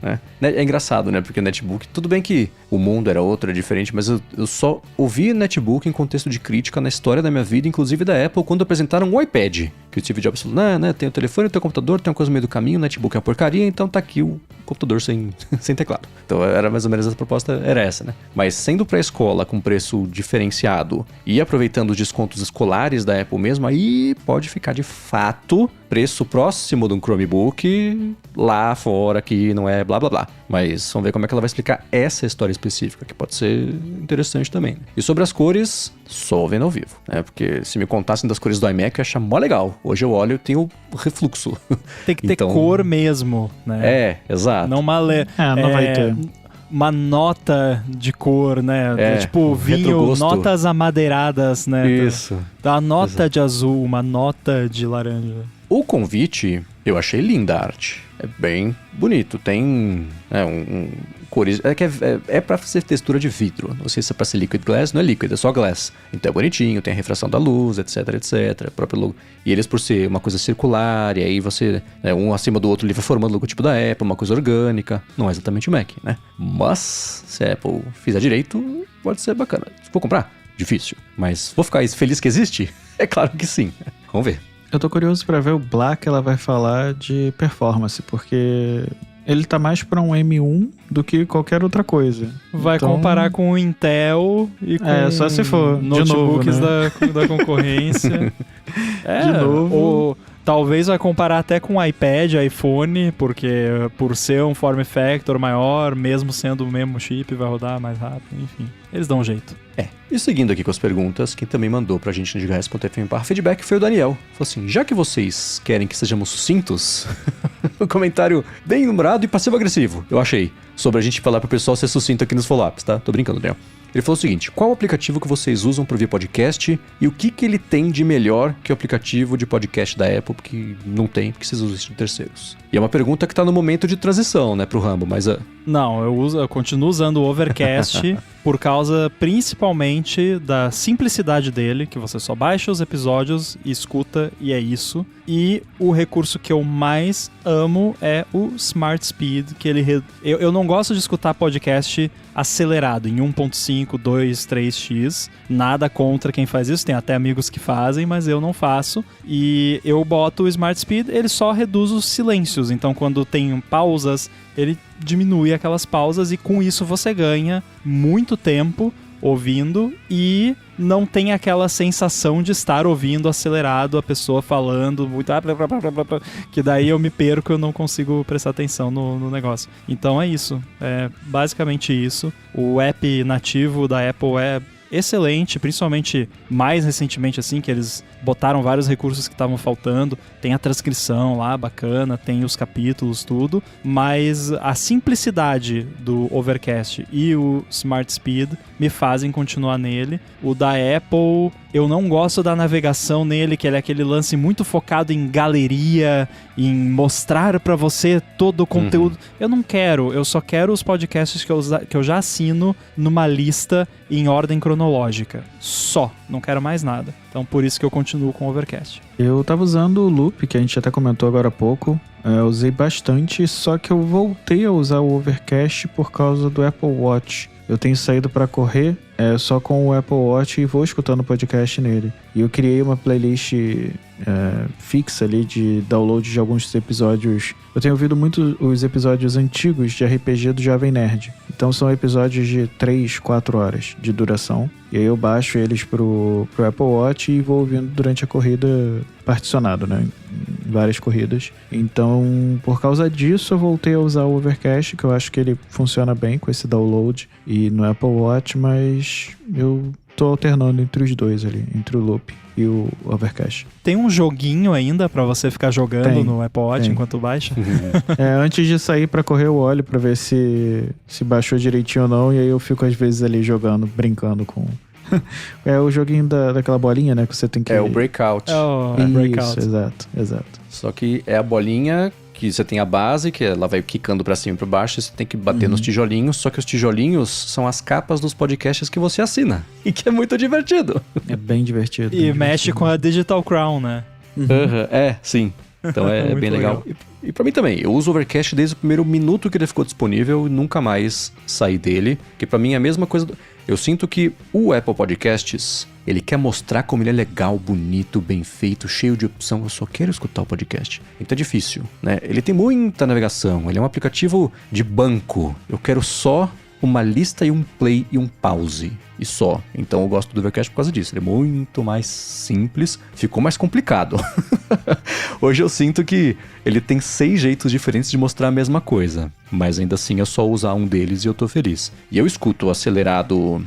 Né? É engraçado, né? Porque o netbook... Tudo bem que o mundo era outro, é diferente, mas eu só ouvi netbook em contexto de crítica na história da minha vida, inclusive da Apple, quando apresentaram o iPad. Que o Steve Jobs falou, tem o telefone, tem o computador, tem uma coisa no meio do caminho, o netbook é uma porcaria, então tá aqui o computador sem teclado. Então era mais ou menos a proposta, era essa, né? Mas sendo pra escola com preço diferenciado e aproveitando os descontos escolares da Apple mesmo, aí pode ficar de fato preço próximo de um Chromebook lá fora, que não é blá blá blá. Mas vamos ver como é que ela vai explicar essa história específica, que pode ser interessante também. E sobre as cores, só vendo ao vivo, né? Porque se me contassem das cores do iMac, eu ia achar mó legal. Hoje eu olho e tenho refluxo. Tem que ter cor mesmo, né? Exato. Não não vai ter. Uma nota de cor, né? Tipo vinho, notas amadeiradas, né? Isso. Dá uma nota de azul, uma nota de laranja. O convite, eu achei linda a arte. É bem bonito. Tem cores... É pra ser textura de vidro. Não sei se é pra ser liquid glass. Não é liquid, é só glass. Então é bonitinho, tem a refração da luz, etc, etc. Próprio logo. E eles, por ser uma coisa circular, e aí você... um acima do outro, ele vai formando o logotipo da Apple, uma coisa orgânica. Não é exatamente o Mac, né? Mas, se a Apple fizer direito, pode ser bacana. Vou comprar? Difícil. Mas vou ficar feliz que existe? É claro que sim. Vamos ver. Eu tô curioso pra ver o Black, ela vai falar de performance, porque ele tá mais pra um M1 do que qualquer outra coisa. Vai comparar com o Intel e com só se for, notebooks de novo, né? da concorrência. De novo. Talvez vai comparar até com o iPad, iPhone, porque por ser um form factor maior, mesmo sendo o mesmo chip, vai rodar mais rápido, enfim. Eles dão um jeito. E seguindo aqui com as perguntas, quem também mandou pra gente no gigahertz.fm/feedback foi o Daniel. Falou assim, já que vocês querem que sejamos sucintos, um comentário bem numerado e passivo-agressivo, eu achei, sobre a gente falar pro pessoal ser sucinto aqui nos follow-ups, tá? Tô brincando, Daniel. Ele falou o seguinte, qual o aplicativo que vocês usam para ouvir podcast e o que ele tem de melhor que o aplicativo de podcast da Apple, porque não tem, porque vocês usam de terceiros? E é uma pergunta que tá no momento de transição, né, pro Rambo, mas... Não, eu continuo usando o Overcast por causa principalmente da simplicidade dele, que você só baixa os episódios e escuta e é isso. E o recurso que eu mais amo é o Smart Speed, que ele... Eu não gosto de escutar podcast acelerado, em 1.5, 2, 3x. Nada contra quem faz isso, tem até amigos que fazem, mas eu não faço. E eu boto o Smart Speed, ele só reduz os silêncios. Então, quando tem pausas, ele diminui aquelas pausas e com isso você ganha muito tempo ouvindo e não tem aquela sensação de estar ouvindo acelerado a pessoa falando muito, que daí eu me perco, eu não consigo prestar atenção no negócio. Então é isso, é basicamente isso. O app nativo da Apple é excelente, principalmente mais recentemente assim, que eles botaram vários recursos que estavam faltando, tem a transcrição lá, bacana, tem os capítulos, tudo, mas a simplicidade do Overcast e o Smart Speed me fazem continuar nele. O da Apple, eu não gosto da navegação nele, que ele é aquele lance muito focado em galeria, em mostrar pra você todo o conteúdo. Eu não quero, eu só quero os podcasts que eu já assino numa lista em ordem cronológica. Só, não quero mais nada. Então por isso que eu continuo com o Overcast. Eu tava usando o Loop, que a gente até comentou agora há pouco. Eu usei bastante, só que eu voltei a usar o Overcast por causa do Apple Watch. Eu tenho saído para correr só com o Apple Watch e vou escutando podcast nele. E eu criei uma playlist fixa ali de download de alguns episódios. Eu tenho ouvido muito os episódios antigos de RPG do Jovem Nerd. Então são episódios de 3, 4 horas de duração. E aí eu baixo eles pro Apple Watch e vou ouvindo durante a corrida particionado, né? Em várias corridas. Então, por causa disso, eu voltei a usar o Overcast, que eu acho que ele funciona bem com esse download e no Apple Watch, mas eu tô alternando entre os dois ali, entre o Loop e o Overcast. Tem um joguinho ainda pra você ficar jogando no Apple Watch enquanto baixa? Antes de sair pra correr, eu olho pra ver se baixou direitinho ou não, e aí eu fico às vezes ali jogando, brincando com... É o joguinho daquela bolinha, né, que você tem que... É o Breakout. Breakout. Isso, exato. Só que é a bolinha que você tem a base, que ela vai quicando pra cima e pra baixo, e você tem que bater nos tijolinhos, só que os tijolinhos são as capas dos podcasts que você assina, e que é muito divertido. É bem divertido. E mexe com a Digital Crown, né? Sim. Então é bem legal. E pra mim também, eu uso o Overcast desde o primeiro minuto que ele ficou disponível e nunca mais saí dele, que pra mim é a mesma coisa... Eu sinto que o Apple Podcasts, ele quer mostrar como ele é legal, bonito, bem feito, cheio de opção. Eu só quero escutar o podcast. Então é difícil, né? Ele tem muita navegação, ele é um aplicativo de banco. Eu quero só uma lista e um play e um pause. E só. Então eu gosto do Overcast por causa disso. Ele é muito mais simples. Ficou mais complicado. Hoje eu sinto que ele tem 6 jeitos diferentes de mostrar a mesma coisa. Mas ainda assim é só usar um deles e eu tô feliz. E eu escuto acelerado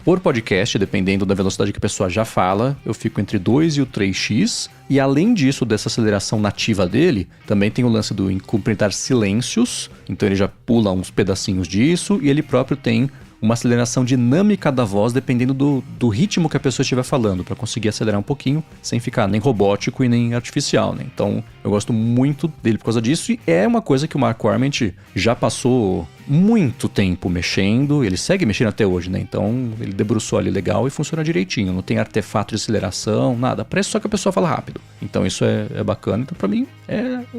por podcast, dependendo da velocidade que a pessoa já fala. Eu fico entre 2 e o 3x. E além disso, dessa aceleração nativa dele, também tem o lance do cumprimentar silêncios. Então ele já pula uns pedacinhos disso. E ele próprio tem uma aceleração dinâmica da voz, dependendo do ritmo que a pessoa estiver falando, para conseguir acelerar um pouquinho, sem ficar nem robótico e nem artificial, né? Então, eu gosto muito dele por causa disso, e é uma coisa que o Mark Arment já passou muito tempo mexendo, ele segue mexendo até hoje, né? Então, ele debruçou ali legal e funciona direitinho, não tem artefato de aceleração, nada, parece só que a pessoa fala rápido. Então, isso é bacana, então pra mim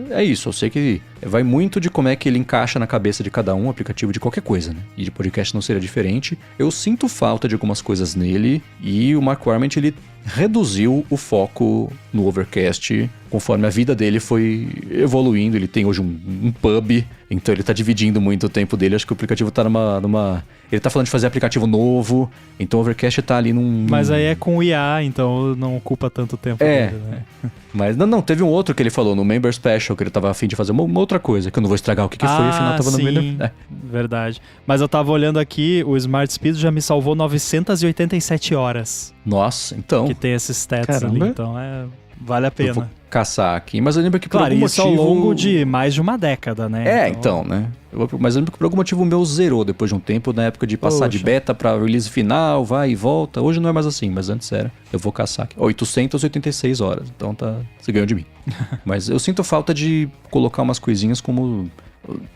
é isso, eu sei que vai muito de como é que ele encaixa na cabeça de cada um, o aplicativo de qualquer coisa, né? E de podcast não seria diferente. Eu sinto falta de algumas coisas nele, e o Mark Arment, ele reduziu o foco no Overcast conforme a vida dele foi evoluindo. Ele tem hoje um pub, então ele tá dividindo muito o tempo dele. Acho que o aplicativo tá numa... Ele tá falando de fazer aplicativo novo, então o Overcast tá ali num... Mas aí é com o IA, então não ocupa tanto tempo dele, né? Mas não, teve um outro que ele falou no Member Special, que ele tava a fim de fazer uma outra coisa, que eu não vou estragar o que foi, afinal tava no meio... Verdade. Mas eu tava olhando aqui, o Smart Speed já me salvou 987 horas. Nossa, então... Que tem esses stats ali, então vale a pena. Eu vou caçar aqui, mas eu lembro que por algum isso motivo... ao longo de mais de uma década, né? Então, né? Mas eu lembro que por algum motivo o meu zerou depois de um tempo, na época de passar de beta pra release final, vai e volta. Hoje não é mais assim, mas antes era. Eu vou caçar aqui. 886 horas, então você ganhou de mim. Mas eu sinto falta de colocar umas coisinhas como...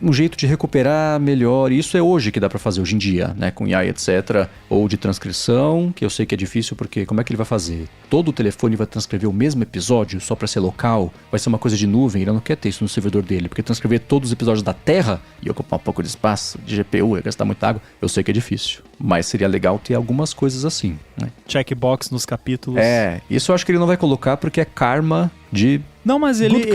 um jeito de recuperar melhor, e isso é hoje que dá pra fazer, hoje em dia, né, com IA, etc, ou de transcrição, que eu sei que é difícil, porque como é que ele vai fazer? Todo o telefone vai transcrever o mesmo episódio, só pra ser local? Vai ser uma coisa de nuvem? Ele não quer ter isso no servidor dele, porque transcrever todos os episódios da Terra e ocupar um pouco de espaço, de GPU, ia gastar muita água, eu sei que é difícil, mas seria legal ter algumas coisas assim, né? Checkbox nos capítulos. Isso eu acho que ele não vai colocar porque é karma de... Não, mas ele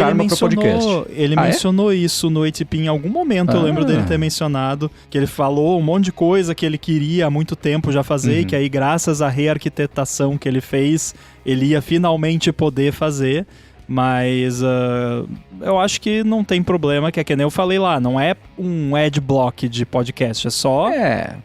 mencionou isso no ATP em algum momento. Eu lembro dele ter mencionado que ele falou um monte de coisa que ele queria há muito tempo já fazer, e que aí, graças à rearquitetação que ele fez, ele ia finalmente poder fazer. Mas eu acho que não tem problema, que é que nem eu falei lá, não é um adblock de podcast, é só...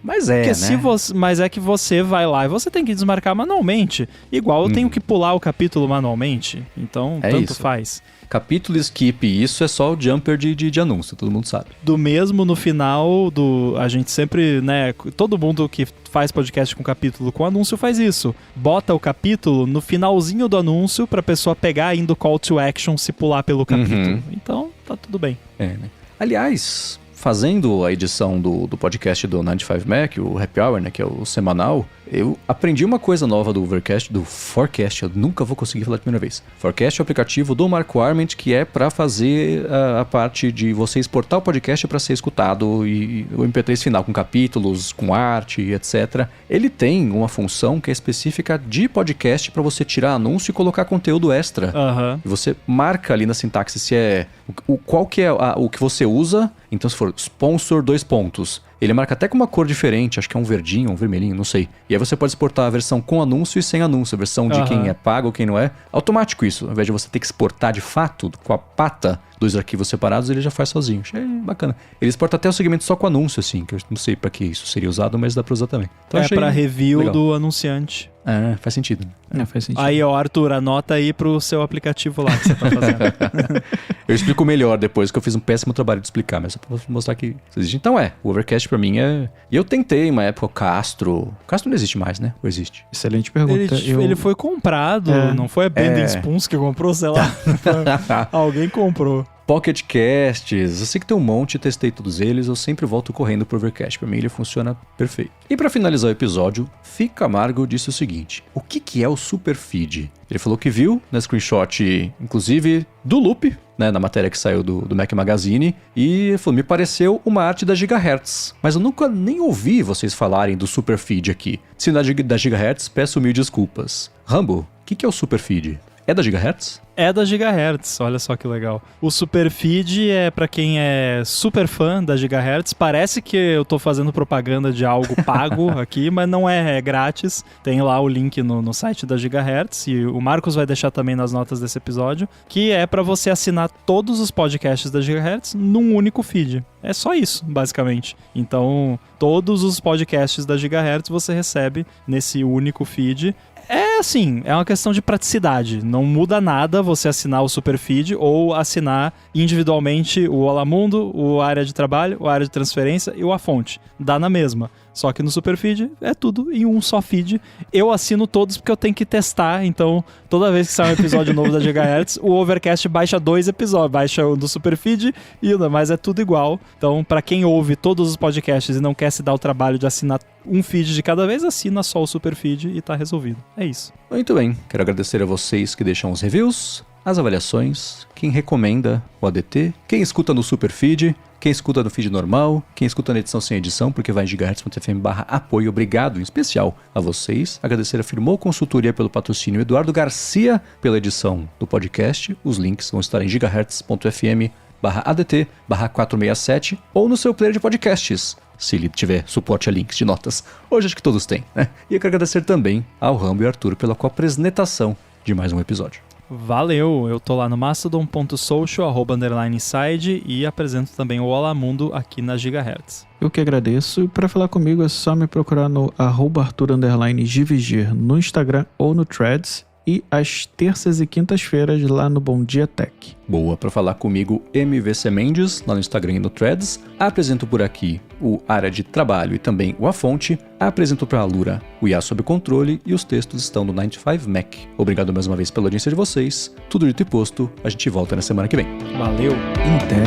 Mas é, porque né? mas é que você vai lá e você tem que desmarcar manualmente. Igual eu tenho que pular o capítulo manualmente, então tanto isso. faz. Capítulo skip, isso é só o jumper de anúncio, todo mundo sabe. Do mesmo no final, a gente sempre, né, todo mundo que faz podcast com capítulo com anúncio faz isso. Bota o capítulo no finalzinho do anúncio pra pessoa pegar ainda o call to action se pular pelo capítulo. Então, tá tudo bem. Né? Aliás, fazendo a edição do podcast do 95 Mac, o Happy Hour, né, que é o semanal, eu aprendi uma coisa nova do Overcast, do Forecast, eu nunca vou conseguir falar a primeira vez. Forecast é o aplicativo do Marco Arment, que é para fazer a parte de você exportar o podcast para ser escutado e o MP3 final com capítulos, com arte, etc. Ele tem uma função que é específica de podcast para você tirar anúncio e colocar conteúdo extra. E você marca ali na sintaxe se é qual que é o que você usa. Então, se for sponsor 2 pontos, ele marca até com uma cor diferente, acho que é um verdinho, um vermelhinho, não sei. E aí você pode exportar a versão com anúncio e sem anúncio, a versão de quem é pago ou quem não é. Automático isso, ao invés de você ter que exportar de fato, com a pata, 2 arquivos separados, ele já faz sozinho. Achei bacana. Ele exporta até o segmento só com anúncio, assim, que eu não sei pra que isso seria usado, mas dá pra usar também. Então, é pra review legal. do anunciante. Faz sentido. Faz sentido. Aí, ó, Arthur, anota aí pro seu aplicativo lá que você tá fazendo. Eu explico melhor depois, que eu fiz um péssimo trabalho de explicar, mas só pra mostrar que existe. Então o Overcast pra mim é... E eu tentei uma época o Castro. O Castro não existe mais, né? Ou existe? Excelente pergunta. Ele foi comprado, não foi a Bending Spoons que comprou, sei lá. Alguém comprou. Pocket Casts, eu sei que tem um monte, testei todos eles, eu sempre volto correndo pro Overcast, pra mim ele funciona perfeito. E pra finalizar o episódio, Fih Camargo disse o seguinte: o que é o Super Feed? Ele falou que viu na screenshot, inclusive, do Loop, né, na matéria que saiu do Mac Magazine, e falou, me pareceu uma arte da Gigahertz, mas eu nunca nem ouvi vocês falarem do Super Feed aqui. Se não é da Gigahertz, peço mil desculpas. Rambo, o que é o Super Feed? É da Gigahertz? É da Gigahertz, olha só que legal. O Superfeed é pra quem é super fã da Gigahertz. Parece que eu tô fazendo propaganda de algo pago aqui, mas não é grátis. Tem lá o link no site da Gigahertz e o Marcos vai deixar também nas notas desse episódio, que é pra você assinar todos os podcasts da Gigahertz num único feed. É só isso, basicamente. Então, todos os podcasts da Gigahertz você recebe nesse único feed. É assim, é uma questão de praticidade. Não muda nada você assinar o Superfeed ou assinar individualmente o Olá Mundo, o Área de Trabalho, o Área de Transferência e o A Fonte. Dá na mesma. Só que no Superfeed é tudo em um só feed. Eu assino todos porque eu tenho que testar, então toda vez que sai um episódio novo da Gigahertz, o Overcast baixa 2 episódios, baixa o do Superfeed e o, mas é tudo igual. Então, pra quem ouve todos os podcasts e não quer se dar o trabalho de assinar um feed de cada vez, assina só o Superfeed e tá resolvido. É isso. Muito bem, quero agradecer a vocês que deixam os reviews, as avaliações, quem recomenda o ADT, quem escuta no Superfeed, quem escuta no feed normal, quem escuta na edição sem edição, porque vai em gigahertz.fm/apoio. Obrigado em especial a vocês. Agradecer a Firmou Consultoria pelo patrocínio, Eduardo Garcia pela edição do podcast. Os links vão estar em gigahertz.fm/adt/467 ou no seu player de podcasts, se ele tiver suporte a links de notas. Hoje acho que todos têm, né? E eu quero agradecer também ao Rambo e Arthur pela co-apresentação de mais um episódio. Valeu, eu tô lá no mastodon.social, @inside e apresento também o Olá Mundo aqui na Gigahertz. Eu que agradeço. Para falar comigo é só me procurar no @Arthur_Gvigir no Instagram ou no Threads e às terças e quintas-feiras lá no Bom Dia Tech. Boa, para falar comigo, MVC Mendes, lá no Instagram e no Threads. Apresento por aqui o Área de Trabalho e também o A Fonte. Apresento para a Lura o IA Sob Controle e os textos estão no 95 Mac. Obrigado mais uma vez pela audiência de vocês. Tudo dito e posto, a gente volta na semana que vem. Valeu! Até!